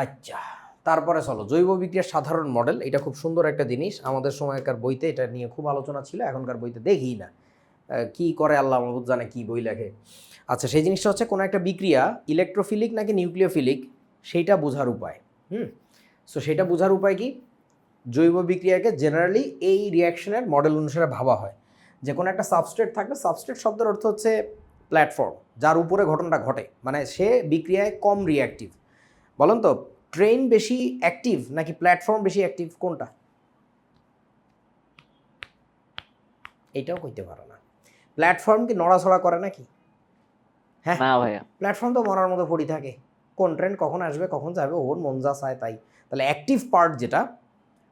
আচ্ছা, তারপরে চলো জৈব বিক্রিয়ার সাধারণ মডেল। এটা খুব সুন্দর একটা জিনিস, আমাদের সময়কার বইতে এটা নিয়ে খুব আলোচনা ছিল, এখনকার বইতে দেখি না, কি করে আল্লাহ মাহবুব জানে কি বই লেখে। আচ্ছা, সেই জিনিসটা হচ্ছে কোনো একটা বিক্রিয়া ইলেকট্রোফিলিক নাকি নিউক্লিওফিলিক সেইটা বোঝার উপায়। সো সেটা বোঝার উপায় কি, জৈব বিক্রিয়াকে জেনারেলি এই রিয়াকশনের মডেল অনুসারে ভাবা হয় যে কোনো একটা সাবস্ট্রেট থাকবে। সাবস্ট্রেট শব্দের অর্থ হচ্ছে প্ল্যাটফর্ম, যার উপরে ঘটনাটা ঘটে, মানে সে বিক্রিয়ায় কম রিয়াক্টিভ। বলেন তো, ট্রেন বেশি অ্যাক্টিভ নাকি প্ল্যাটফর্ম বেশি অ্যাক্টিভ, কোনটা? এটাও কইতে পারো না। প্ল্যাটফর্ম কি নড়াচড়া করে নাকি? হ্যাঁ না ভাইয়া, প্ল্যাটফর্ম তো মরার মতো পড়ে থাকে, কোন ট্রেন কখন আসবে কখন যাবে ওর মন যা চায় তাই। তাহলে অ্যাক্টিভ পার্ট যেটা,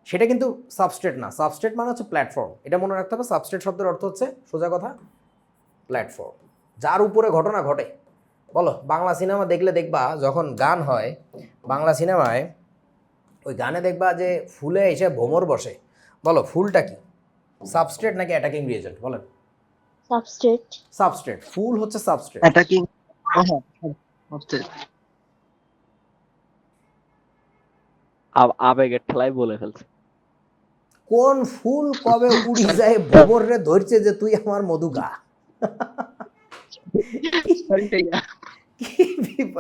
সেটা কিন্তু সাবস্ট্রেট না। সাবস্ট্রেট মানে হচ্ছে প্ল্যাটফর্ম, এটা মনে রাখতে হবে। সাবস্ট্রেট শব্দের অর্থ হচ্ছে সোজা কথা প্ল্যাটফর্ম, যার উপরে ঘটনা ঘটে। বলো, বাংলা সিনেমা দেখলে দেখবা যখন গান হয় বাংলা সিনেমায়, ওই গানে দেখবা যে ফুলে এসে ভোমর বসে। বলো, ফুলটা কি, সাবস্ট্রেট নাকি অ্যাটাকিং রিয়েজেন্ট? বলেন। সাবস্ট্রেট। সাবস্ট্রেট, ফুল হচ্ছে সাবস্ট্রেট। অ্যাটাকিং। আবেগের ঠেলায় বলে ফেলছে। কোন ফুল কবে উড়ি যায় ভোমর রে ধরছে যে তুই আমার মধু গা।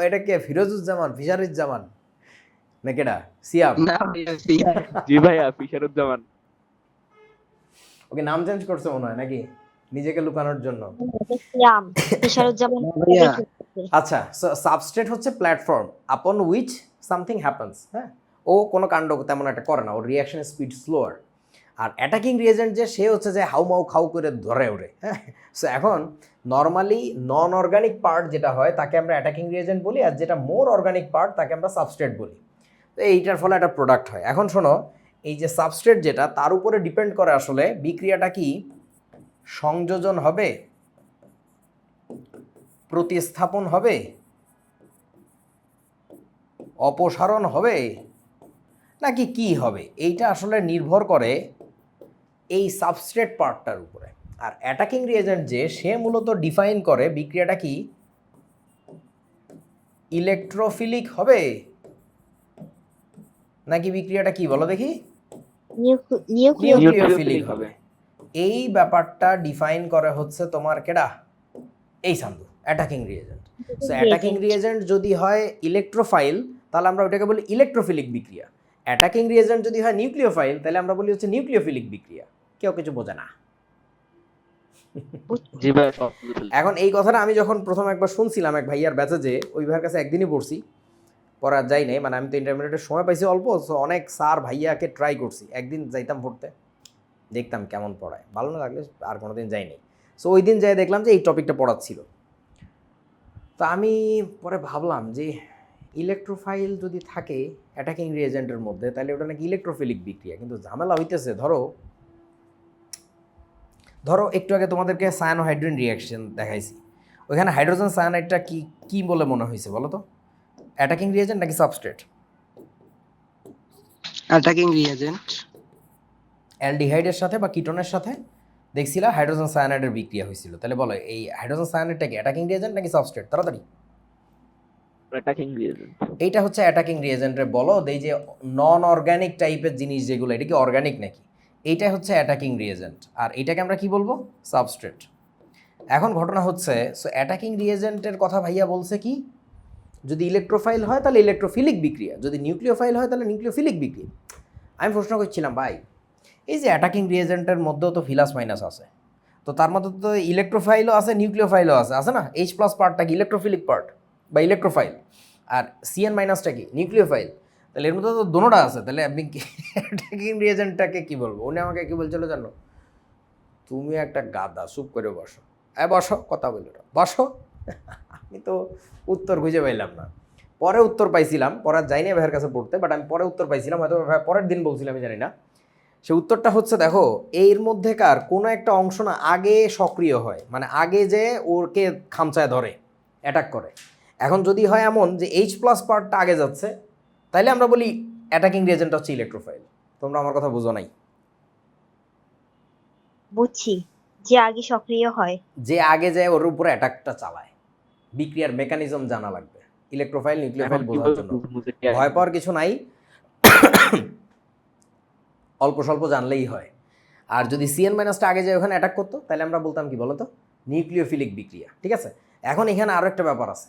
এটা কে ফিরোজুজ্জামান ফিশারুজ্জামান না কেডা সিয়াম? না ভাইয়া সিয়া। জি ভাইয়া ফিশারুজ্জামান। ওকে নাম চেঞ্জ করছে মনে হয় নাকি নিজেকে লুকানোর জন্য? সিয়াম ফিশারুজ্জামান না ভাইয়া। আচ্ছা, সাবস্ট্রেট হচ্ছে প্ল্যাটফর্ম আপন উইচ সামথিং হ্যাপেন্স। হ্যাঁ, ও কোনো কাণ্ড তেমন একটা করে না, ওর রিয়াকশন স্পিড স্লোয়ার। আর অ্যাটাকিং রিয়েজেন্ট যে সে হচ্ছে যে হাউমাউ খাউ করে ধরে ওরে। হ্যাঁ, সো এখন নর্মালি নন অর্গানিক পার্ট যেটা হয় তাকে আমরা অ্যাটাকিং রিয়েজেন্ট বলি, আর যেটা মোর অর্গানিক পার্ট তাকে আমরা সাবস্ট্রেট বলি। তো এইটার ফলে একটা প্রোডাক্ট হয়। এখন শোনো, এই যে সাবস্ট্রেট যেটা তার উপরে ডিপেন্ড করে আসলে বিক্রিয়াটা কি সংযোজন হবে, প্রতিস্থাপন হবে, অপসারণ হবে, নাকি কি হবে, এইটা আসলে নির্ভর করে এই সাবস্ট্রেট পার্টটার উপরে। আর অ্যাটাকিং রিয়েজেন্ট যে সে মূলত ডিফাইন করে বিক্রিয়াটা কি ইলেকট্রোফিলিক হবে নাকি বিক্রিয়াটা কি বলো দেখি নিউক্লিয় নিউক্লিওফিলিক হবে। এই ব্যাপারটা ডিফাইন করে হচ্ছে তোমার কেডা, এই সান্দু attacking reagent. So attacking reagent যদি হয় ইলেকট্রোফাইল তাহলে আমরা ওটাকে বলি ইলেকট্রোফিলিক বিক্রিয়া। অ্যাটাকিং রিয়েজেন্ট যদি হয় নিউক্লিওফাইল তাহলে আমরা বলি হচ্ছে নিউক্লিওফিলিক বিক্রিয়া। কেউ কিছু বোঝে না। জি ভাইয়া সব বুঝে ফেলছি। এখন এই কথাটা আমি যখন প্রথম একবার শুনছিলাম এক ভাইয়ার ব্যাচে, যে ওই ভাইয়ের কাছে একদিনই পড়ছি, পড়া যাই নাই, মানে আমি তো ইন্টারমিডিয়েটের সময় পাইছি অল্প, সো অনেক স্যার ভাইয়াকে ট্রাই করছি, একদিন যাইতাম পড়তে, দেখতাম কেমন পড়ায়, ভালো না লাগলে আর কোনোদিন যাইনি। সো ওই দিন যাই দেখলাম যে এই টপিকটা পড়াচ্ছিল। তো আমি পরে ভাবলাম যে ইলেকট্রোফাইল যদি থাকে অ্যাটাকিং রিয়েজেন্টের মধ্যে তাহলে ওটা নাকি ইলেকট্রোফিলিক বিক্রিয়া। কিন্তু ঝামেলা হইতেছে, ধরো একটু আগে তোমাদেরকে সায়ানোহাইড্রিন রিয়াকশন দেখাইছি, ওইখানে হাইড্রোজেন সায়ানাইডটা কি কি বলে মনে হয়েছে বলো তো? অ্যাটাকিং রিয়েজেন্ট নাকি সাবস্ট্রেট? Attacking reagent. অ্যালডিহাইডের সাথে বা কিটোনের সাথে দেখছিলা হাইড্রোজেন সায়ানাইডের বিক্রিয়া হয়েছিল, তাহলে বলো এই হাইড্রোজেন সায়ানাইডটা কি অ্যাটাকিং রিয়েজেন্ট নাকি সাবস্ট্রেট? তাড়াতাড়ি। Attacking reagent. এইটা হচ্ছে অ্যাটাকিং রিয়েজেন্টের বলো, এই যে নন অর্গানিক টাইপের জিনিস যেগুলো, এটা কি অর্গানিক নাকি? এইটাই হচ্ছে অ্যাটাকিং রিয়েজেন্ট, আর এটাকে আমরা কি বলবো? সাবস্ট্রেট। এখন ঘটনা হচ্ছে, সো অ্যাটাকিং রিয়েজেন্টের কথা ভাইয়া বলছে কি, যদি ইলেকট্রোফাইল হয় তাহলে ইলেকট্রোফিলিক বিক্রিয়া, যদি নিউক্লিওফাইল হয় তাহলে নিউক্লিওফিলিক বিক্রিয়া। আমি প্রশ্ন করছিলাম ভাই, এই যে অ্যাটাকিং রিয়েজেন্টের মধ্যেও তো প্লাস মাইনাস আছে, তো তার মধ্যে তো ইলেকট্রোফাইলও আছে নিউক্লিওফাইলও আছে, আছে না? এইচ প্লাস পার্টটা কি ইলেকট্রোফিলিক পার্ট বা ইলেকট্রোফাইল, আর সিএন মাইনাসটা কি নিউক্লিওফাইল। তাহলে এর মধ্যে তো দোনোটা আছে, তাহলে আপনি অ্যাটাকিং রিয়েজেন্টটাকে কী বলবো? উনি আমাকে কী বলছিল জানো? তুমি একটা গাদা, চুপ করে বসো। বসো, কথা বলো না, বসো। আমি তো উত্তর খুঁজে পাইলাম না, পরে উত্তর পাইছিলাম, পরে যাইনি ভাইয়ের কাছে পড়তে, বাট আমি পরে উত্তর পাইছিলাম, হয়তো ভাই পরের দিন বলছিলাম, আমি জানি না। সে উত্তরটা হচ্ছে, দেখো এর মধ্যেকার কোনো একটা অংশ না আগে সক্রিয় হয়, মানে আগে যে ওকে খামচায় ধরে অ্যাটাক করে। এখন যদি হয় এমন যে এইচ প্লাস পার্টটা আগে যাচ্ছে, তাইলে আমরা বলি অ্যাটাকিং রিয়েজেন্ট হচ্ছে ইলেকট্রোফাইল। তোমরা আমার কথা বুঝো নাই? বুঝছি, যে আগে সক্রিয় হয়। যে আগে যায় ওর উপরে অ্যাটাকটা চালায়, বিক্রিয়ার মেকানিজম জানা লাগবে ইলেকট্রোফাইল নিউক্লিওফাইল বোঝার জন্য। ভয় পাওয়ার কিছু নাই, অল্প স্বল্প জানলেই হয়। আর যদি সিএন মাইনাসটা আগে যায় ওখানে অ্যাটাক করতো, তাহলে আমরা বলতাম কি বলতো? নিউক্লিওফিলিক বিক্রিয়া। ঠিক আছে, এখন এখানে আরও একটা ব্যাপার আছে,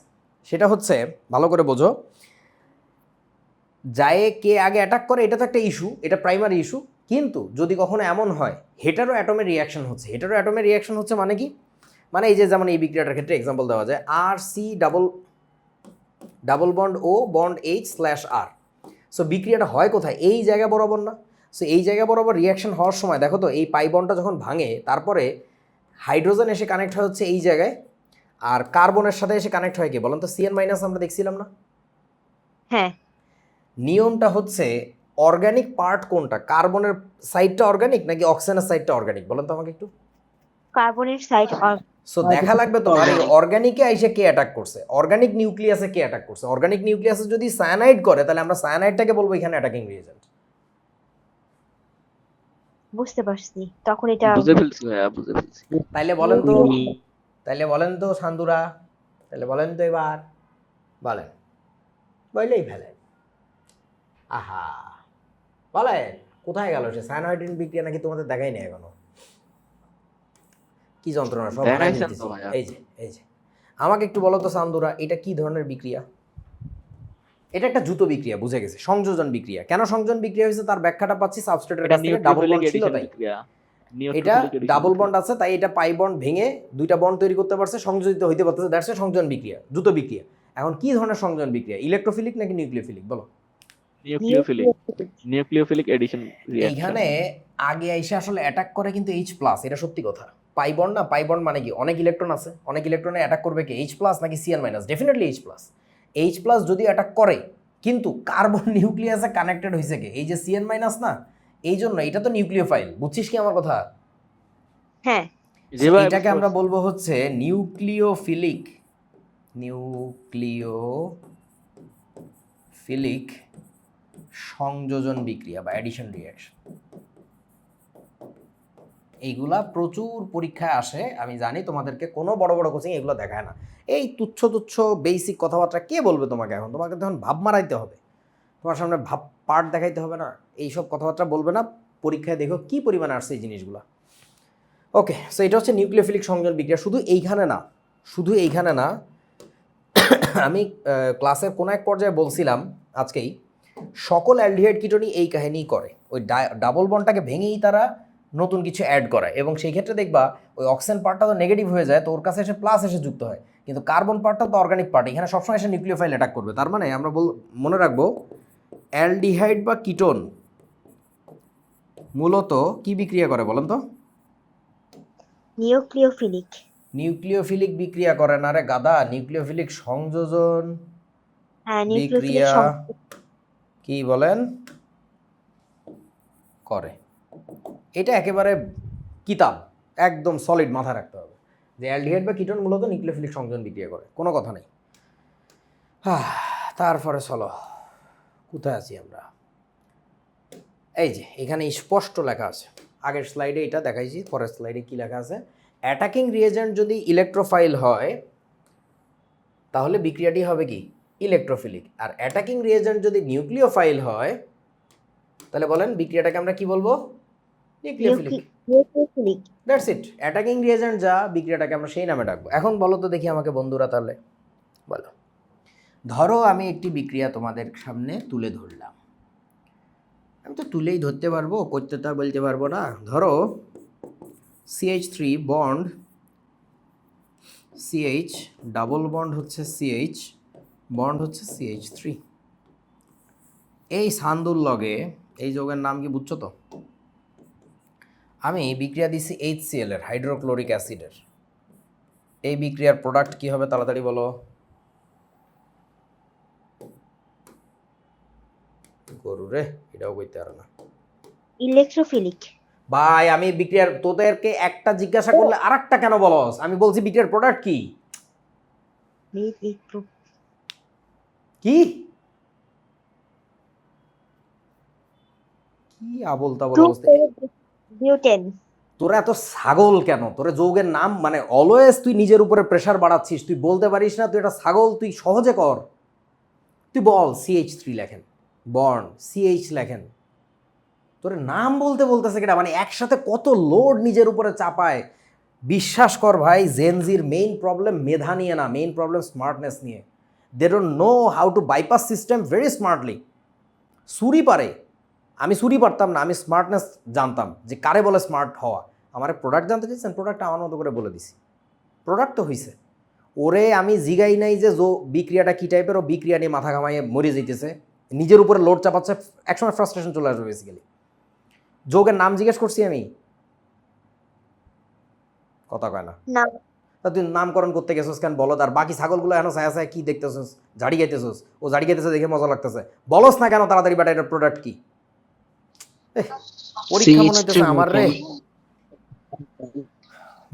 সেটা হচ্ছে ভালো করে বোঝো, যায় কে আগে অ্যাটাক করে এটা তো একটা ইস্যু, এটা প্রাইমারি ইস্যু। কিন্তু যদি কখনো এমন হয় হেটারো অ্যাটমের রিয়াকশন হচ্ছে, হেটারো অ্যাটমের রিয়াকশন হচ্ছে মানে কি? মানে এই যে যেমন এই বিক্রিয়াটার ক্ষেত্রে এক্সাম্পল দেওয়া যায়, R C double bond O bond H slash R. So বিক্রিয়াটা হয় কোথায়? এই জায়গা বরাবর না? সো এই জায়গা বরাবর রিয়াকশন হওয়ার সময় দেখো তো, এই পাই বন্ডটা যখন ভাঙে তারপরে হাইড্রোজেন এসে কানেক্ট হয় হচ্ছে এই জায়গায়, আর কার্বনের সাথে এসে কানেক্ট হয় কি বলেন তো? সিএন মাইনাস আমরা দেখছিলাম না? হ্যাঁ, নিয়মটা হচ্ছে অর্গানিক পার্ট কোনটা, কার্বনের সাইডটা অর্গানিক নাকি অক্সিজেনের সাইডটা অর্গানিক বলেন তো আমাকে একটু। কার্বনের সাইড সো দেখা লাগবে তোমার এই অর্গানিকে আইসে কে অ্যাটাক করছে, অর্গানিক নিউক্লিয়াসে কে অ্যাটাক করছে। অর্গানিক নিউক্লিয়াসে যদি সায়ানাইড করে তাহলে আমরা সায়ানাইডটাকে বলবো এখানে অ্যাটাকিং রিয়েজেন্ট। বুঝতে পারছি, তখন এটা বুঝে ফেলছি ভাইয়া, বুঝে ফেলছি। তাইলে বলেন তো সান্দুরা, তাহলে বলেন তো এবার, বলেন, বললেই ফেলেন। আহা, বলেন কোথায় গেল সে সায়ানাইডিন বিক্রিয়া? নাকি তোমাদের দেখাই নেই এখনো? কি যন্ত্রণা, সব হারাই দেখাইছেন ফেলতেছি। তো ভাইয়া। এই যে আমাকে একটু বলো তো সান্দুরা, এটা কি ধরনের বিক্রিয়া? এটা একটা দ্রুত বিক্রিয়া, বুঝে গেছে, সংযোজন বিক্রিয়া। কেন সংযোজন বিক্রিয়া হয়েছে তার ব্যাখ্যাটা পাচ্ছি সাবস্ট্রেটের এটা কাছ থেকে, ডাবল নিউক্লিওফিলিক বন্ড ছিল এডিশন তাই। বিক্রিয়া। এটা নিউক্লিওফিলিক এডিশন ডাবল বিক্রিয়া। বন্ড আছে তাই এটা পাই বন্ড ভেঙে দুইটা বন্ড তৈরি করতে পারছে, সংযোজিত হইতে পারতেছে, দ্যাটস এ সংযোজন বিক্রিয়া, দ্রুত বিক্রিয়া। এখন কি ধরনের সংযোজন বিক্রিয়া, ইলেকট্রোফিলিক নাকি নিউক্লিওফিলিক বলো? নিউক্লিওফিলিক। Nucleophilic addition reaction. এইখানে আগে এসে আসলে অ্যাটাক করে কিন্তু H+, এটা সত্যি কথা। পাই বন্ড না, পাই বন্ড মানে কি অনেক ইলেকট্রন আছে, অনেক ইলেকট্রনে অ্যাটাক করবে কি H+ নাকি Cn-, ডেফিনেটলি H+। H+ যদি অ্যাটাক করে কিন্তু কার্বন নিউক্লিয়াসে কানেক্টেড হয়েছে কি এই যে Cn- না, এই জন্য এটা তো নিউক্লিওফাইল, বুঝছিস কি আমার কথা? হ্যাঁ জি ভাই, এটাকে বুঝতে আমরা পারছি। বলবো হচ্ছে নিউক্লিওফিলিক, নিউক্লিওফিলিক সংযোজন বিক্রিয়া বা অ্যাডিশন রিঅ্যাকশন। এইগুলা প্রচুর পরীক্ষায় আসে, আমি জানি তোমাদেরকে কোনো বড় বড় কোচিং এগুলো দেখায় না। এই তুচ্ছ তুচ্ছ বেসিক কথাবার্তা কে বলবে তোমাকে? এখন তোমাকে তখন ভাব মারাইতে হবে, তোমার সামনে ভাব পার্ট দেখাইতে হবে না, এইসব কথাবার্তা বলবে না। পরীক্ষায় দেখো কি পরিমাণে আসছে এই জিনিসগুলো। ওকে, সো এটা হচ্ছে নিউক্লিওফিলিক সংযোজন বিক্রিয়া। শুধু এইখানে না, শুধু এইখানে না, আমি ক্লাসের কোনো এক পর্যায়ে বলছিলাম আজকেই, সকল অ্যালডিহাইড কিটোনই এই কাহিনী করে, ওই ডাবল বন্ডটাকে ভেঙেই তারা নতুন কিছু অ্যাড করায়, এবং সেই ক্ষেত্রে দেখবা ওই অক্সিজেন পার্টটা তো নেগেটিভ হয়ে যায়, তো ওর কাছে এসে প্লাস এসে যুক্ত হয়, কিন্তু কার্বন পার্টটা তো অর্গানিক পার্ট, এখানে সবসময় এসে নিউক্লিওফাইল অ্যাটাক করবে। তার মানে আমরা মনে রাখবো অ্যালডিহাইড বা কিটোন মূলত কি বিক্রিয়া করে বলেন তো? নিউক্লিওফিলিক। নিউক্লিওফিলিক বিক্রিয়া করে না রে গাদা, নিউক্লিওফিলিক সংযোজন হ্যাঁ নিউক্লিওফিলিক বিক্রিয়া কি বলেন করে। এটা একেবারে কিতাব, একদম সলিড মাথায় রাখতে হবে যে অ্যালডিহাইড বা কিটোন মূলত নিউক্লিওফিলিক সংযোজন বিক্রিয়া করে, কোনো কথা নেই। তারপরে চলো, কোথায় আছি আমরা? এই যে এখানে স্পষ্ট লেখা আছে, আগের স্লাইডে এটা দেখাইছি, পরের স্লাইডে কি লেখা আছে, অ্যাটাকিং রিয়েজেন্ট যদি ইলেকট্রোফাইল হয় তাহলে বিক্রিয়াটি হবে কি ইলেকট্রোফিলিক, আর অ্যাটাকিং রিয়েজেন্ট যদি নিউক্লিওফাইল হয় তাহলে বলেন বিক্রিয়াটাকে আমরা কি বলবো? Nucleophilic. Nucleophilic. That's it, attacking reagent যা, বিক্রিয়াটাকে আমরা সেই নামে ডাকবো। এখন বলো তো দেখি আমাকে বন্ধুরা, তাহলে বলো, ধরো আমি একটি বিক্রিয়া তোমাদের সামনে তুলে ধরলাম, আমি তো তুলেই ধরতে পারবো, করতে তো আর বলতে পারবো না। ধরো CH3 bond CH, double bond হচ্ছে CH, বন্ড হচ্ছে CH3, এই সান্দুর লগে এই যৌগের নাম কি বুঝছো তো? আমি বিক্রিয়া দিছি HCl এর, হাইড্রোক্লোরিক অ্যাসিডের। এই বিক্রিয়ার প্রোডাক্ট কি হবে তাড়াতাড়ি বলো? গরু রে, এটাও কইতে পারে না ইলেকট্রোফিলিক। ভাই। আমি বিক্রিয়ার, তোদেরকে একটা জিজ্ঞাসা করলে আরেকটা কেন বলস? আমি বলছি বিক্রিয়ার প্রোডাক্ট কি কি কি আবল তাবল অবস্থা। বিউটেন। তোরা এত ছাগল কেন? তোরা যৌগের নাম মানে অলওয়েজ তুই নিজের উপরে প্রেসার বাড়াচ্ছিস, তুই বলতে পারিস না তুই এটা ছাগল, তুই সহজে কর, তুই বল CH3 লেখেন, বন্ড CH লেখেন, তোর নাম বলতে বলতেছে কেটা, মানে একসাথে কত লোড নিজের উপরে চাপায়। বিশ্বাস কর ভাই, জেনজির মেইন প্রবলেম মেধা নিয়ে না, মেইন প্রবলেম স্মার্টনেস নিয়ে। They don't know how to bypass system very smartly. সুরি পারে, আমি সুরি পারতাম না, আমি স্মার্টনেস জানতাম যে কারে বলে স্মার্ট হওয়া। আমার প্রোডাক্ট জানতে চাইছেন, প্রোডাক্টটা আমার মতো করে বলে দিছি, প্রোডাক্ট তো হয়েছে। ওরে আমি জিগাই নাই যে বিক্রিয়াটা কী টাইপের, ও বিক্রিয়া নিয়ে মাথা ঘামাইয়ে মরে যেতেছে, নিজের উপরে লোড চাপাচ্ছে, একসময় ফ্রাস্ট্রেশন চলে আসবে বেসিক্যালি। যৌগের নাম জিজ্ঞেস করছি আমি, কথা কয় না। তা তুই নামকরণ করতে গেছিস কেন বলো? আর বাকি ছাগলগুলো এখন ছায়া ছায়া কি দেখতেছিস, ঝাড়ি গাইতেছিস, ও ঝাড়ি গাইতেছে দেখে মজা লাগতেছে, বলস না কেন তাড়াতাড়ি বাটা এটার প্রোডাক্ট কি? পরীক্ষা মনে হইতেছে আমার রে।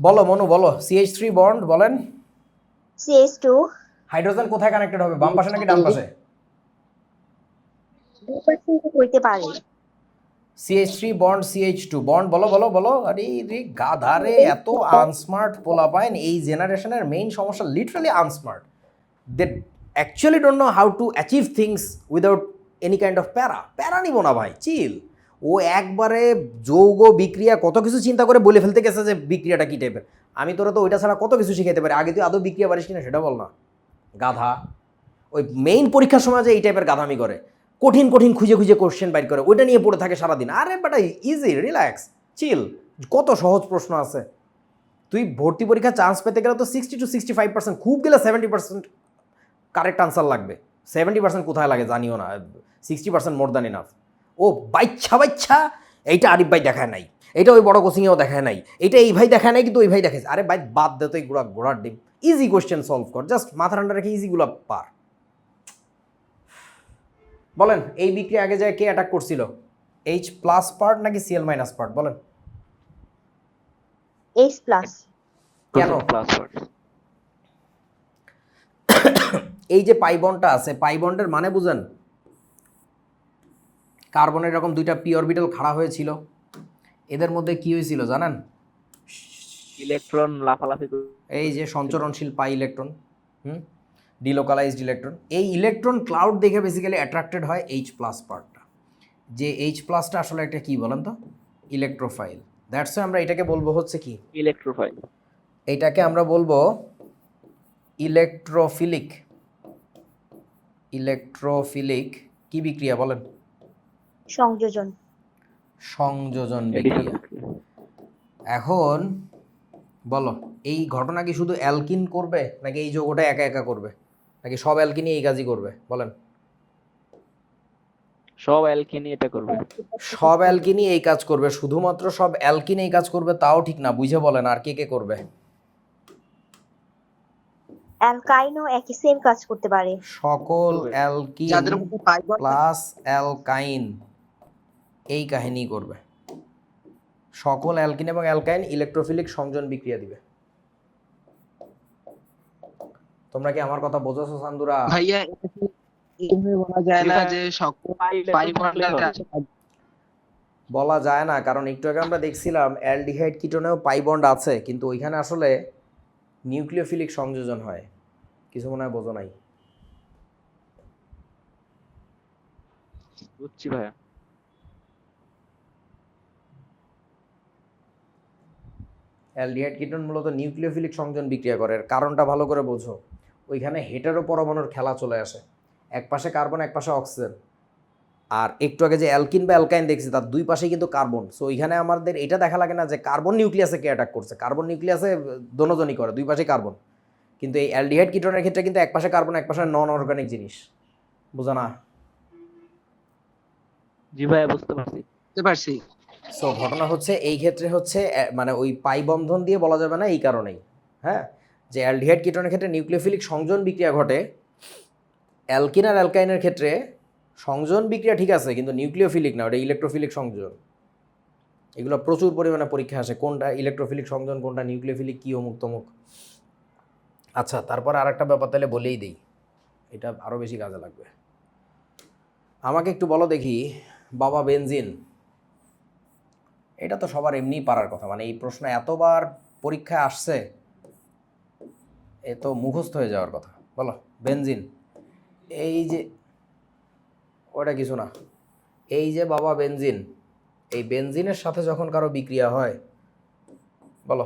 বলো মনু, বলো CH3 বন্ড বলেন। CH2। হাইড্রোজেন কোথায় কানেক্টেড হবে, বাম পাশে নাকি ডান পাশে? হইতে পারে। CH3 বন্ড CH2 বন্ড, বলো বলো বলো। আরে রে গাধা রে, এত আনস্মার্ট পোলাপাইন এই জেনারেশনের মেইন সমস্যা, literally unsmart. They actually don't know how to achieve things without any kind of প্যারা নিব না ভাই, চিল। ও একবারে যৌগ বিক্রিয়া কত কিছু চিন্তা করে বলে ফেলতে গেছে যে বিক্রিয়াটা কী টাইপের। আমি তোরা তো ওইটা ছাড়া কত কিছু শিখাইতে পারি, আগে তুই আদৌ বিক্রিয়া পারিস কিনা সেটা বল না গাধা। ওই মেইন পরীক্ষার সময় যে এই টাইপের গাধামি করে, কঠিন কঠিন খুঁজে খুঁজে কোশ্চেন বাইর করে, ওইটা নিয়ে পড়ে থাকে সারাদিন। আরে বেটা ইজি, রিল্যাক্স, চিল, কত সহজ প্রশ্ন আছে। তুই ভর্তি পরীক্ষা চান্স পেতে গেলে তো 60 to 65%, খুব গেলে 70% কারেক্ট আনসার লাগবে। 70% কোথায় লাগে জানিও না, 60% মোর দ্যান ইনাফ। ও বাচ্চা বাচ্চা এইটা আরিফ ভাই দেখায় নাই, এটা ওই বড় কোচিংয়েও দেখায় নাই, এটা এই ভাই দেখায় নাই কিন্তু ওই ভাই দেখাইছে। আরে ভাই বাদ দে তো এই ঘোড়ার ডিম, ইজি কোয়েশ্চেন সলভ কর, জাস্ট মাথা ঠান্ডা রেখে ইজিগুলো পার। বলেন এই বিক্রিয়া আগে যায় কে অ্যাটাক করছিল, H প্লাস পার্ট নাকি Cl মাইনাস পার্ট বলেন? H plus. কেন? প্লাস এই যে পাই বন্ডটা আছে, পাই বন্ডের মানে বুঝেন, কার্বনের এরকম দুইটা পি অরবিটাল খাড়া হয়েছিল, এদের মধ্যে কি হয়েছিল জানেন? ইলেকট্রন লাফালাফি এই যে সঞ্চরণশীল পাই ইলেকট্রন, ডিলোকালাইজড ইলেকট্রন, এই ইলেকট্রন ক্লাউড দেখে বেসিক্যালি অ্যাট্রাক্টেড হয় H প্লাস পার্টটা। যে H প্লাসটা আসলে একটা কি বলেন তো, ইলেকট্রোফাইল। দ্যাটস ওয়াই আমরা এটাকে বলবো হচ্ছে কি, ইলেকট্রোফাইল। এইটাকে আমরা বলবো ইলেকট্রোফিলিক। ইলেকট্রোফিলিক কি বিক্রিয়া বলেন? সংযোজন। সংযোজন বিক্রিয়া। এখন বলো এই ঘটনা কি শুধু অ্যালকিন করবে নাকি এই যৌগটা একা একা করবে, নাকি সব অ্যালকিনই এই কাজই করবে বলেন? সব অ্যালকেনি এটা করবে। সব অ্যালকিনই এই কাজ করবে, শুধুমাত্র সব অ্যালকিন এই কাজ করবে তাও ঠিক না, বুঝে বলেন আর কে কে করবে? অ্যালকাইনও একই সেম কাজ করতে পারে। সকল অ্যালকিন যাদের মধ্যে পাই বন্ড প্লাস অ্যালকাইন এই কাহিনী করবে। সকল অ্যালকিন এবং অ্যালকাইন ইলেকট্রোফিলিক সংযোজন বিক্রিয়া দিবে। তোমরা কি আমার কথা বোঝাছো সান্দুরা? ভাইয়া এটা কি এইভাবে বলা যায় না যে সকল পাই বন্ডের কাছে বলা যায় না, কারণ একটু আগে আমরা দেখছিলাম অ্যালডিহাইড কিটোনেও পাই বন্ড আছে, কিন্তু ওইখানে আসলে নিউক্লিওফিলিক সংযোজন হয়। কিছু মনে হয় বোঝো নাই। বুঝছি ভাইয়া। অ্যালডিহাইড কিটোন মূলত নিউক্লিওফিলিক সংযোজন বিক্রিয়া করে, এর কারণটা ভালো করে বোঝো। ওইখানে হেটারো পরমাণুর খেলা চলে আসে, এক পাশে কার্বন এক পাশে অক্সিজেন। আর একটু আগে যে অ্যালকিন বা অ্যালকাইন দেখছি তার দুই পাশে কিন্তু কার্বন। সো ওইখানে আমাদের এটা দেখা লাগে না যে কার্বন নিউক্লিয়াসে কে অ্যাটাক করছে, কার্বন নিউক্লিয়াসে দোনোজনই করে, দুই পাশে কার্বন। কিন্তু এই অ্যালডিহাইড কিটোনের ক্ষেত্রে কিন্তু এক পাশে কার্বন এক পাশে নন অর্গানিক জিনিস, বুঝো না? জি ভাইয়া বুঝতে পারছি। বুঝতে পারছি। সো ঘটনা হচ্ছে এই ক্ষেত্রে হচ্ছে মানে ওই পাই বন্ধন দিয়ে বলা যাবে না এই কারণেই, হ্যাঁ, যে অ্যালডিহাইড কিটোনের ক্ষেত্রে নিউক্লিওফিলিক সংযোজন বিক্রিয়া ঘটে, অ্যালকিন আর অ্যালকাইনের ক্ষেত্রে সংযোজন বিক্রিয়া ঠিক আছে কিন্তু নিউক্লিওফিলিক না, ওটা ইলেকট্রোফিলিক সংযোজন। এগুলো প্রচুর পরিমাণে পরীক্ষা আসে, কোনটা ইলেকট্রোফিলিক সংযোজন কোনটা নিউক্লিওফিলিক, কী অমুক তমুক। আচ্ছা তারপর আর একটা ব্যাপার তাহলে বলেই দিই, এটা আরও বেশি কাজে লাগবে। আমাকে একটু বলো দেখি, বাবা বেনজিন, এটা তো সবার এমনিই পারার কথা, মানে এই প্রশ্ন এতবার পরীক্ষায় আসছে, এ তো মুখস্থ হয়ে যাওয়ার কথা। বলো বেনজিন, এই যে ওটা কিছু না, এই যে বাবা বেনজিন, এই বেনজিনের সাথে যখন কারো বিক্রিয়া হয় বলো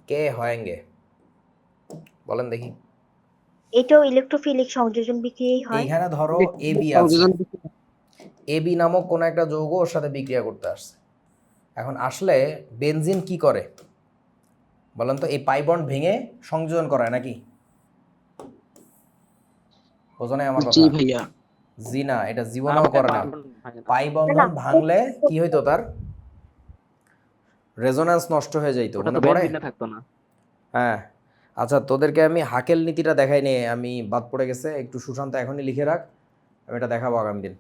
কে হয়েঙ্গে বলেন দেখি। এটাও ইলেকট্রোফিলিক সংযোজন বিক্রিয়াই হয়। এইখানে ধরো এবি আছে, সংযোজন এবি নামক কোনো একটা যৌগ ওর সাথে বিক্রিয়া করতে আসছে। এখন আসলে বেনজিন কি করে বলেন তো, এই পাই বন্ড ভেঙে সংযোজন করায় নাকি? বোঝো না আমার জি কথা? ভাইয়া। জি না, এটা জীবনেও করে না। পাই না, বন্ধন ভাঙলে কি হইতো, তার রেজোন্যান্স নষ্ট হয়ে যাইতো, ওটা তো মনে পড়ে? বেনজিনে থাকতো না। হ্যাঁ। আচ্ছা তোদেরকে আমি হাকেল নীতিটা দেখাই নি, আমি বাদ পড়ে গেছে, একটু সুশান্ত এখনই লিখে রাখ, আমি এটা দেখাবো আগামী দিন।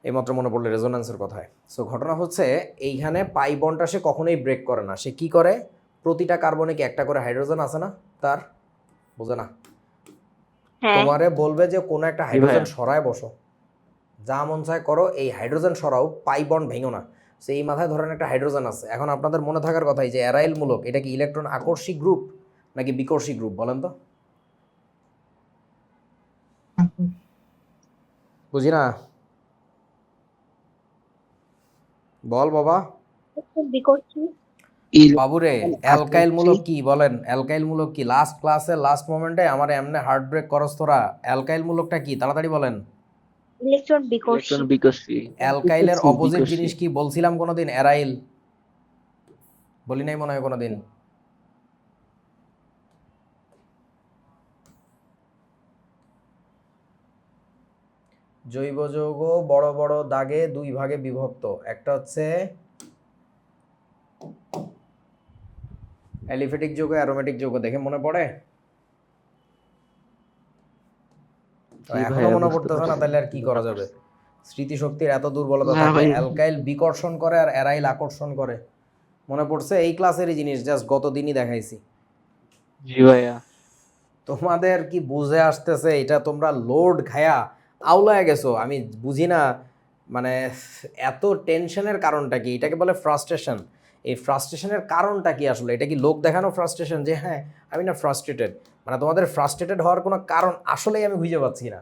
এইমাত্র মনে পড়লে রেজোন্যান্সের কথায়। সো ঘটনা হচ্ছে এইখানে পাই বন্ডটা সে কখনোই ব্রেক করে না, সে কি করে, প্রতিটা কার্বনে কি একটা করে হাইড্রোজেন আছে না তার, বোঝে না? হ্যাঁ, তোমারে বলবে যে কোনো একটা জি হাইড্রোজেন ভাইয়া। সরায় বসো, যা মন চায় করো, এই হাইড্রোজেন সরাও, পাই বন্ড ভেঙো না। সো এই মাথায় ধরেন একটা হাইড্রোজেন আছে, এখন আপনাদের মনে থাকার কথাই যে অ্যারাইল মূলক এটা কি ইলেকট্রন আকর্ষী গ্রুপ নাকি বিকর্ষী গ্রুপ বলেন তো? বুঝি না। বল বাবা। ইলেকট্রন বিকর্ষী। বাবুরে অ্যালকাইল মূলক কি বলেন? অ্যালকাইল মূলক কি? লাস্ট ক্লাসে লাস্ট মোমেন্টে আমার এমনে হার্ট ব্রেক করস তোরা। অ্যালকাইল মূলকটা কি তাড়াতাড়ি বলেন। ইলেকট্রন বিকর্ষী। ইলেকট্রন বিকর্ষী। অ্যালকাইলের বিকর্ষী, অপোজিট বিকর্ষী। জিনিস কি বলছিলাম কোনোদিন? অ্যারাইল বলি নাই মনে হয় কোনোদিন। জৈব যৌগ বড় বড় দাগে দুই ভাগে বিভক্ত, একটা হচ্ছে অ্যালিফেটিক যৌগ, অ্যারোমেটিক যৌগ। দেখে মনে পড়ে? তো জি এখনো ভাইয়া, মনে বুঝতে পড়তেছে না, পারছি। তাহলে আর কি করা যাবে? স্মৃতিশক্তির এত দুর্বলতা না থাকলে ভাই। অ্যালকাইল বিকর্ষণ করে আর অ্যারাইল আকর্ষণ করে। মনে পড়ছে? এই ক্লাসেরই জিনিস, জাস্ট গত দিনই দেখাইছি। জি ভাইয়া। তোমাদের কি বুঝে আসতেছে? এটা তোমরা লোড খায়া আউলায় গেছো, আমি বুঝি না। মানে এত টেনশনের কারণটা কি? এটাকে বলে ফ্রাস্ট্রেশন। এই ফ্রাস্ট্রেশনের কারণটা কি আসলে? এটা কি লোক দেখানো ফ্রাস্ট্রেশন যে হ্যাঁ আমি না ফ্রাস্ট্রেটেড? মানে তোমাদের ফ্রাস্ট্রেটেড হওয়ার কোনো কারণ আসলেই আমি খুঁজে পাচ্ছি না।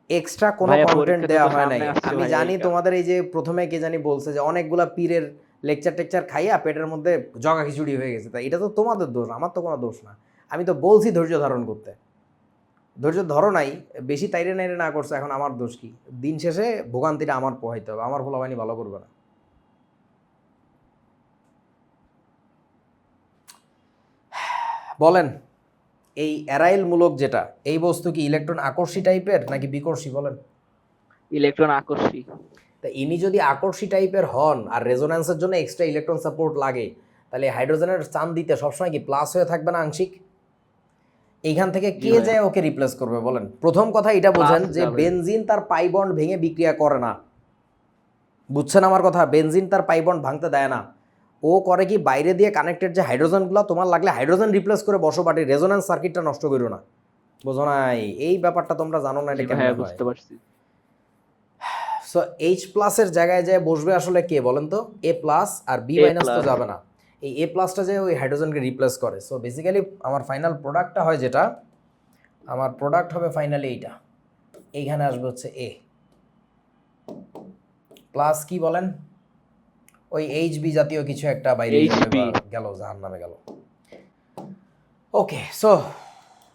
এক্সট্রা কোনো ভাইয়া, কন্টেন্ট পরীক্ষা তো দেওয়া হয় নাই। সামনে আসছে আমি ভাইয়া, জানি এই কারণে। তোমাদের এই যে প্রথমে কে জানি বলছে যে অনেকগুলা পীরের লেকচার টেকচার খাইয়া পেটের মধ্যে জগা খিচুড়ি হয়ে গেছে, তাই এটা তো তোমাদের দোষ, আমার তো কোনো দোষ না। আমি তো বলছি ধৈর্য ধারণ করতে, ধৈর্য ধরো নাই, বেশি তাইরে নাইরে না করছে, এখন আমার দোষ কি? দিন শেষে ভোগান্তিটা আমার পোহাইতে হবে, আমার ভোলাবানি ভালো করবে না। বলেন, এই অ্যারাইল মূলক যেটা, এই বস্তু কি ইলেকট্রন আকর্ষী টাইপের নাকি বিকর্ষী? বলেন। ইলেকট্রন আকর্ষী। তা ইনি যদি আকর্ষী টাইপের হন আর রেজোন্যান্সের জন্য এক্সট্রা ইলেকট্রন সাপোর্ট লাগে, তাহলে হাইড্রোজেনের চান দিতে সবসময় কি প্লাস হয়ে থাকবে না আংশিক? এইখান থেকে কে ভাইয়া। যায় ওকে রিপ্লেস করবে? বলেন। প্রথম কথা এটা বোঝেন Plus যে যাবে। বেনজিন তার পাই বন্ড ভেঙে বিক্রিয়া করে না। বুঝছেন আমার কথা? বেনজিন তার পাই বন্ড ভাঙতে দেয় না। ও করে কি, বাইরে দিয়ে কানেক্টেড যে হাইড্রোজেনগুলো, তোমার লাগলে হাইড্রোজেন রিপ্লেস করে বসো, বাটি রেজোন্যান্স সার্কিটটা নষ্ট করো না। বোঝো নাই? এই ব্যাপারটা তোমরা জানো না, জি এটা কেমন ভাইয়া, হয়? বুঝতে পারছি। সো এইচ প্লাসের জায়গায় যায় বসবে আসলে কে বলেন তো? এ প্লাস, আর বি A মাইনাস তো plus। যাবে না। এই এ প্লাসটা যে ওই হাইড্রোজেনকে রিপ্লেস করে। সো বেসিক্যালি আমার ফাইনাল প্রোডাক্টটা হয় যেটা, আমার প্রোডাক্ট হবে ফাইনালি এইটা। এইখানে আসবে হচ্ছে এ প্লাস, কি বলেন? ওই এইচ বি জাতীয় কিছু একটা বাইরে HB। গেল, জাহান নামে গেল। ওকে, সো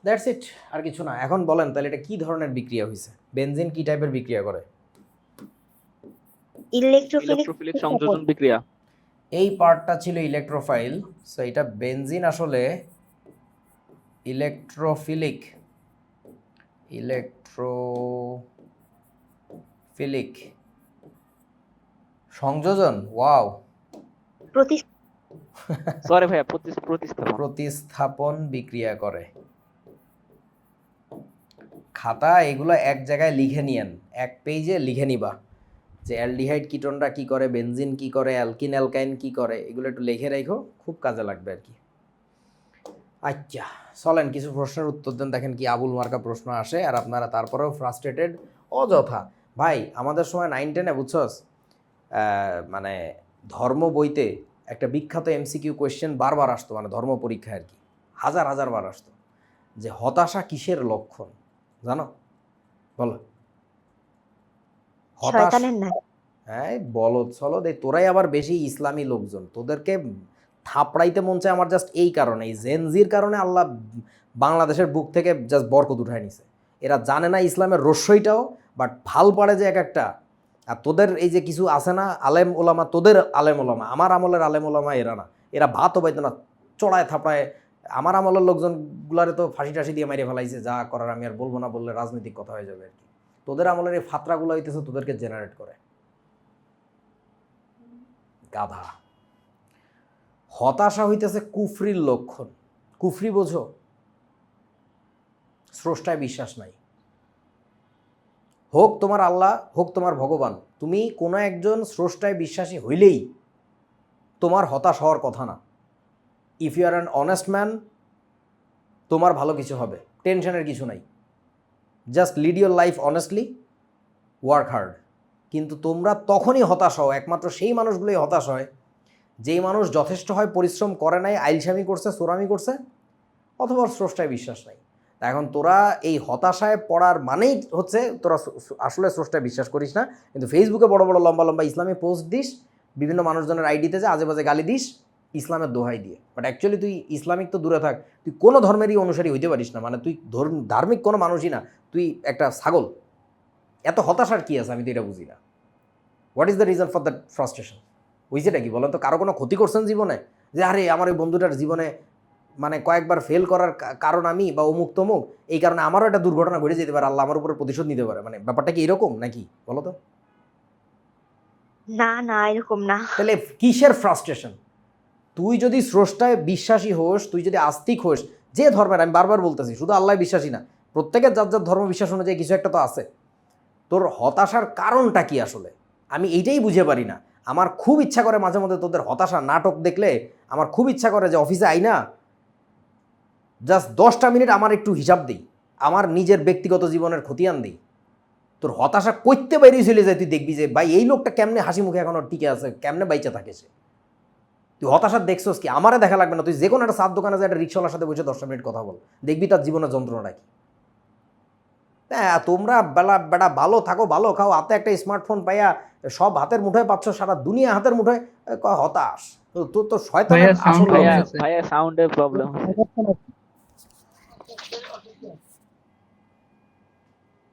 দ্যাটস ইট, আর কিছু না। এখন বলেন তাহলে এটা কি ধরনের বিক্রিয়া হয়েছে? বেনজিন কি টাইপের বিক্রিয়া করে? ইলেকট্রোফিলিক ইলেকট্রোফিলিক সংযোজন বিক্রিয়া। এই পার্টটা ছিল ইলেকট্রোফাইল। সো এটা বেনজিন আসলে ইলেকট্রোফিলিক। ইলেকট্রোফিলিক সংযোজন, ওয়াও। সরি ভাইয়া, প্রতিস্থাপন। প্রতিস্থাপন বিক্রিয়া করে। খাতা এগুলো এক জায়গায় লিখে নিয়েন, এক পেজে লিখে নিবা যে অ্যালডিহাইড কিটোনরা কি করে, বেনজিন কি করে, অ্যালকিন অ্যালকাইন কি করে, এগুলো একটু লিখে রাখো, খুব কাজে লাগবে আর কি। আচ্ছা চলেন কিছু প্রশ্নের উত্তর দেন। দেখেন কি আবুল মার্কা প্রশ্ন আসে, আর আপনারা তারপরেও ফ্রাস্ট্রেটেড অযথা। ভাই আমাদের সময় 9-10-এ বুঝছস, মানে ধর্ম বইতে একটা বিখ্যাত এমসিকিউ কোয়েশ্চেন বারবার আসতো, মানে ধর্ম পরীক্ষায় আর কি, হাজার হাজার বার আসতো, যে হতাশা কিসের লক্ষণ জানো? বলো। শয়তানের নাই। হ্যাঁ বলদ সলদ, এই তোরাই আবার বেশি ইসলামী লোকজন, তোদেরকে থাপড়াইতে মন চায় আমার জাস্ট এই কারণে, এই জেনজির কারণে আল্লাহ বাংলাদেশের বুক থেকে জাস্ট বরকত উঠায় নিছে। এরা জানে না ইসলামের রস্যইটাও, বাট ভাল পারে যে এক একটা। আর তোদের এই যে কিছু আছে না আলেম ওলামা, তোদের আলেম ওলামা, আমার আমলের আলেম ওলামা এরা না, এরা ভাতও পাইতো না, চড়ায় থাপড়ায়। আমার আমলের লোকজনগুলারে তো ফাঁসি টাসি দিয়ে মাইরে ফেলাইছে, যা করার আমি আর বলবো না, বললে রাজনৈতিক কথা হয়ে যাবে আর কি। তোদের আমলের এই ফাতরাগুলো হইতেছে তোদেরকে জেনারেট করে। গাধা। হতাশা হইতেছে কুফরির লক্ষণ। কুফরি বোঝো? স্রষ্টায় বিশ্বাস নাই। হোক তোমার আল্লাহ, হোক তোমার ভগবান, তুমি কোনো একজন স্রষ্টায় বিশ্বাসী হইলেই তোমার হতাশ হওয়ার কথা না। If you are an honest man, তোমার ভালো কিছু হবে, টেনশনের কিছু নাই। Just lead your life honestly, work hard. কিন্তু তোমরা তখনই হতাশ হও, একমাত্র সেই মানুষগুলোই হতাশ হয় যেই মানুষ যথেষ্ট হয় পরিশ্রম করে নাই, আইলসামি করছে, সোরামি করছে, অথবা স্রষ্টায় বিশ্বাস নাই। তা এখন তোরা এই হতাশায় পড়ার মানেই হচ্ছে তোরা আসলে স্রষ্টায় বিশ্বাস করিস না, কিন্তু ফেসবুকে বড় বড় লম্বা লম্বা ইসলামী পোস্ট দিস, বিভিন্ন মানুষজনের আইডিতে যে আজে বাজে গালি দিস ইসলামের দোহাই দিয়ে। বাট অ্যাকচুয়ালি তুই ইসলামিক তো দূরে থাক, তুই কোনো ধর্মেরই অনুসারী হইতে পারিস না, মানে তুই ধার্মিক কোনো মানুষই না, তুই একটা ছাগল। এত হতাশার কি আছে আমি তো এটা বুঝি না। What is the reason for that frustration? হয়েছেটা কি বলেন তো? কারো কোনো ক্ষতি করছেন জীবনে যে আরে আমার ওই বন্ধুটার জীবনে মানে কয়েকবার ফেল করার কারণ আমি বা অমুক তমুক, এই কারণে আমারও একটা দুর্ঘটনা ঘটে যেতে পারে, আল্লাহ আমার উপরে প্রতিশোধ নিতে পারে, মানে ব্যাপারটা কি এরকম নাকি বলো তো? না না এরকম না। তাহলে কিসের ফ্রাস্ট্রেশন? তুই যদি স্রষ্টায় বিশ্বাসী হোস, তুই যদি আস্তিক হোস, যে ধর্মের, আমি বারবার বলতেছি শুধু আল্লাহ বিশ্বাসী না, প্রত্যেকের যার যার ধর্ম বিশ্বাস অনুযায়ী কিছু একটা তো আছে। তোর হতাশার কারণটা কি আসলে আমি এইটাই বুঝে পারি না। আমার খুব ইচ্ছা করে মাঝে মধ্যে তোদের হতাশা নাটক দেখলে আমার খুব ইচ্ছা করে যে অফিসে আইনা জাস্ট 10টা মিনিট আমার একটু হিসাব দিই, আমার নিজের ব্যক্তিগত জীবনের খতিয়ান দিই। তোর হতাশা করতে বাইরেই চলে যায়, তুই দেখবি যে ভাই এই লোকটা কেমনে হাসি মুখে এখনো টিকে আছে, কেমনে বাইচা থাকে সে। তুই হতাশা দেখছোস কি? আমারে দেখা লাগবে না, তুই যে কোনো একটা সাত দোকানে যায় একটা রিক্সাওয়ালার সাথে বসে 10টা মিনিট কথা বল, দেখবি তার জীবনের যন্ত্রণা কি। হ্যাঁ, তোমরা বেটা ভালো থাকো, ভালো খাও, হাতে একটা স্মার্টফোন পাইয়া সব হাতের মুঠোয় পাচ্ছ, সারা দুনিয়া হাতের মুঠোয়, কয় হতাশ। তোর তো শয়তানের ভাইয়া, আসল sound লক্ষণ। ভাইয়া সাউন্ডের প্রবলেম হচ্ছে।